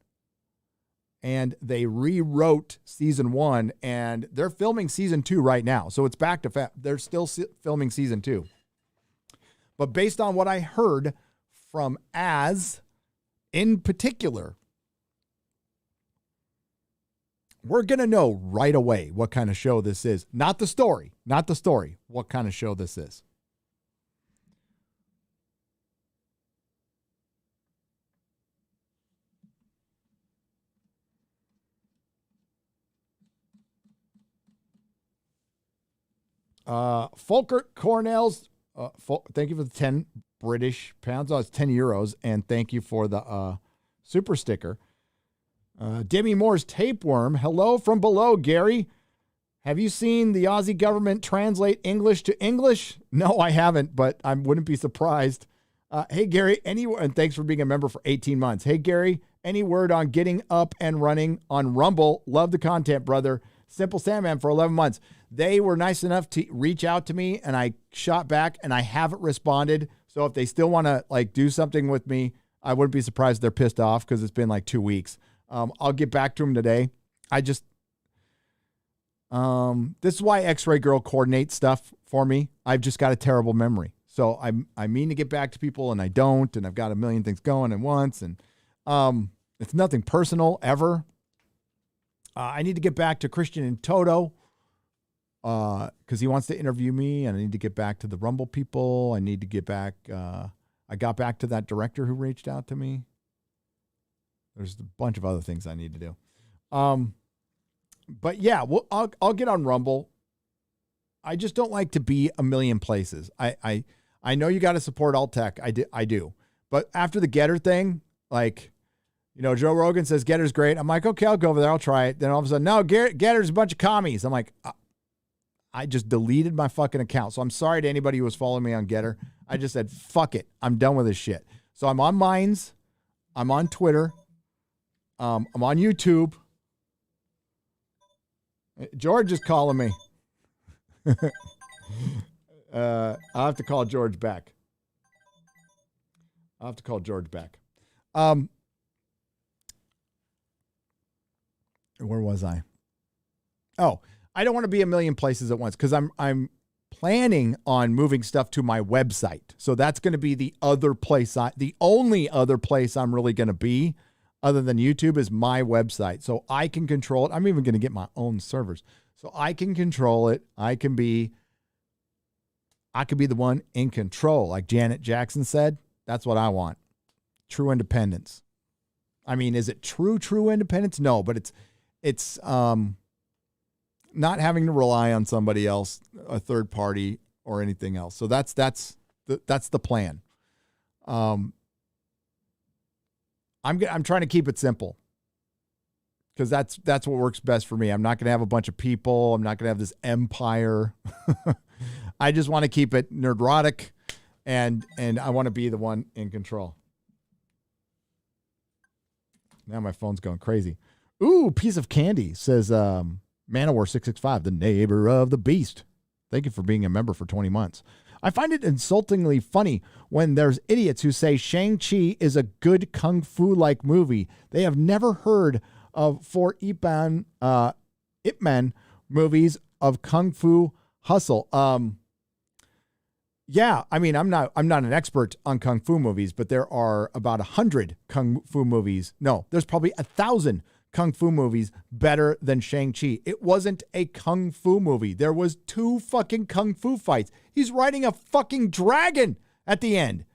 And they rewrote season 1 and they're filming season 2 right now. So it's back to they're still filming season 2. But based on what I heard from Az in particular, we're going to know right away what kind of show this is. Not the story. What kind of show this is. Folkert Cornell's, thank you for the 10 British pounds. Oh, it's 10 euros. And thank you for the super sticker. Demi Moore's tapeworm. Hello from below, Gary. Have you seen the Aussie government translate English to English? No, I haven't, but I wouldn't be surprised. Hey, Gary, and thanks for being a member for 18 months. Hey, Gary, any word on getting up and running on Rumble? Love the content, brother. Simple Sandman for 11 months. They were nice enough to reach out to me, and I shot back, and I haven't responded. So if they still want to do something with me, I wouldn't be surprised they're pissed off because it's been 2 weeks. I'll get back to them today. This is why X-Ray Girl coordinates stuff for me. I've just got a terrible memory. So I mean to get back to people and I don't, and I've got a million things going at once, and it's nothing personal ever. I need to get back to Christian and Toto because he wants to interview me, and I need to get back to the Rumble people. I need to get back. I got back to that director who reached out to me. There's a bunch of other things I need to do. But yeah, I'll get on Rumble. I just don't like to be a million places. I know you got to support alt tech. I do. But after the Getter thing, like, you know, Joe Rogan says Getter's great. I'm like, okay, I'll go over there. I'll try it. Then all of a sudden, no, Getter's a bunch of commies. I'm like, I just deleted my fucking account. So I'm sorry to anybody who was following me on Getter. I just said, fuck it. I'm done with this shit. So I'm on Minds. I'm on Twitter. I'm on YouTube. George is calling me. I'll have to call George back. Where was I? Oh, I don't want to be a million places at once because I'm planning on moving stuff to my website. So that's going to be the other place. The only other place I'm really going to be other than YouTube is my website. So I can control it. I'm even going to get my own servers. So I can control it. I could be the one in control. Like Janet Jackson said, that's what I want. True independence. I mean, is it true independence? No, but it's not having to rely on somebody else, a third party or anything else. So that's the plan. I'm trying to keep it simple because that's what works best for me. I'm not going to have a bunch of people. I'm not going to have this empire. I just want to keep it nerdrotic, and I want to be the one in control. Now my phone's going crazy. Ooh, piece of candy, says Manowar665, the neighbor of the beast. Thank you for being a member for 20 months. I find it insultingly funny when there's idiots who say Shang-Chi is a good kung fu-like movie. They have never heard of four Ip Man movies of kung fu hustle. Yeah, I mean, I'm not an expert on kung fu movies, but there are about 100 kung fu movies. No, there's probably 1,000 kung fu movies better than Shang-Chi. It wasn't a kung fu movie. There was 2 fucking kung fu fights. He's riding a fucking dragon at the end.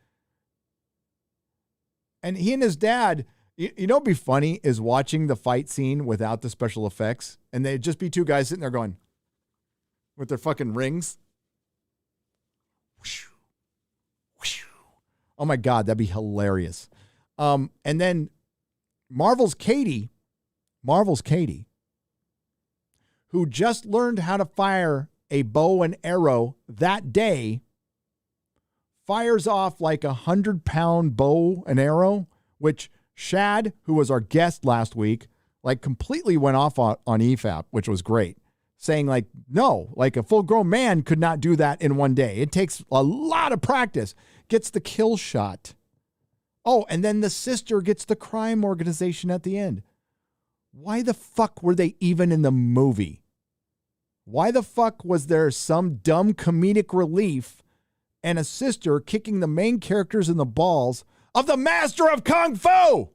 And he and his dad, you know what'd be funny is watching the fight scene without the special effects, and they'd just be 2 guys sitting there going with their fucking rings. Oh my God, that'd be hilarious. And then Marvel's Katie, who just learned how to fire a bow and arrow that day, fires off like 100-pound bow and arrow, which Shad, who was our guest last week, like completely went off on EFAP, which was great. Saying like, no, like a full-grown man could not do that in one day. It takes a lot of practice. Gets the kill shot. Oh, and then the sister gets the crime organization at the end. Why the fuck were they even in the movie? Why the fuck was there some dumb comedic relief and a sister kicking the main characters in the balls of the master of Kung Fu?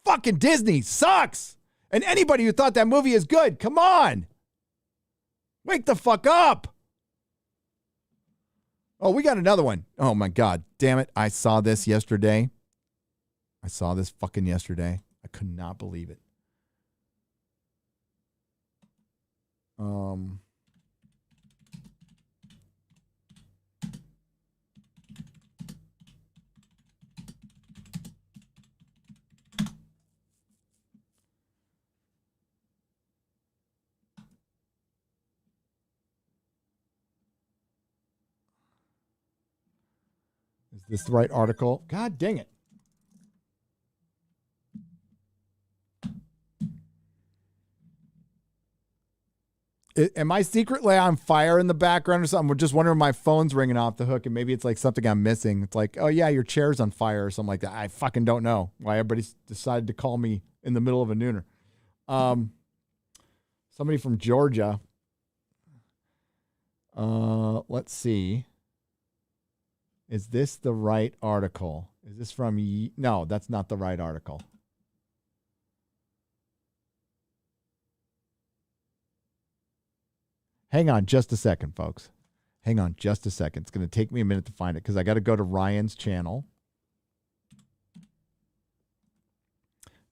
Fucking Disney sucks. And anybody who thought that movie is good, come on. Wake the fuck up. Oh, we got another one. Oh my God. Damn it. I saw this yesterday. I saw this fucking yesterday. I could not believe it. Is this the right article? God dang it. Am I secretly on fire in the background or something? We're just wondering if my phone's ringing off the hook and maybe it's like something I'm missing. It's like, oh yeah, your chair's on fire or something like that. I fucking don't know why everybody's decided to call me in the middle of a nooner. Somebody from Georgia. Let's see. Is this the right article? Is this from... No, that's not the right article. Hang on just a second, folks. Hang on just a second. It's going to take me a minute to find it because I got to go to Ryan's channel.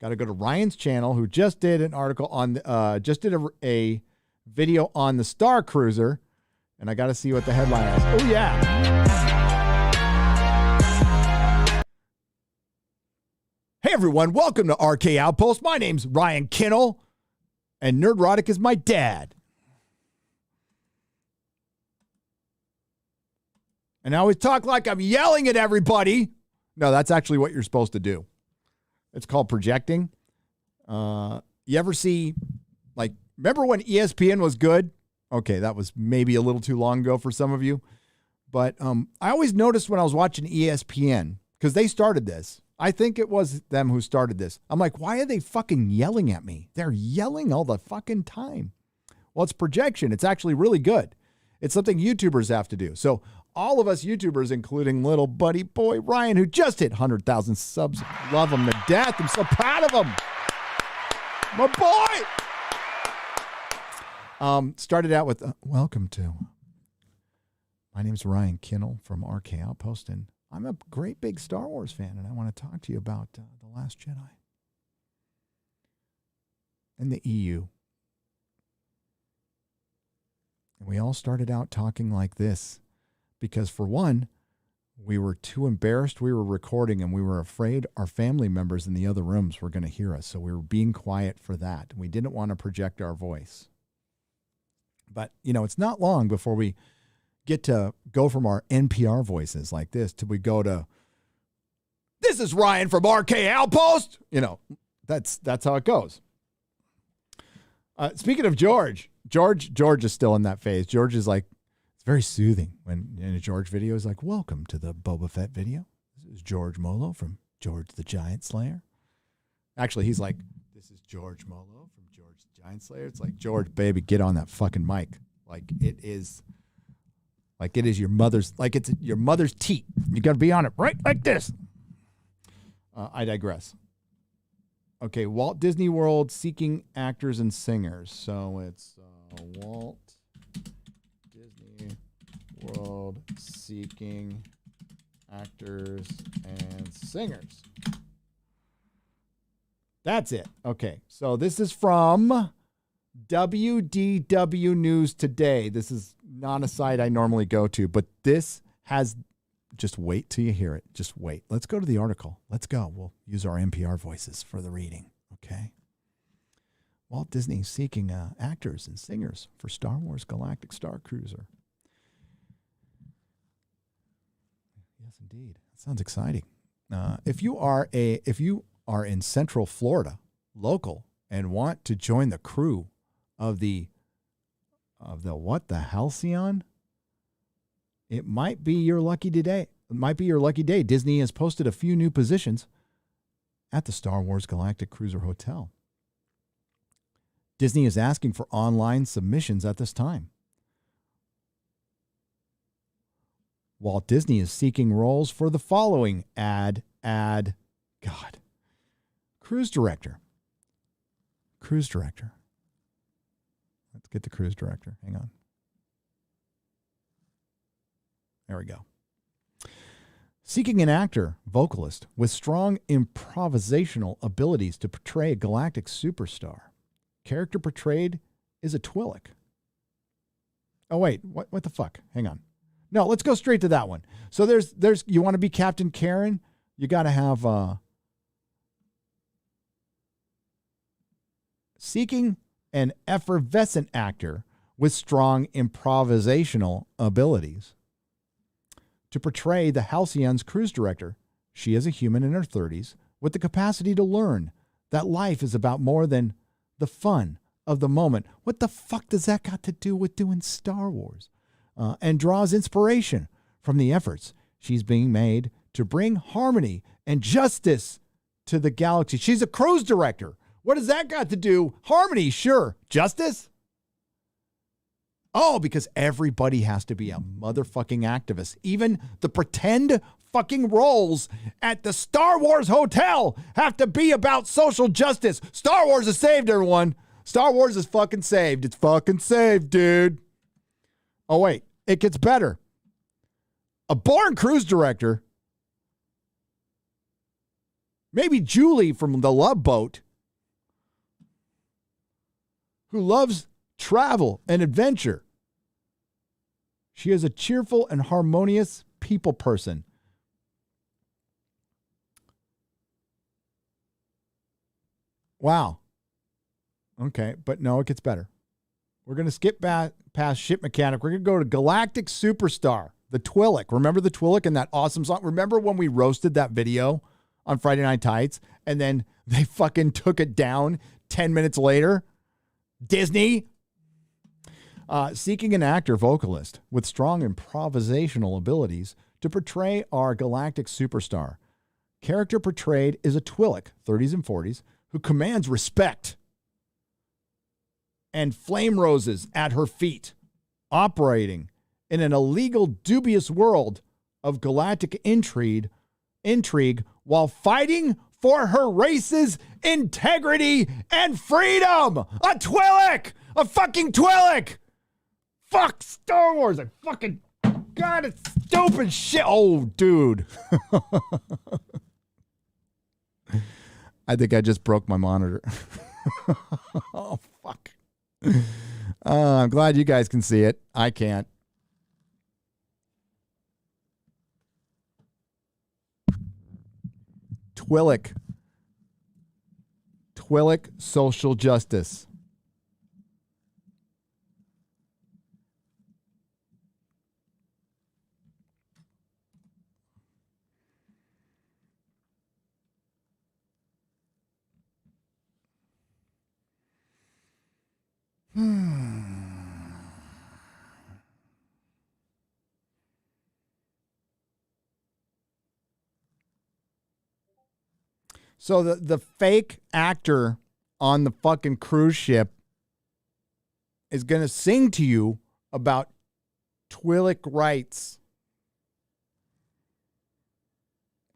Got to go to Ryan's channel, who just did an article on, just did a video on the Star Cruiser, and I got to see what the headline is. Oh, yeah. Hey, everyone. Welcome to RK Outpost. My name's Ryan Kinnell, and Nerdrotic is my dad. And I always talk like I'm yelling at everybody. No, that's actually what you're supposed to do. It's called projecting. You ever see, like, remember when ESPN was good? Okay, that was maybe a little too long ago for some of you. But I always noticed when I was watching ESPN, because they started this. I think it was them who started this. I'm like, why are they fucking yelling at me? They're yelling all the fucking time. Well, it's projection. It's actually really good. It's something YouTubers have to do. So all of us YouTubers, including little buddy boy Ryan, who just hit 100,000 subs, love him to death. I'm so proud of him. My boy. Started out with, welcome to. My name's Ryan Kinnell from RK Outpost, and I'm a great big Star Wars fan, and I want to talk to you about The Last Jedi and the EU. And we all started out talking like this because, for one, we were too embarrassed. We were recording, and we were afraid our family members in the other rooms were going to hear us, so we were being quiet for that. We didn't want to project our voice. But, you know, it's not long before we get to go from our NPR voices like this till we go to, this is Ryan from RK Outpost. You know, that's how it goes. Speaking of George is still in that phase. George is like, it's very soothing when in a George video is like, welcome to the Boba Fett video. This is George Molo from George the Giant Slayer. Actually, he's like, this is George Molo from George the Giant Slayer. It's like, George, baby, get on that fucking mic. Like it is your mother's, like it's your mother's teat. You got to be on it right like this. I digress. Okay, Walt Disney World seeking actors and singers. So it's Walt Disney World seeking actors and singers. That's it. Okay, so this is from WDW News Today. This is not a site I normally go to, but this has, just wait till you hear it. Just wait. Let's go to the article. Let's go. We'll use our NPR voices for the reading. Okay. Walt Disney seeking actors and singers for Star Wars Galactic Star Cruiser. Yes, indeed. That sounds exciting. If you are in Central Florida, local, and want to join the crew of the what, the Halcyon? It might be your lucky day. It might be your lucky day. Disney has posted a few new positions at the Star Wars Galactic Cruiser Hotel. Disney is asking for online submissions at this time. Walt Disney is seeking roles for the following cruise director. Let's get the cruise director. Hang on. There we go. Seeking an actor, vocalist, with strong improvisational abilities to portray a galactic superstar. Character portrayed is a Twi'lek. Oh, wait. What the fuck? Hang on. No, let's go straight to that one. So there's you want to be Captain Karen? You got to have seeking an effervescent actor with strong improvisational abilities to portray the Halcyon's cruise director. She is a human in her 30s with the capacity to learn that life is about more than the fun of the moment. What the fuck does that got to do with doing Star Wars? And draws inspiration from the efforts she's being made to bring harmony and justice to the galaxy. She's a cruise director. What does that got to do? Harmony, sure. Justice? Oh, because everybody has to be a motherfucking activist. Even the pretend fucking roles at the Star Wars hotel have to be about social justice. Star Wars is saved, everyone. Star Wars is fucking saved. It's fucking saved, dude. Oh, wait. It gets better. A born cruise director, maybe Julie from The Love Boat, who loves travel and adventure. She is a cheerful and harmonious people person. Wow. Okay, but no, it gets better. We're going to skip past Ship Mechanic. We're going to go to Galactic Superstar, the Twi'lek. Remember the Twi'lek and that awesome song? Remember when we roasted that video on Friday Night Tights and then they fucking took it down 10 minutes later? Disney? Seeking an actor vocalist with strong improvisational abilities to portray our galactic superstar. Character portrayed is a Twi'lek, 30s and 40s, who commands respect and flame roses at her feet, operating in an illegal, dubious world of galactic intrigue while fighting for her race's integrity and freedom. A Twi'lek! A fucking Twi'lek! Fuck Star Wars! I fucking... God, it's stupid shit. Oh, dude. I think I just broke my monitor. Oh, fuck. I'm glad you guys can see it. I can't. Twi'lek. Twi'lek social justice. So the fake actor on the fucking cruise ship is going to sing to you about Twi'lek rights.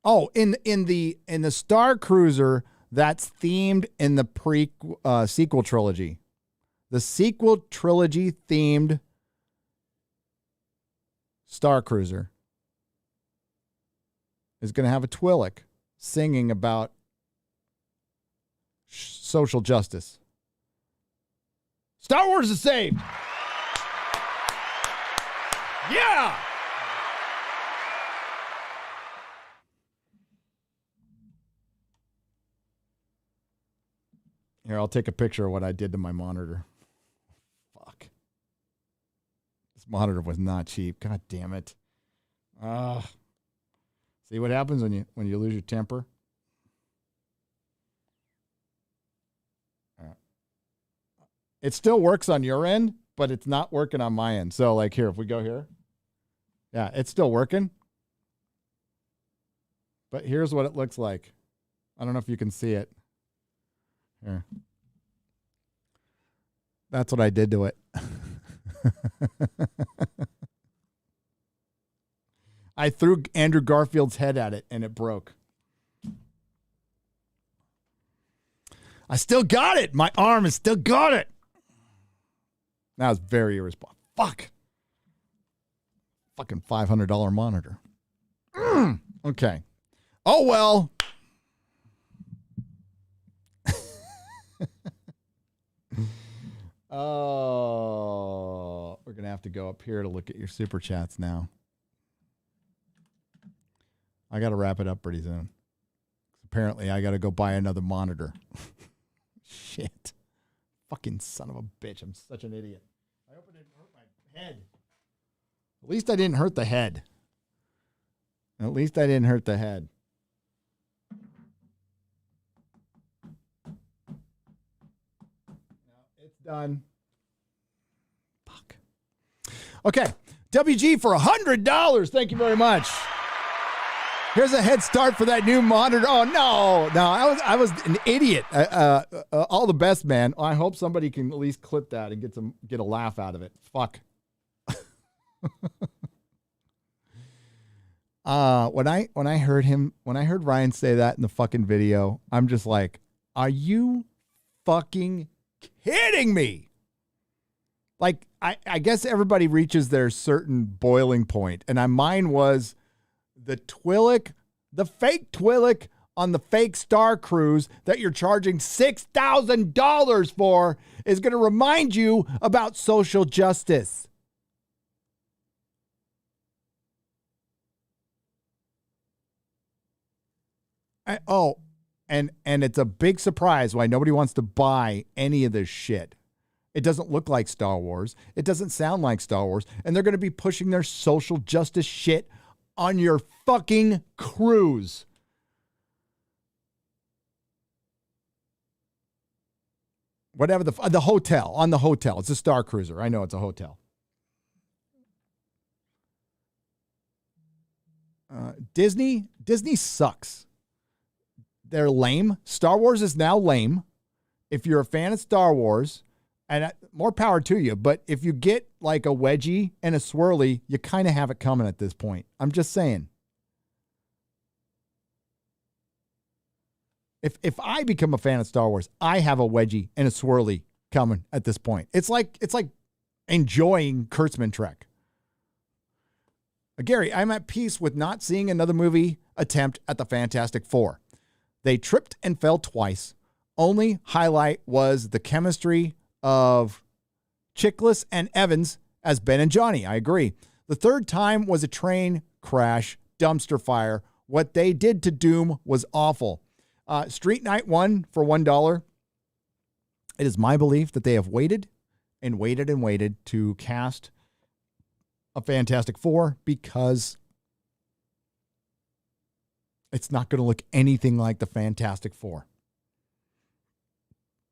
Oh, in the Star Cruiser that's themed in the sequel trilogy. The sequel trilogy themed Star Cruiser is going to have a Twi'lek singing about social justice. Star Wars is saved. Yeah. Here, I'll take a picture of what I did to my monitor. Fuck. This monitor was not cheap. God damn it. See what happens when you lose your temper? It still works on your end, but it's not working on my end. So, like, here, if we go here. Yeah, it's still working. But here's what it looks like. I don't know if you can see it. Here. That's what I did to it. I threw Andrew Garfield's head at it, and it broke. I still got it. My arm has still got it. That was very irresponsible. Fuck. Fucking $500 monitor. Okay. Oh, well. Oh, we're going to have to go up here to look at your super chats now. I got to wrap it up pretty soon. Apparently, I got to go buy another monitor. Shit. Fucking son of a bitch. I'm such an idiot. I hope it didn't hurt my head. At least I didn't hurt the head. At least I didn't hurt the head. No, it's done. Fuck. Okay. WG for $100. Thank you very much. Here's a head start for that new monitor. Oh no, I was an idiot. All the best, man. I hope somebody can at least clip that and get a laugh out of it. Fuck. When I heard Ryan say that in the fucking video, I'm just like, are you fucking kidding me? Like, I guess everybody reaches their certain boiling point, and mine was the fake Twi'lek on the fake Star Cruise that you're charging $6,000 for is going to remind you about social justice. And it's a big surprise why nobody wants to buy any of this shit. It doesn't look like Star Wars. It doesn't sound like Star Wars. And they're going to be pushing their social justice shit on your fucking cruise. Whatever the hotel, on the hotel. It's a Star Cruiser. I know it's a hotel. Disney sucks. They're lame. Star Wars is now lame. If you're a fan of Star Wars, and more power to you, but if you get like a wedgie and a swirly, you kind of have it coming at this point. I'm just saying. If I become a fan of Star Wars, I have a wedgie and a swirly coming at this point. It's like enjoying Kurtzman Trek. Gary, I'm at peace with not seeing another movie attempt at the Fantastic Four. They tripped and fell twice. Only highlight was the chemistry of Chiklis and Evans as Ben and Johnny. I agree. The third time was a train crash, dumpster fire. What they did to Doom was awful. Street Night 1 for $1. It is my belief that they have waited and waited and waited to cast a Fantastic Four because it's not going to look anything like the Fantastic Four.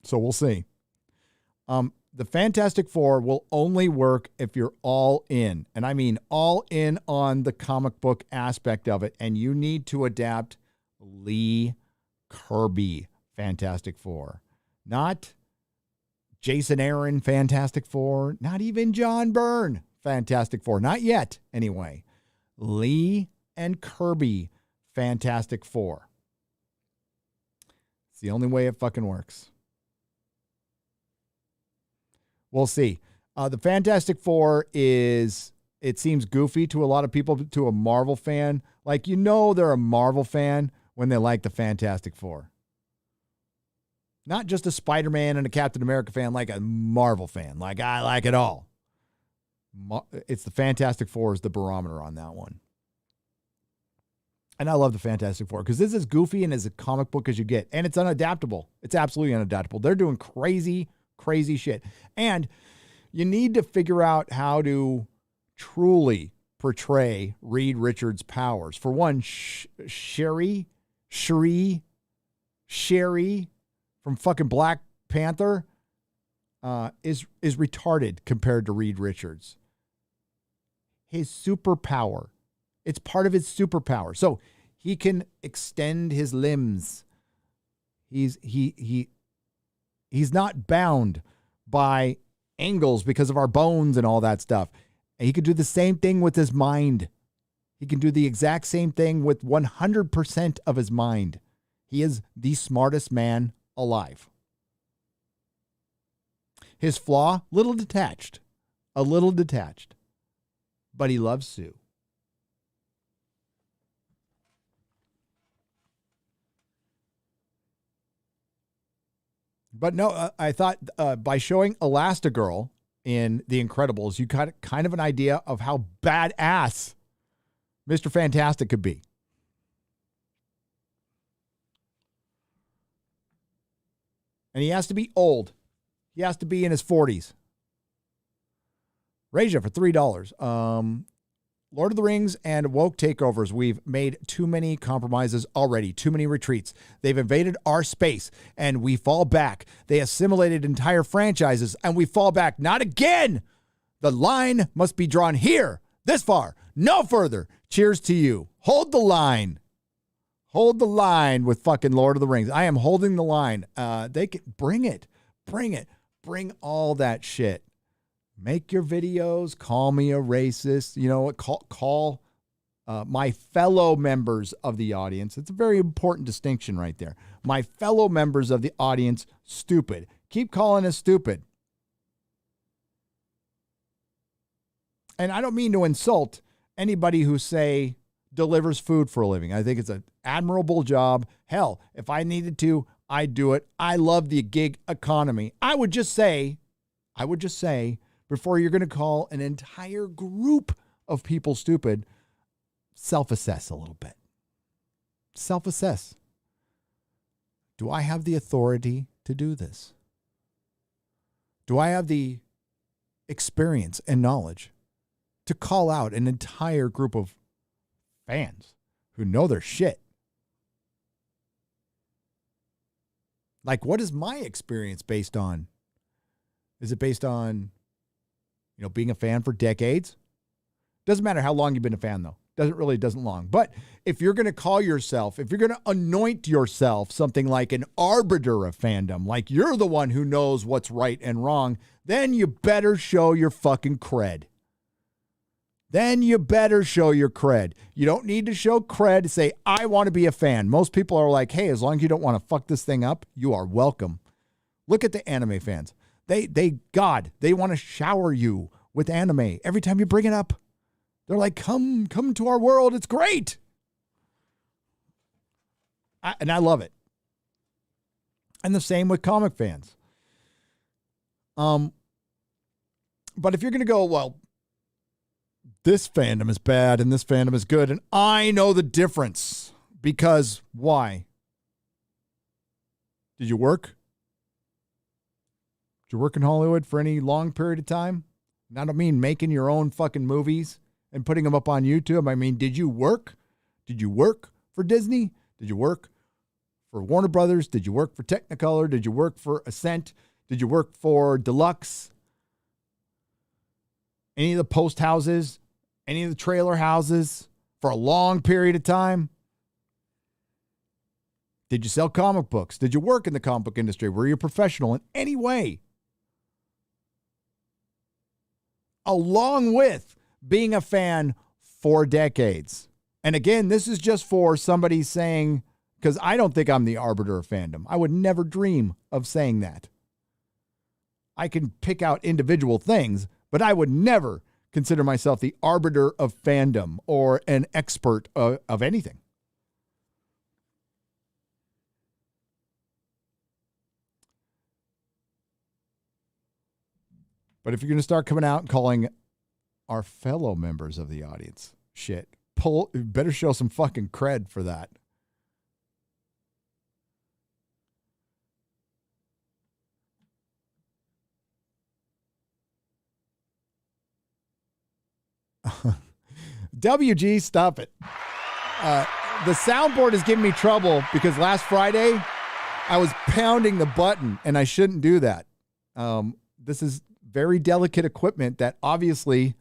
So we'll see. The Fantastic Four will only work if you're all in. And I mean all in on the comic book aspect of it. And you need to adapt Lee Kirby Fantastic Four. Not Jason Aaron Fantastic Four. Not even John Byrne Fantastic Four. Not yet, anyway. Lee and Kirby Fantastic Four. It's the only way it fucking works. We'll see. The Fantastic Four it seems goofy to a lot of people, to a Marvel fan. Like, they're a Marvel fan when they like the Fantastic Four. Not just a Spider-Man and a Captain America fan, like a Marvel fan. Like, I like it all. It's the Fantastic Four is the barometer on that one. And I love the Fantastic Four because this is as goofy and as a comic book as you get. And it's unadaptable. It's absolutely unadaptable. They're doing crazy shit. And you need to figure out how to truly portray Reed Richards' powers. For one, Sherry from fucking Black Panther is retarded compared to Reed Richards. His superpower. It's part of his superpower. So he can extend his limbs. He's not bound by angles because of our bones and all that stuff. And he can do the same thing with his mind. He can do the exact same thing with 100% of his mind. He is the smartest man alive. His flaw, a little detached, but he loves Sue. But no, I thought by showing Elastigirl in The Incredibles, you got kind of an idea of how badass Mr. Fantastic could be. And he has to be old. He has to be in his 40s. Raja for $3. Lord of the Rings and woke takeovers. We've made too many compromises already, too many retreats. They've invaded our space, and we fall back. They assimilated entire franchises, and we fall back. Not again! The line must be drawn here, this far, no further. Cheers to you. Hold the line. Hold the line with fucking Lord of the Rings. I am holding the line. They can bring it. Bring all that shit. Make your videos. Call me a racist. You know what? Call my fellow members of the audience. It's a very important distinction right there. My fellow members of the audience, stupid. Keep calling us stupid. And I don't mean to insult anybody who say delivers food for a living. I think it's an admirable job. Hell, if I needed to, I'd do it. I love the gig economy. I would just say, before you're going to call an entire group of people stupid, self-assess a little bit. Self-assess. Do I have the authority to do this? Do I have the experience and knowledge to call out an entire group of fans who know their shit? Like, what is my experience based on? Is it based on, being a fan for decades? Doesn't matter how long you've been a fan, though. Doesn't long. But if you're going to call yourself, if you're going to anoint yourself something like an arbiter of fandom, like you're the one who knows what's right and wrong, then you better show your fucking cred. You don't need to show cred to say, I want to be a fan. Most people are like, hey, as long as you don't want to fuck this thing up, you are welcome. Look at the anime fans. They want to shower you with anime every time you bring it up. They're like, come to our world. It's great. And I love it. And the same with comic fans. But if you're going to go, well, this fandom is bad and this fandom is good, and I know the difference because why? Did you work? Did you work in Hollywood for any long period of time? And I don't mean making your own fucking movies and putting them up on YouTube. I mean, did you work? Did you work for Disney? Did you work for Warner Brothers? Did you work for Technicolor? Did you work for Ascent? Did you work for Deluxe? Any of the post houses? Any of the trailer houses for a long period of time? Did you sell comic books? Did you work in the comic book industry? Were you a professional in any way? Along with being a fan for decades. And again, this is just for somebody saying, because I don't think I'm the arbiter of fandom. I would never dream of saying that. I can pick out individual things, but I would never consider myself the arbiter of fandom or an expert of anything. But if you're going to start coming out and calling our fellow members of the audience shit, better show some fucking cred for that. WG, stop it. The soundboard is giving me trouble because last Friday I was pounding the button and I shouldn't do that. This is very delicate equipment that obviously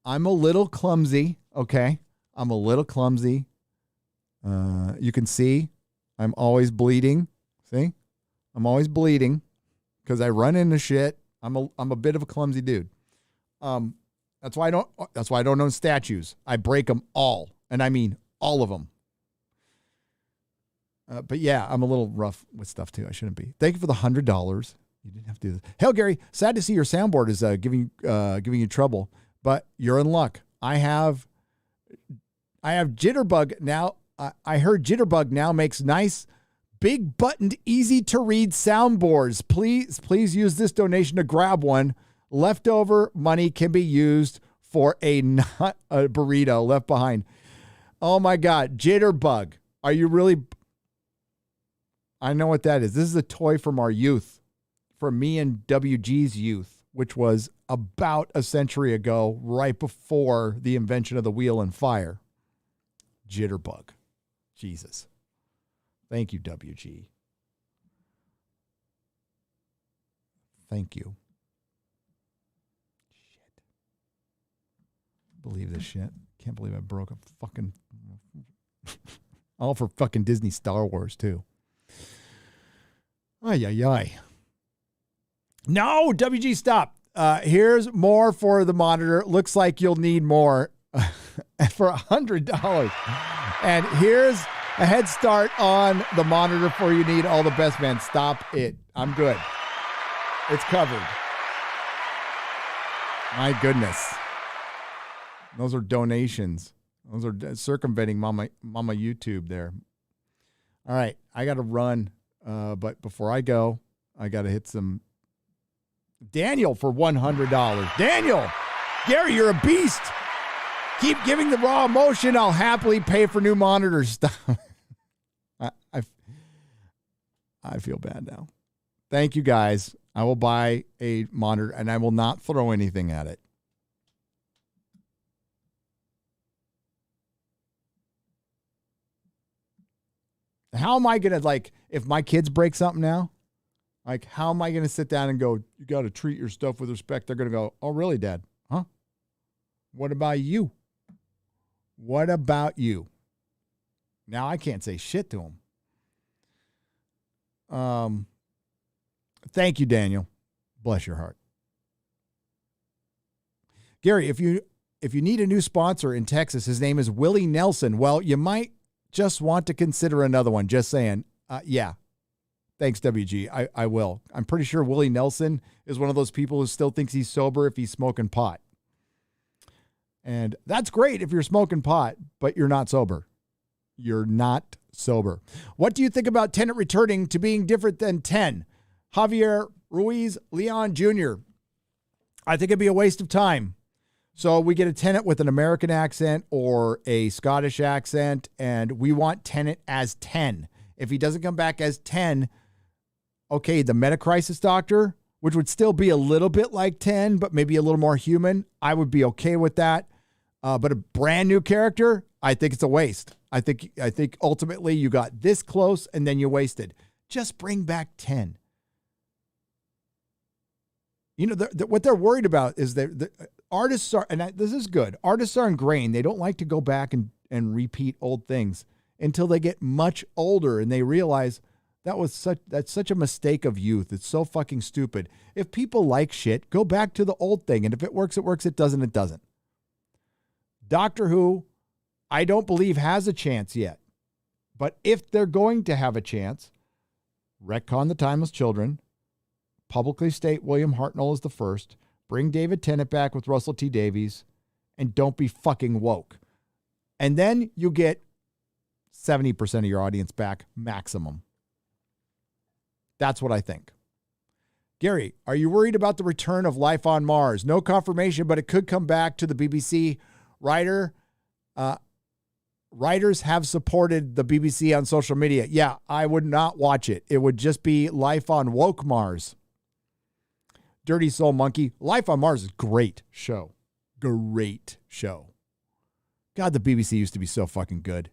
I'm a little clumsy. Okay. I'm a little clumsy. You can see I'm always bleeding. See, I'm always bleeding because I run into shit. I'm a bit of a clumsy dude. That's why I don't own statues. I break them all. And I mean all of them. But yeah, I'm a little rough with stuff too. I shouldn't be. Thank you for the $100. You didn't have to do this. Hell, Gary, sad to see your soundboard is giving you trouble, but you're in luck. I have Jitterbug now. I heard Jitterbug now makes nice, big buttoned, easy to read soundboards. Please use this donation to grab one. Leftover money can be used for a burrito left behind. Oh my God, Jitterbug. Are you really? I know what that is. This is a toy from our youth, from me and WG's youth, which was about a century ago, right before the invention of the wheel and fire. Jitterbug. Jesus. Thank you, WG. Thank you. Shit. Believe this shit. Can't believe I broke a fucking... All for fucking Disney Star Wars, too. Ay, ay, ay. No, WG, stop. Here's more for the monitor. Looks like you'll need more for $100. And here's a head start on the monitor for you need. All the best, man. Stop it. I'm good. It's covered. My goodness. Those are donations. Those are circumventing Mama YouTube there. All right. I got to run. But before I go, I got to hit some Daniel for $100. Daniel, Gary, you're a beast. Keep giving the raw emotion. I'll happily pay for new monitors. I feel bad now. Thank you, guys. I will buy a monitor, and I will not throw anything at it. How am I going to, like, if my kids break something now, like, how am I going to sit down and go, you got to treat your stuff with respect? They're going to go, oh, really, Dad? Huh? What about you? What about you? Now I can't say shit to them. Thank you, Daniel. Bless your heart. Gary, if you need a new sponsor in Texas, his name is Willie Nelson. Well, you might just want to consider another one. Just saying. Yeah. Thanks, WG. I will. I'm pretty sure Willie Nelson is one of those people who still thinks he's sober if he's smoking pot. And that's great if you're smoking pot, but you're not sober. You're not sober. What do you think about Tenet returning to being different than 10? Javier Ruiz Leon Jr. I think it'd be a waste of time. So we get a Tenet with an American accent or a Scottish accent, and we want Tenet as 10. If he doesn't come back as 10, okay, the Metacrisis Doctor, which would still be a little bit like 10, but maybe a little more human, I would be okay with that. But a brand new character, I think it's a waste. I think ultimately you got this close and then you wasted. Just bring back 10. You know, what they're worried about is that the artists are, and this is good, artists are ingrained. They don't like to go back and repeat old things until they get much older and they realize that's such a mistake of youth. It's so fucking stupid. If people like shit, go back to the old thing. And if it works, it works. It doesn't, it doesn't. Doctor Who, I don't believe has a chance yet. But if they're going to have a chance, retcon the Timeless Children, publicly state William Hartnell is the first, bring David Tennant back with Russell T. Davies, and don't be fucking woke. And then you get 70% of your audience back maximum. That's what I think. Gary, are you worried about the return of life on Mars? No confirmation, but it could come back to the BBC writer. Writers have supported the BBC on social media. Yeah, I would not watch it. It would just be life on woke Mars. Dirty Soul Monkey. Life on Mars is a great show. Great show. God, the BBC used to be so fucking good.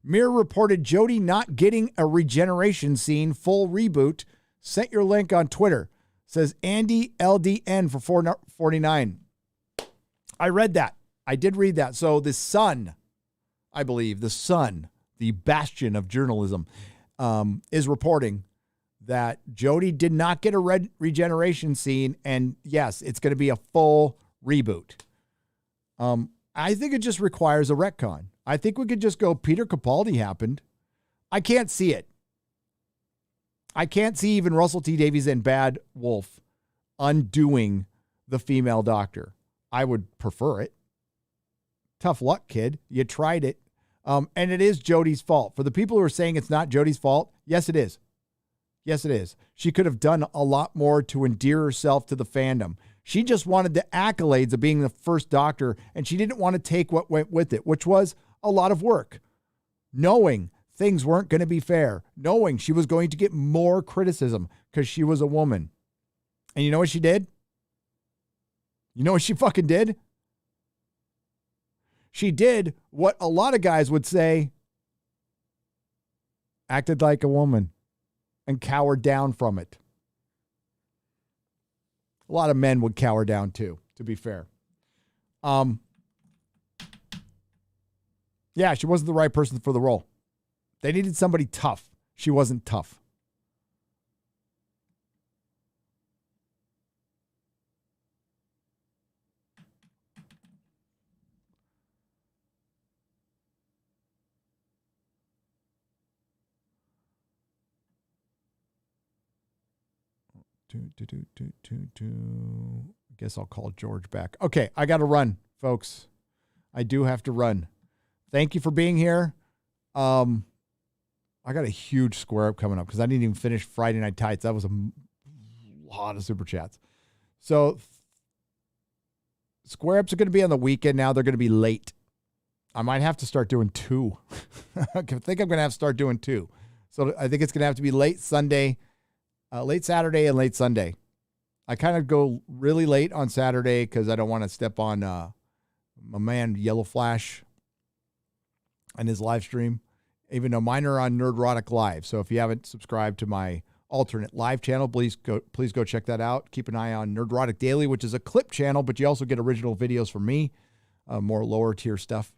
Mirror reported Jodie not getting a regeneration scene full reboot. Sent your link on Twitter. Says Andy LDN for $4.49. I read that. I did read that. So the Sun, I believe, the Sun, the bastion of journalism, is reporting that Jodie did not get a regeneration scene. And yes, it's going to be a full reboot. I think it just requires a retcon. I think we could just go, Peter Capaldi happened. I can't see it. I can't see even Russell T. Davies and Bad Wolf undoing the female doctor. I would prefer it. Tough luck, kid. You tried it. And it is Jodie's fault. For the people who are saying it's not Jodie's fault, yes, it is. Yes, it is. She could have done a lot more to endear herself to the fandom. She just wanted the accolades of being the first doctor, and she didn't want to take what went with it, which was a lot of work. Knowing things weren't going to be fair. Knowing she was going to get more criticism because she was a woman. And you know what she did? You know what she fucking did? She did what a lot of guys would say, acted like a woman and cowered down from it. A lot of men would cower down too, to be fair. Yeah, she wasn't the right person for the role. They needed somebody tough. She wasn't tough. Guess I'll call George back. Okay, I got to run, folks. I do have to run. Thank you for being here. I got a huge square up coming up because I didn't even finish Friday Night Tights. That was a lot of super chats. So square ups are going to be on the weekend now. They're going to be late. I might have to start doing 2. I think I'm going to have to start doing 2. So I think it's going to have to be late Saturday and late Sunday. I kind of go really late on Saturday because I don't want to step on my man Yellow Flash and his live stream, even though mine are on Nerdrotic Live. So if you haven't subscribed to my alternate live channel, please go check that out. Keep an eye on Nerdrotic Daily, which is a clip channel, but you also get original videos from me, more lower tier stuff.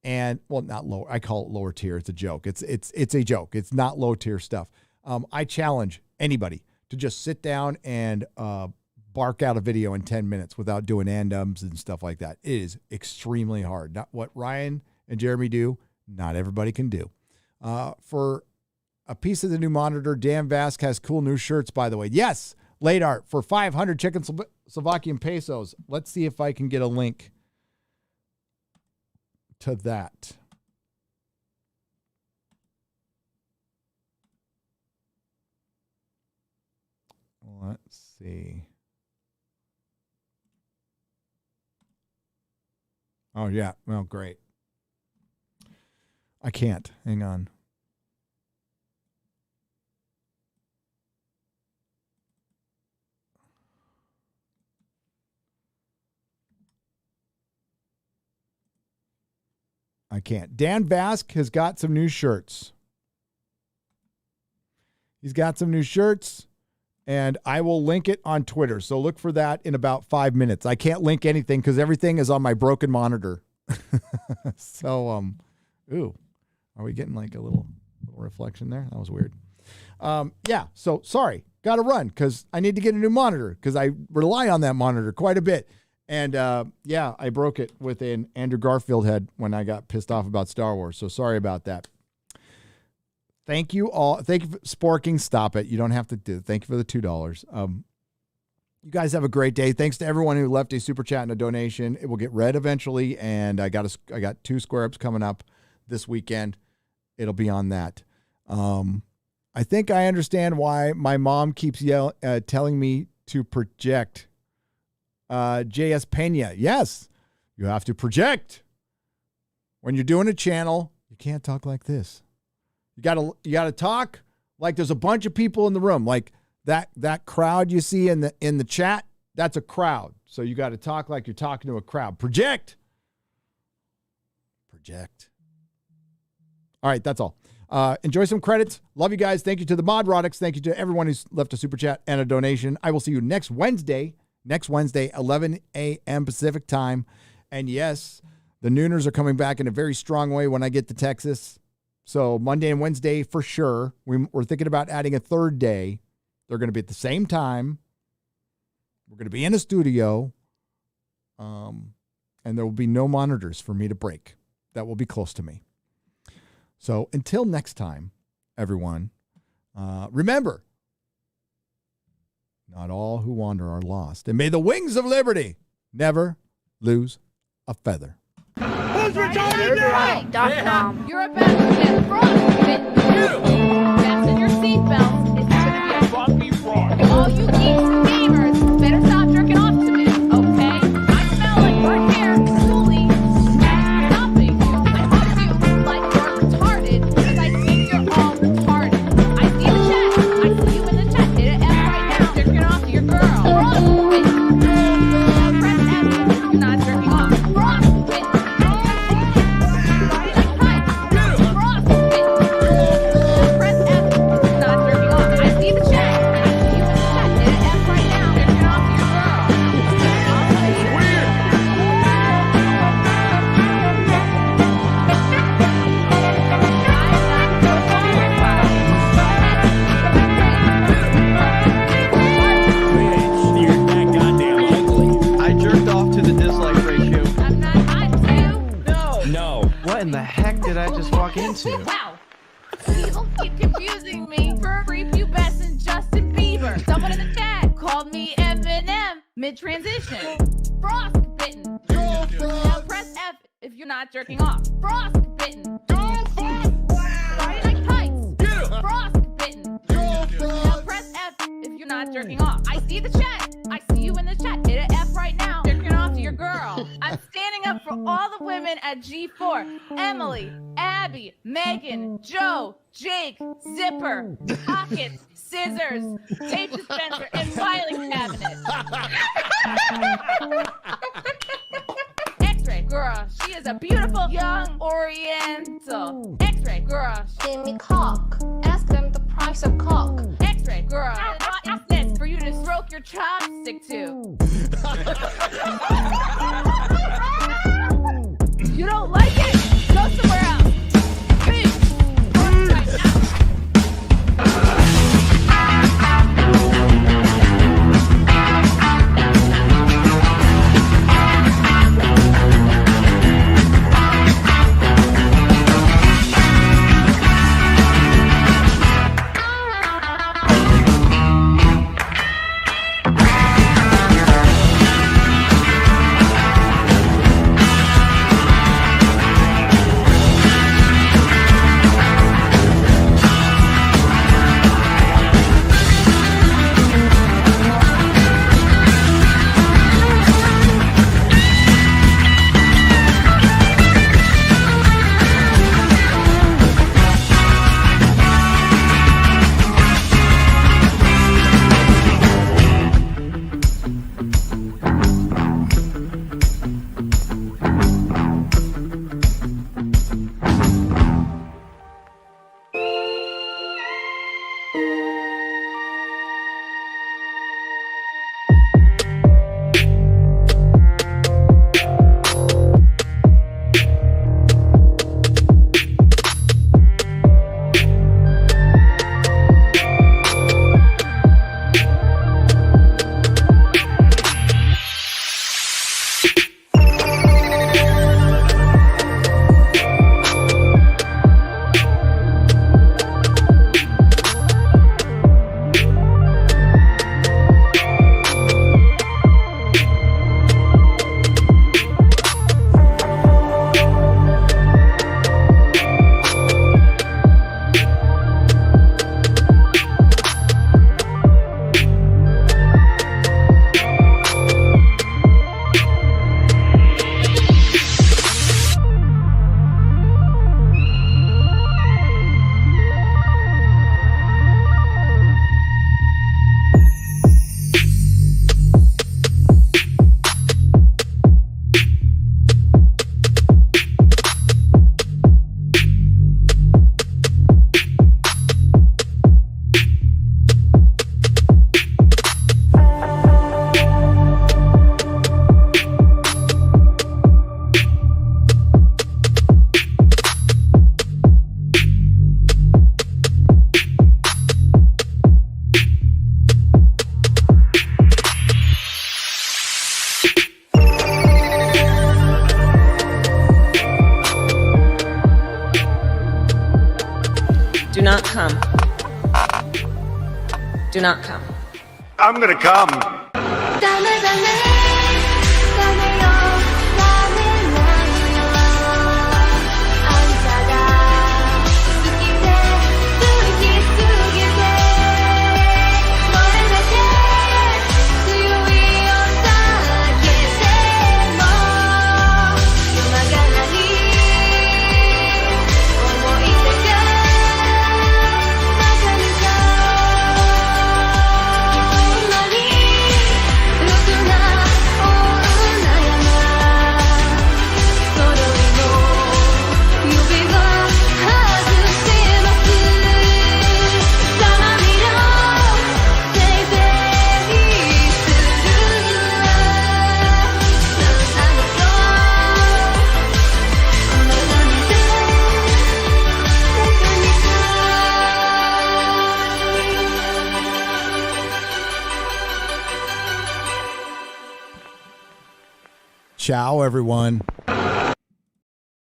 And well, not lower. I call it lower tier. It's a joke. It's a joke. It's not low tier stuff. I challenge anybody to just sit down and bark out a video in 10 minutes without doing and-ums and stuff like that. It is extremely hard. Not what Ryan and Jeremy do, not everybody can do. For a piece of the new monitor, Dan Vask has cool new shirts, by the way. Yes, late art for 500 Czechoslovakian pesos. Let's see if I can get a link to that. Let's see. Oh, yeah. Well, great. I can't. Hang on. I can't. Dan Vask has got some new shirts. He's got some new shirts. And I will link it on Twitter. So look for that in about 5 minutes. I can't link anything because everything is on my broken monitor. So, ooh, are we getting like a little reflection there? That was weird. Yeah, so sorry. Got to run because I need to get a new monitor because I rely on that monitor quite a bit. And yeah, I broke it with an Andrew Garfield head when I got pissed off about Star Wars. So sorry about that. Thank you all. Thank you for Sporking. Stop it. You don't have to do it. Thank you for the $2. You guys have a great day. Thanks to everyone who left a super chat and a donation. It will get read eventually. And I got 2 square ups coming up this weekend. It'll be on that. I think I understand why my mom keeps telling me to project. JS Pena. Yes, you have to project. When you're doing a channel, you can't talk like this. You gotta talk like there's a bunch of people in the room. Like that crowd you see in the chat, that's a crowd. So you got to talk like you're talking to a crowd. Project. All right, that's all. Enjoy some credits. Love you guys. Thank you to the Modrotics. Thank you to everyone who's left a super chat and a donation. I will see you next Wednesday, 11 a.m. Pacific time. And yes, the Nooners are coming back in a very strong way when I get to Texas. So Monday and Wednesday for sure. We're thinking about adding a third day. They're going to be at the same time. We're going to be in a studio. And there will be no monitors for me to break. That will be close to me. So until next time, everyone, remember, not all who wander are lost. And may the wings of liberty never lose a feather. Nerdrotic.com. You're about to get frostbitten. Fasten your seatbelts. It's gonna be a bumpy ride. All you geeks and gamers better stop jerking off to me, okay? I smell like burnt hair slowly stopping you. I talk to you like you're retarded because I think you're all retarded. I see the chat. I see you in the chat. Hit an F right now. Jerking off to your girl. Frostbitten. Press F. You're not jerking off. Frostbitten. Press F. Not jerking off. I see the chat. I see you in the chat. Hit an F right now. What in the heck did I just walk into? Wow. People keep confusing me for prepubescent Justin Bieber. Someone in the chat called me Eminem mid-transition. Frostbitten. Now press F if you're not jerking off. Frostbitten. Friday Night Tights. Frostbitten. Now press F if you're not jerking off. I see the chat. I see you in the chat. Hit an F right now. Jerking off to your girl. I'm standing up for all the women at G4. Emily, Abby, Megan, Joe, Jake, Zipper, Pockets, Scissors, Tape Dispenser, and Filing Cabinet. X-Ray girl, she is a beautiful young Oriental. X-Ray girl, Give me cock. Ask them the price of cock. X-Ray girl, what is this for you to stroke your chopstick to? You don't like it? Go somewhere else. Peace. Work right now. Do not come. Do not come. I'm gonna come. ダメダメダメよダメなのよあんたが好きで好きすぎてどれだけ強いを避けても夜ながらに思い出がバカにさまにろくな女やな揃いの指輪外してますたまにのせいでにするあなたの涙バカにさCiao, everyone.